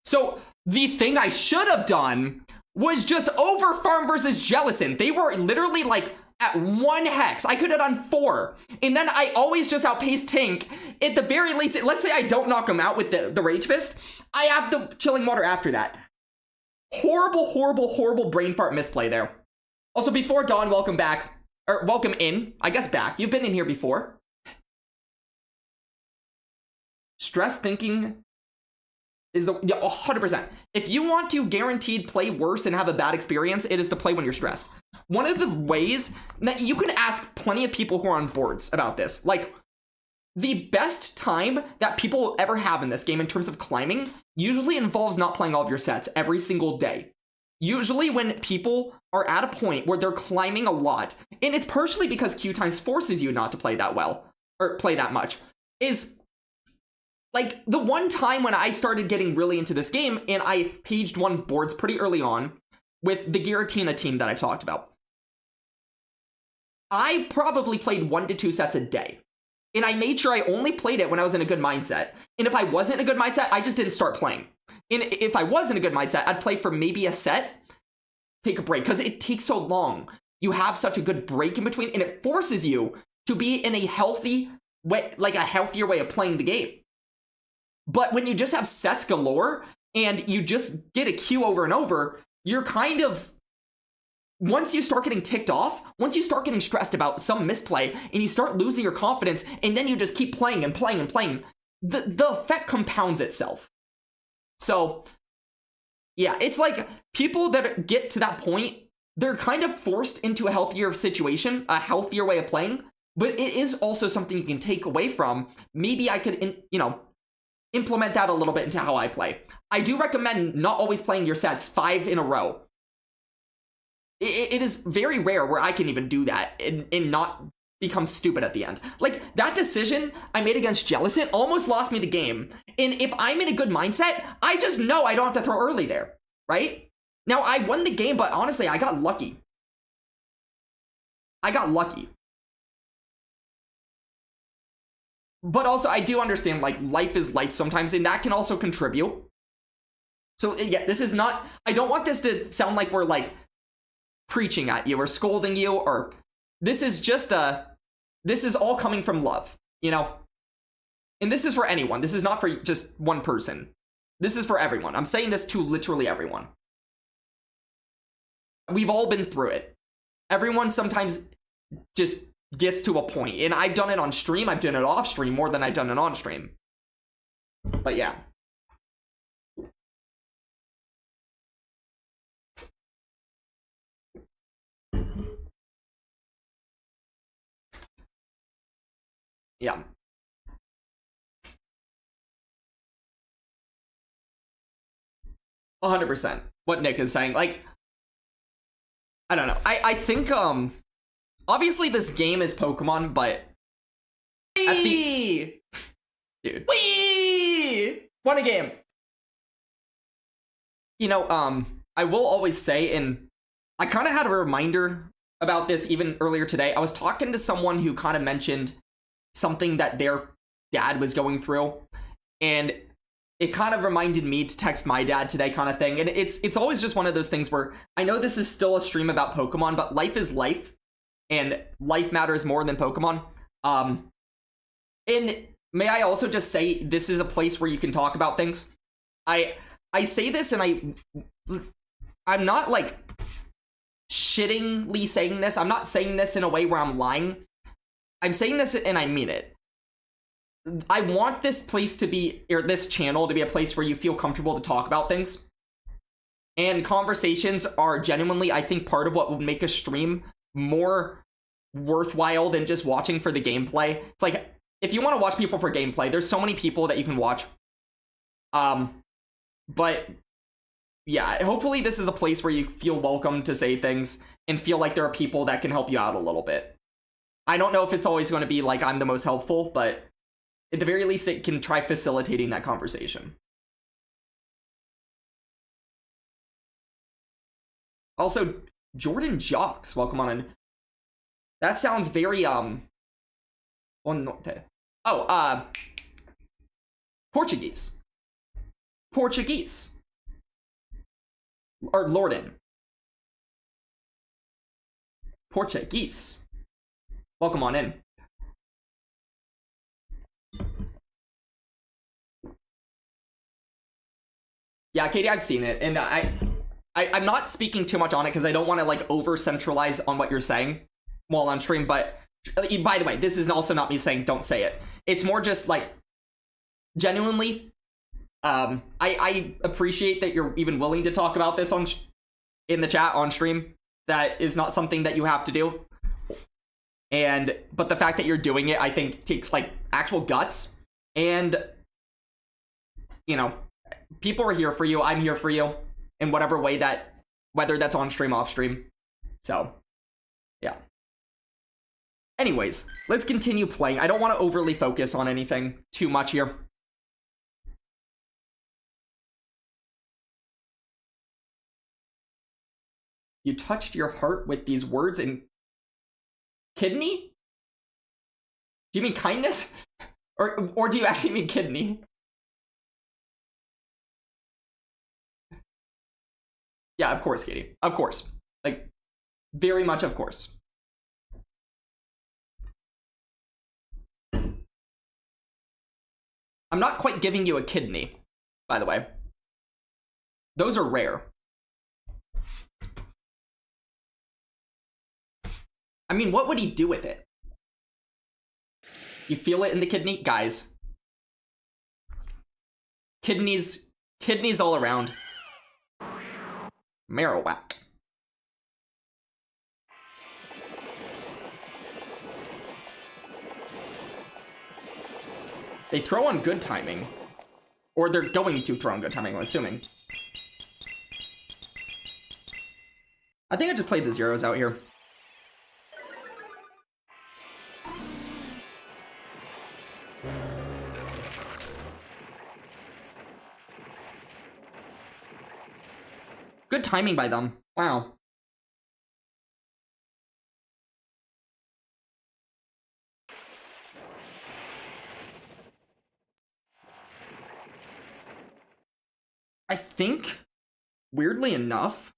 So the thing I should have done was just over farm versus Jellison. They were literally like at 1 hex. I could have done 4. And then I always just outpaced Tink. At the very least, let's say I don't knock him out with the Rage Fist. I have the chilling water after that. Horrible, horrible, horrible brain fart misplay there. Also, before Dawn, welcome back. Or welcome in. I guess back. You've been in here before. Stress thinking is the... Yeah, 100%. If you want to guaranteed play worse and have a bad experience, it is to play when you're stressed. One of the ways that you can ask plenty of people who are on boards about this. Like, the best time that people will ever have in this game in terms of climbing usually involves not playing all of your sets every single day. Usually when people are at a point where they're climbing a lot, and it's partially because queue times forces you not to play that well, or play that much, is like the one time when I started getting really into this game and I paged 1 boards pretty early on with the Giratina team that I've talked about. I probably played 1 to 2 sets a day. And I made sure I only played it when I was in a good mindset. And if I wasn't in a good mindset, I just didn't start playing. And if I was in a good mindset, I'd play for maybe a set, take a break, because it takes so long. You have such a good break in between, and it forces you to be in a healthy way, like a healthier way of playing the game. But when you just have sets galore, and you just get a queue over and over, you're kind of... Once you start getting ticked off, once you start getting stressed about some misplay, and you start losing your confidence, and then you just keep playing and playing and playing, the effect compounds itself. So, yeah, it's like people that get to that point, they're kind of forced into a healthier situation, a healthier way of playing, but it is also something you can take away from. Maybe I could, implement that a little bit into how I play. I do recommend not always playing your sets 5 in a row. It is very rare where I can even do that and not become stupid at the end. Like, that decision I made against Jellison almost lost me the game. And if I'm in a good mindset, I just know I don't have to throw early there, right? Now, I won the game, but honestly, I got lucky. I got lucky. But also, I do understand, like, life is life sometimes, and that can also contribute. So, yeah, this is not... I don't want this to sound like we're, like, preaching at you or scolding you, or this is just this is all coming from love, and this is for anyone. This is not for just one person. This is for everyone. I'm saying this to literally everyone. We've all been through it. Everyone sometimes just gets to a point, and I've done it on stream. I've done it off stream more than I've done it on stream. But yeah. Yeah. $100%. What Nick is saying, like, I don't know. I think obviously this game is Pokemon, but at the dude. Whee! Won a game. You know, I will always say, and I kind of had a reminder about this even earlier today. I was talking to someone who kind of mentioned something that their dad was going through, and it kind of reminded me to text my dad today, kind of thing. And it's always just one of those things where I know this is still a stream about Pokemon, but life is life, and life matters more than Pokemon. And may I also just say, this is a place where you can talk about things. I say this, and I'm not like shittingly saying this. I'm not saying this in a way where I'm lying. I'm saying this and I mean it. I want this place to be, or this channel to be, a place where you feel comfortable to talk about things. And conversations are genuinely, I think, part of what would make a stream more worthwhile than just watching for the gameplay. It's like, if you want to watch people for gameplay, there's so many people that you can watch. But yeah, hopefully this is a place where you feel welcome to say things and feel like there are people that can help you out a little bit. I don't know if it's always going to be like I'm the most helpful, but at the very least, it can try facilitating that conversation. Also, Jordan Jocks, welcome on in. That sounds very, Portuguese. Portuguese. Or Lorden. Portuguese. Welcome on in. Yeah, Katie, I've seen it, and I'm not speaking too much on it because I don't want to like over centralize on what you're saying while on stream. But by the way, this is also not me saying don't say it. It's more just like genuinely. I appreciate that you're even willing to talk about this in the chat on stream. That is not something that you have to do. But the fact that you're doing it, I think, takes like actual guts. And you know, people are here for you. I'm here for you in whatever way that, whether that's on stream, off stream. So, yeah. Anyways, let's continue playing. I don't want to overly focus on anything too much here. You touched your heart with these words and kidney? Do you mean kindness? Or do you actually mean kidney? Yeah, of course, Katie. Of course. Like, very much of course. I'm not quite giving you a kidney, by the way. Those are rare. I mean, what would he do with it? You feel it in the kidney? Guys. Kidneys all around. Marowak. They throw on good timing. Or they're going to throw on good timing, I'm assuming. I think I just played the zeros out here. Good timing by them. Wow. I think, weirdly enough,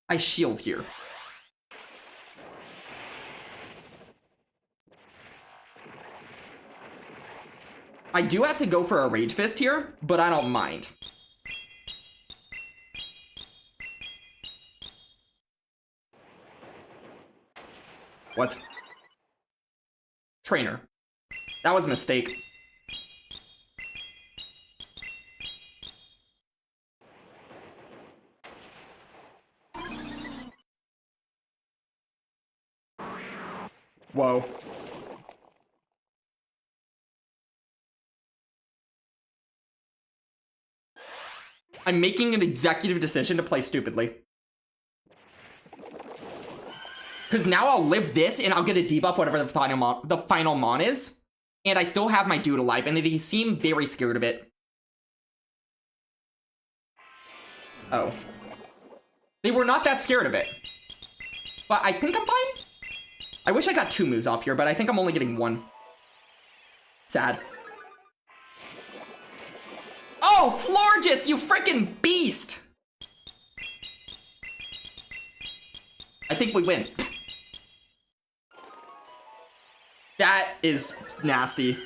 I shield here. I do have to go for a Rage Fist here, but I don't mind. What? Trainer. That was a mistake. Whoa. I'm making an executive decision to play stupidly. Because now I'll live this and I'll get a debuff whatever the final mon is. And I still have my dude alive, and they seem very scared of it. Oh. They were not that scared of it. But I think I'm fine. I wish I got 2 moves off here, but I think I'm only getting 1. Sad. Oh, Florges, you freaking beast! I think we win. That is nasty.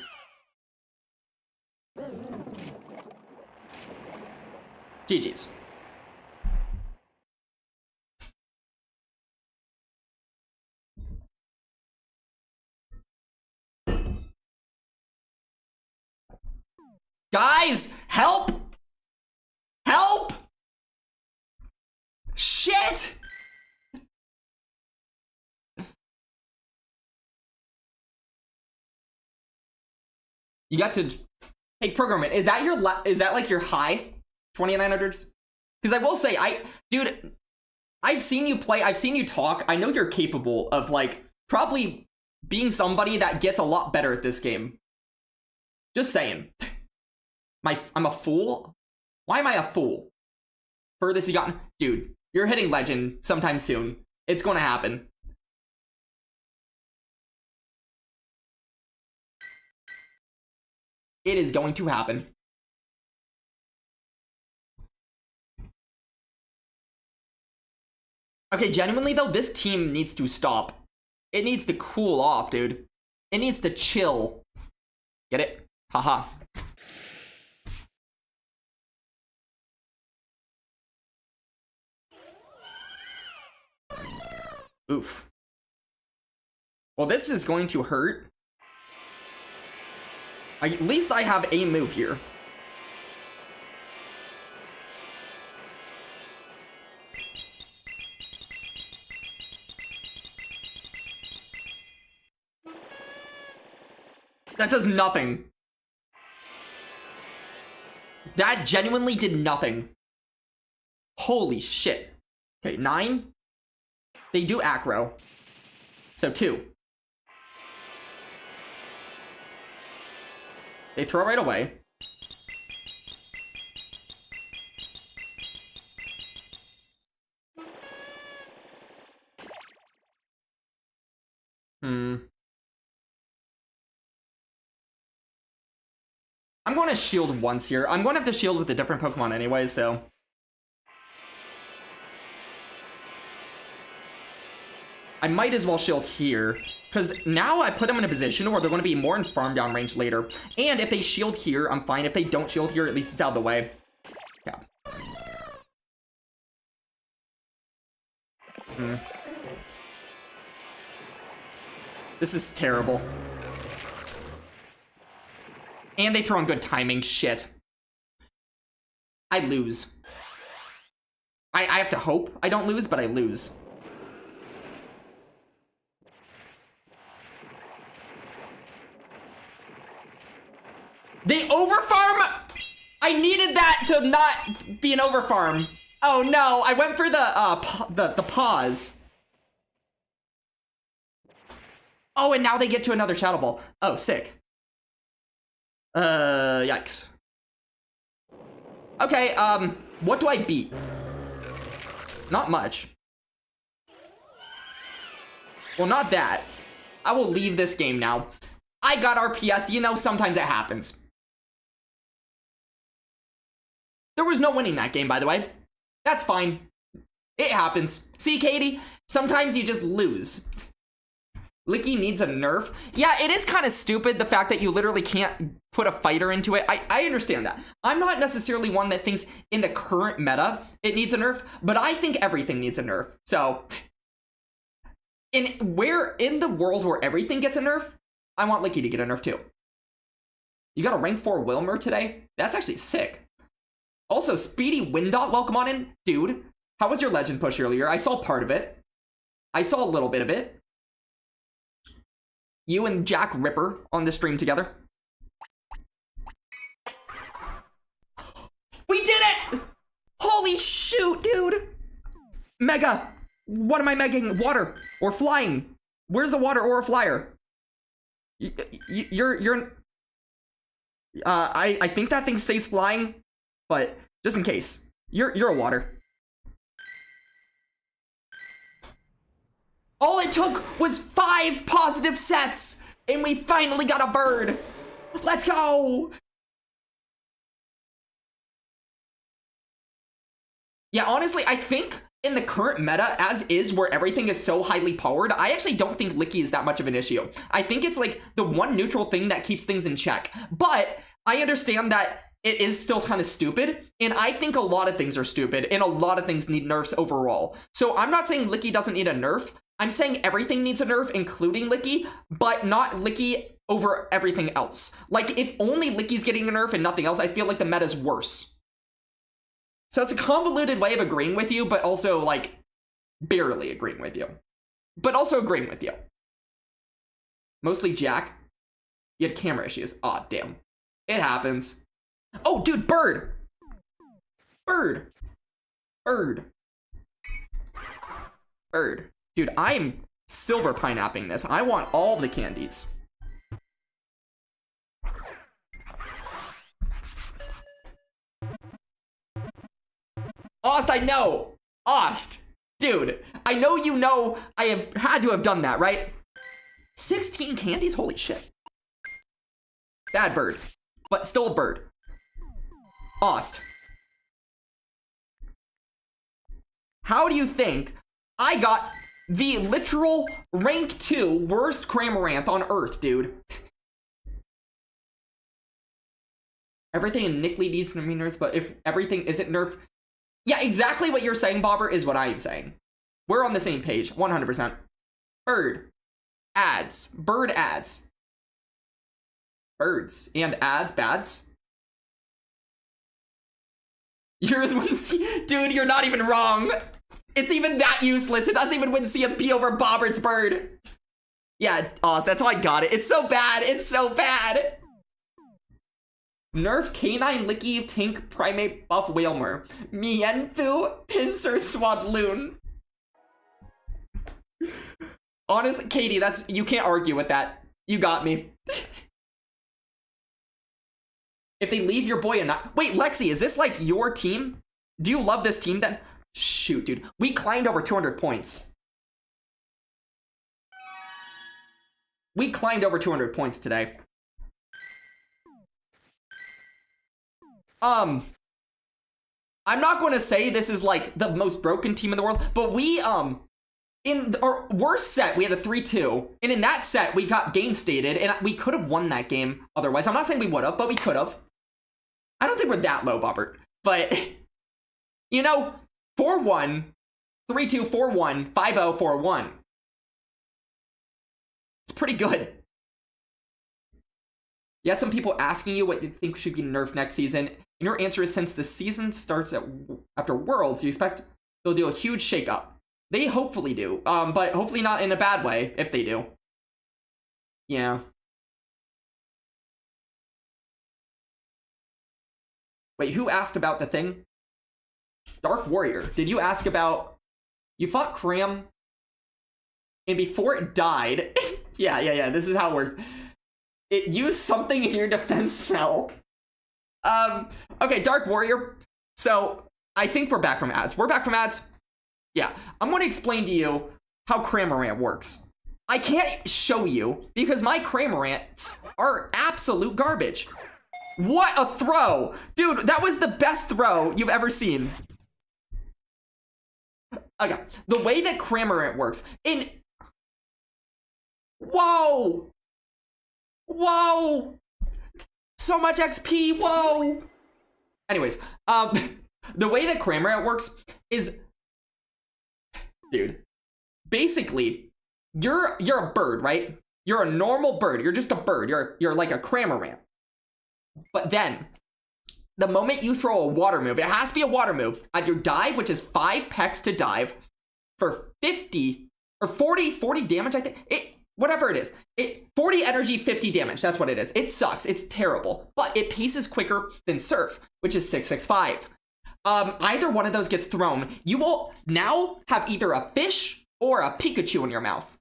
GG's. Guys, help! Help! Shit! You got to... Hey, programmer, is that like your high 2900s? Because I will say, dude, I've seen you play, I've seen you talk. I know you're capable of, like, probably being somebody that gets a lot better at this game. Just saying. I'm a fool? Why am I a fool? Furthest you gotten? Dude, you're hitting legend sometime soon. It's gonna happen. It is going to happen. Okay, genuinely though, this team needs to stop. It needs to cool off, dude. It needs to chill. Get it? Haha. Oof. Well, this is going to hurt. At least I have a move here. That does nothing. That genuinely did nothing. Holy shit. Okay, 9. They do acro. So 2. They throw right away. I'm going to shield once here. I'm going to have to shield with a different Pokemon anyway, so... I might as well shield here. Because now I put them in a position where they're going to be more in farm down range later. And if they shield here, I'm fine. If they don't shield here, at least it's out of the way. Yeah. This is terrible. And they throw in good timing. Shit. I lose. I have to hope I don't lose, but I lose. They overfarm? I needed that to not be an overfarm. Oh no, I went for the pause. Oh, and now they get to another Shadow Ball. Oh, sick. Yikes. Okay, what do I beat? Not much. Well, not that. I will leave this game now. I got RPS, you know, sometimes it happens. There was no winning that game, by the way. That's fine. It happens. See, Katie? Sometimes you just lose. Licky needs a nerf. Yeah, it is kind of stupid, the fact that you literally can't put a fighter into it. I understand that. I'm not necessarily one that thinks in the current meta it needs a nerf, but I think everything needs a nerf. So, in the world where everything gets a nerf, I want Licky to get a nerf too. You got a rank 4 Wilmer today? That's actually sick. Also, Speedy Windot, welcome on in. Dude, how was your legend push earlier? I saw part of it. I saw a little bit of it. You and Jack Ripper on the stream together. We did it! Holy shoot, dude! Mega! What am I making? Water or flying? Where's the water or a flyer? You're I think that thing stays flying, but just in case, you're a water. All it took was 5 positive sets, and we finally got a bird. Let's go. Yeah, honestly, I think in the current meta, as is, where everything is so highly powered, I actually don't think Licky is that much of an issue. I think it's like the one neutral thing that keeps things in check. But I understand that it is still kind of stupid, and I think a lot of things are stupid, and a lot of things need nerfs overall. So I'm not saying Licky doesn't need a nerf. I'm saying everything needs a nerf, including Licky, but not Licky over everything else. Like, if only Licky's getting a nerf and nothing else, I feel like the meta's worse. So it's a convoluted way of agreeing with you, but also, like, barely agreeing with you. But also agreeing with you. Mostly Jack. You had camera issues. Aw, damn. It happens. Oh, dude, bird! Bird! Bird. Bird. Dude, I'm silver pineapping this. I want all the candies. Ost, I know! Ost! Dude, I know you know I have had to have done that, right? 16 candies? Holy shit. Bad bird. But still a bird. Ost. How do you think I got the literal rank 2 worst Cramorant on Earth, dude? Everything in Nickley needs to be nerfed, but if everything isn't nerfed... Yeah, exactly what you're saying, Bobber, is what I'm saying. We're on the same page, 100%. Bird. Ads. Bird ads. Birds. And ads. Bads. Yours wins... Dude, you're not even wrong. It's even that useless. It doesn't even win CMP over Bobbert's bird. Yeah, Oz, that's how I got it. It's so bad. It's so bad. Nerf Canine Licky Tink Primate Buff Whalmer. Mienfu Pincer Swadloon. Honestly, Katie, that's... You can't argue with that. You got me. If they leave your boy a not... Wait, Lexi, is this like your team? Do you love this team then? Shoot, dude. We climbed over 200 points. We climbed over 200 points today. I'm not going to say this is like the most broken team in the world, but we, in our worst set, we had a 3-2. And in that set, we got game stated, and we could have won that game otherwise. I'm not saying we would have, but we could have. I don't think we're that low, Bobbert. But, you know, 4-1, 3-2, 4-1, 5-0, 4-1. It's pretty good. You had some people asking you what you think should be nerfed next season. And your answer is, since the season starts after Worlds, you expect they'll do a huge shakeup. They hopefully do, but hopefully not in a bad way, if they do. Yeah. Wait, who asked about the thing? Dark Warrior, did you ask about... You fought Cram, and before it died... yeah, this is how it works. It used something in your defense fell. Okay, Dark Warrior. So, I think we're back from ads. We're back from ads. Yeah, I'm going to explain to you how Cramorant works. I can't show you because my Cramorants are absolute garbage. What a throw! Dude, that was the best throw you've ever seen. Okay, the way that Cramorant works in... Whoa! Whoa! So much XP, whoa! Anyways, the way that Cramorant works is... Dude, basically, you're a bird, right? You're a normal bird. You're just a bird. You're like a Cramorant. But then, the moment you throw a water move, it has to be a water move. Either dive, which is 5 pecks to dive, for 50, or 40 damage, I think. Whatever it is. 40 energy, 50 damage. That's what it is. It sucks. It's terrible. But it paces quicker than Surf, which is 665. Either one of those gets thrown, you will now have either a fish or a Pikachu in your mouth.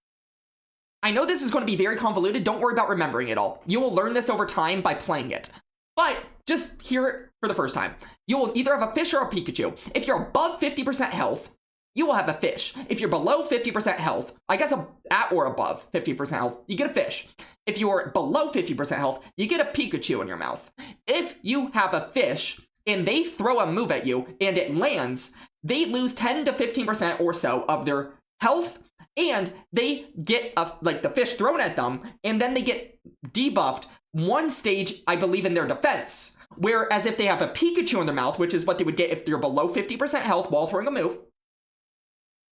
I know this is going to be very convoluted. Don't worry about remembering it all. You will learn this over time by playing it. But just hear it for the first time. You will either have a fish or a Pikachu. If you're above 50% health, you will have a fish. If you're below 50% health, I guess at or above 50% health, you get a fish. If you're below 50% health, you get a Pikachu in your mouth. If you have a fish and they throw a move at you and it lands, they lose 10 to 15% or so of their health, and they get the fish thrown at them, and then they get debuffed one stage, I believe, in their defense. Whereas if they have a Pikachu in their mouth, which is what they would get if they're below 50% health while throwing a move,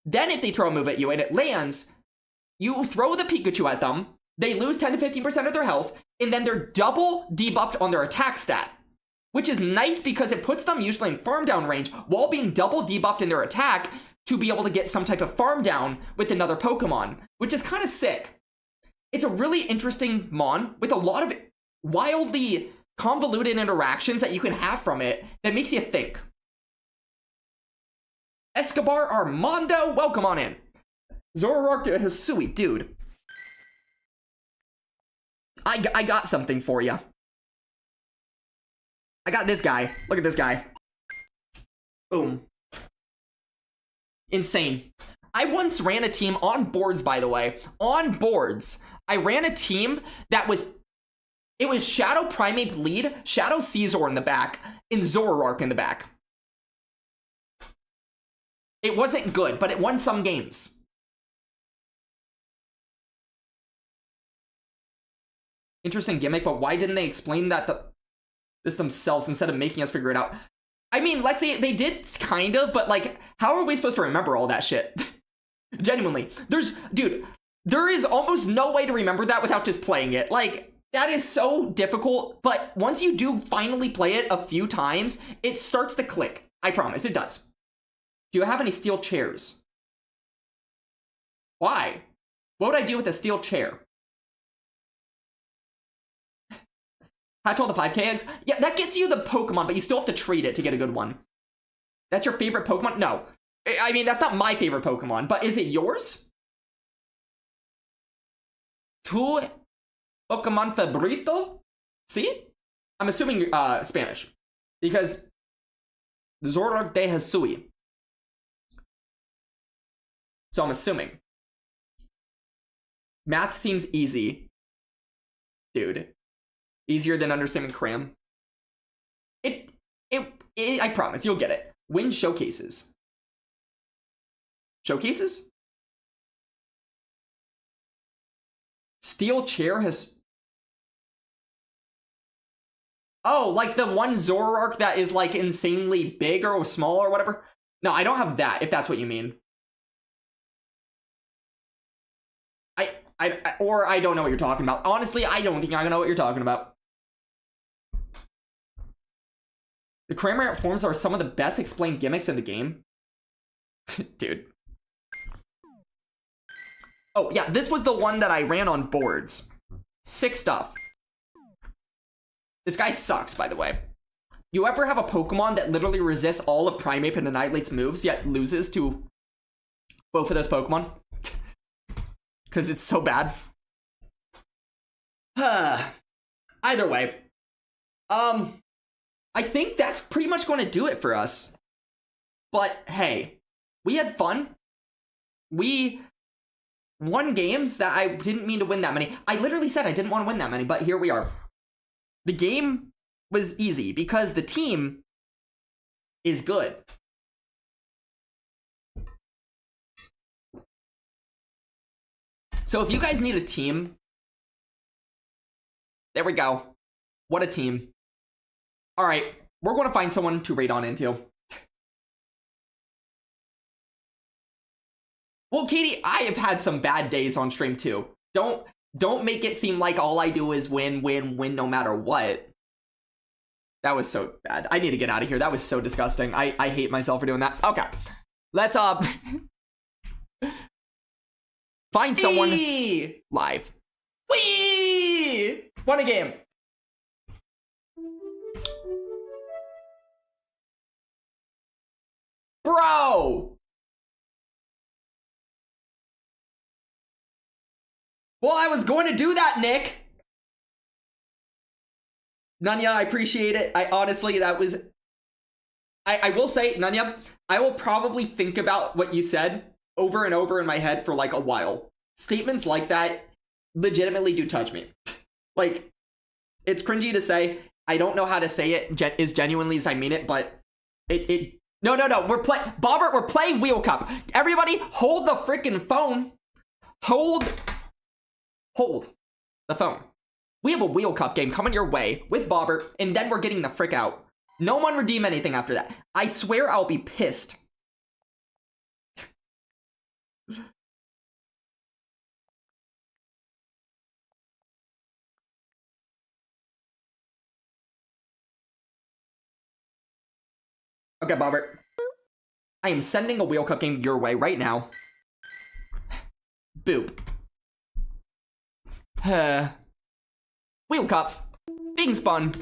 then if they throw a move at you and it lands, you throw the Pikachu at them, they lose 10 to 15% of their health, and then they're double debuffed on their attack stat. Which is nice because it puts them usually in farm down range while being double debuffed in their attack to be able to get some type of farm down with another Pokemon, which is kind of sick. It's a really interesting Mon with a lot of wildly convoluted interactions that you can have from it that makes you think. Escobar Armando, welcome on in. Zoroark to Hisui, dude. I got something for you. I got this guy. Look at this guy. Boom. Insane. I once ran a team on boards, by the way. On boards. I ran a team that was... It was Shadow Primeape lead, Shadow Caesar in the back, and Zoroark in the back. It wasn't good, but it won some games. Interesting gimmick, but why didn't they explain this themselves instead of making us figure it out? I mean, Lexi, they did kind of, but like, how are we supposed to remember all that shit? Genuinely. Dude, there is almost no way to remember that without just playing it. Like, that is so difficult, but once you do finally play it a few times, it starts to click. I promise, it does. Do you have any steel chairs? Why? What would I do with a steel chair? Hatch all the 5k eggs? Yeah, that gets you the Pokemon, but you still have to trade it to get a good one. That's your favorite Pokemon? No. I mean, that's not my favorite Pokemon, but is it yours? Tu Pokemon favorito? See? I'm assuming Spanish. Because Zoroark de Hisui. So I'm assuming. Math seems easy. Dude. Easier than understanding cram. I promise, you'll get it. Win showcases. Showcases? Steel chair has... Oh, like the one Zoroark that is like insanely big or small or whatever? No, I don't have that, if that's what you mean. Or I don't know what you're talking about. Honestly, I don't think I know what you're talking about. The Cramorant forms are some of the best explained gimmicks in the game. Dude. Oh, yeah, this was the one that I ran on boards. Sick stuff. This guy sucks, by the way. You ever have a Pokemon that literally resists all of Primeape and Annihilate's moves, yet loses to both of those Pokemon? Because it's so bad. Either way. I think that's pretty much going to do it for us. But hey, we had fun. We won games that I didn't mean to win that many. I literally said I didn't want to win that many, but here we are. The game was easy because the team is good. So if you guys need a team, there we go. What a team. All right, we're going to find someone to raid on into. Well, Katie, I have had some bad days on stream too. Don't make it seem like all I do is win no matter what. That was so bad. I need to get out of here. That was so disgusting. I hate myself for doing that. Okay. Let's find someone live. Whee! Won a game. Bro! Well, I was going to do that, Nick. Nanya, I appreciate it. I honestly, that was... I will say, Nanya, I will probably think about what you said over and over in my head for like a while. Statements like that legitimately do touch me. Like, it's cringy to say. I don't know how to say it as genuinely as I mean it, but no, Bobbert, we're playing Wheel Cup. Everybody, hold the freaking phone. Hold the phone. We have a Wheel Cup game coming your way with Bobbert, and then we're getting the frick out. No one redeem anything after that. I swear I'll be pissed. Okay, Bobbert. I am sending a Wheel Cup game your way right now. Boop. Wheel Cup. Being spun.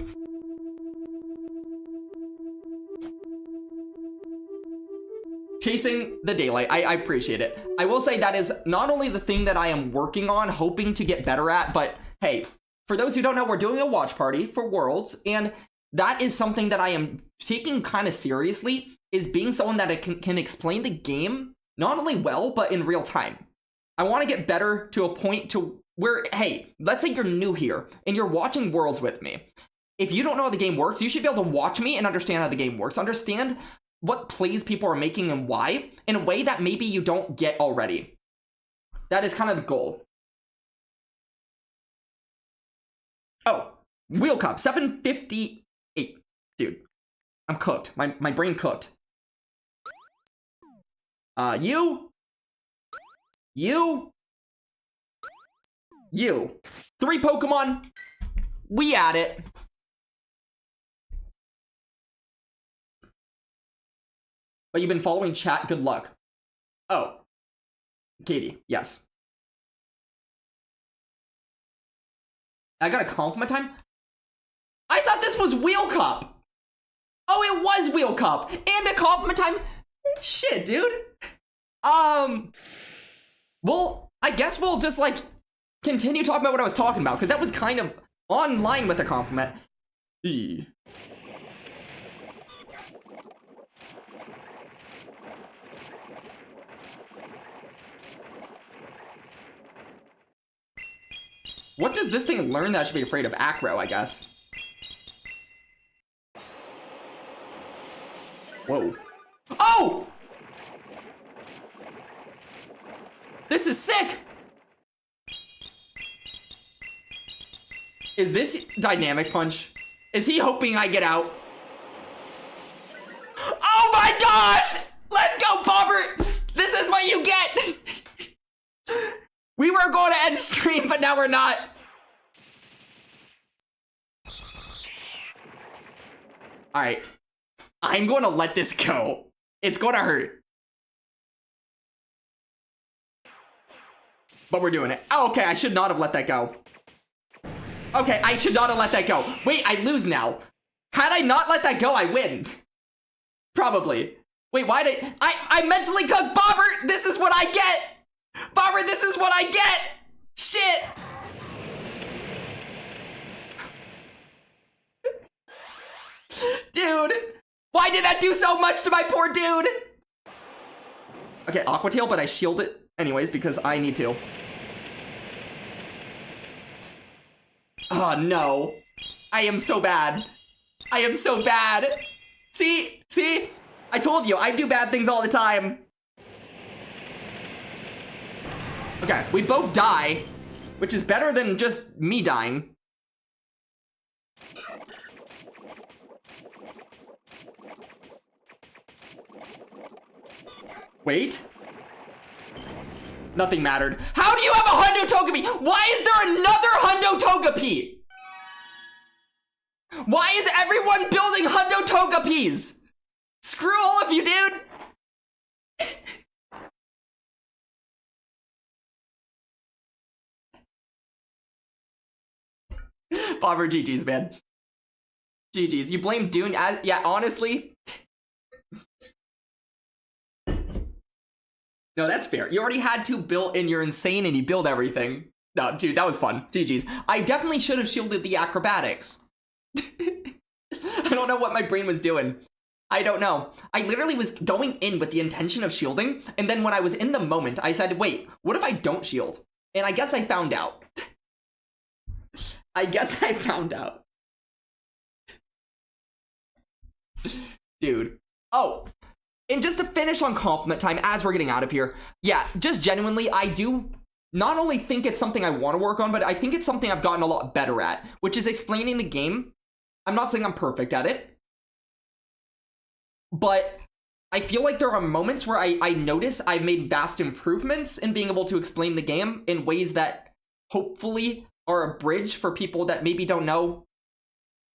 Chasing the daylight. I appreciate it. I will say that is not only the thing that I am working on, hoping to get better at, but hey, for those who don't know, we're doing a watch party for Worlds, and that is something that I am taking kind of seriously, is being someone that can explain the game, not only well, but in real time. I want to get better to a point to where, hey, let's say you're new here, and you're watching Worlds with me. If you don't know how the game works, you should be able to watch me and understand how the game works. Understand what plays people are making and why, in a way that maybe you don't get already. That is kind of the goal. Oh, Wheel Cup, 758. Dude, I'm cooked. My brain cooked. You. 3 Pokemon. We at it. But you've been following chat, good luck. Oh. Katie, yes. I got a compliment time? I thought this was Wheel Cup! Oh, it was Wheel Cup! And a compliment time? Shit, dude. Well, I guess we'll just, like, continue talking about what I was talking about, because that was kind of online with the compliment. Eee. What does this thing learn that I should be afraid of? Acro, I guess. Whoa. Oh! This is sick! Is this Dynamic Punch? Is he hoping I get out? Oh my gosh! Let's go, Bobbert! This is what you get! We were going to end stream, but now we're not. Alright. I'm going to let this go. It's going to hurt. But we're doing it. Oh, okay, I should not have let that go. Okay, I should not have let that go. Wait, I lose now. Had I not let that go, I win. Probably. Wait, why did I mentally cooked Bobbert? This is what I get. Bobbert, this is what I get! Shit! Dude! Why did that do so much to my poor dude? Okay, Aqua Tail, but I shield it anyways because I need to. Oh, no. I am so bad. I am so bad. See? See? I told you, I do bad things all the time. Okay, we both die, which is better than just me dying. Wait. Nothing mattered. How do you have a Hundo Togepi? Why is there another Hundo Togepi? Why is everyone building Hundo Togepis? Screw all of you, dude. Bobber, GG's, man. GG's. You blame Dune as, yeah, honestly. No, that's fair. You already had 2 built and you're insane and you build everything. No, dude, that was fun. GG's. I definitely should have shielded the acrobatics. I don't know what my brain was doing. I don't know. I literally was going in with the intention of shielding, and then when I was in the moment, I said, wait, what if I don't shield? And I guess I found out. I guess I found out. Dude. Oh, and just to finish on compliment time as we're getting out of here, yeah, just genuinely, I do not only think it's something I want to work on, but I think it's something I've gotten a lot better at, which is explaining the game. I'm not saying I'm perfect at it, but I feel like there are moments where I notice I've made vast improvements in being able to explain the game in ways that hopefully are a bridge for people that maybe don't know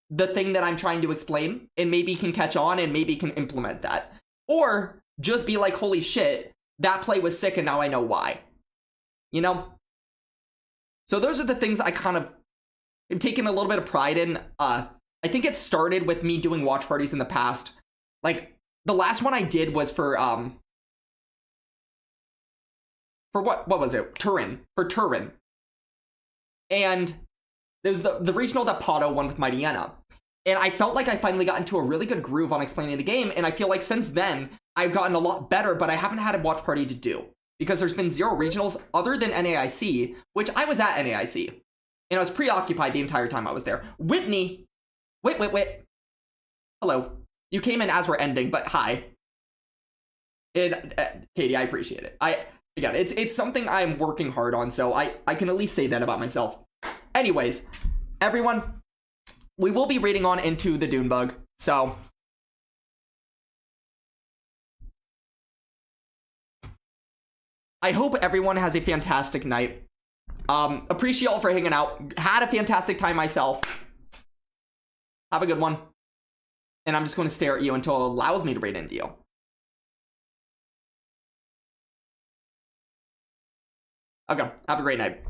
the thing that I'm trying to explain and maybe can catch on and maybe can implement that. Or just be like, holy shit, that play was sick and now I know why. You know? So those are the things I kind of am taking a little bit of pride in. I think it started with me doing watch parties in the past. Like, the last one I did was for what was it? Turin. For Turin. And there's the regional that Pato won with Mightyena. And I felt like I finally got into a really good groove on explaining the game, and I feel like since then, I've gotten a lot better, but I haven't had a watch party to do. Because there's been 0 regionals other than NAIC, which I was at NAIC. And I was preoccupied the entire time I was there. Whitney! Wait. Hello. You came in as we're ending, but hi. And, Katie, I appreciate it. Again, it's something I'm working hard on, so I can at least say that about myself. Anyways, everyone, we will be reading on into the Dune Bug, so I hope everyone has a fantastic night. Appreciate y'all for hanging out. Had a fantastic time myself. Have a good one. And I'm just going to stare at you until it allows me to raid into you. Okay, have a great night.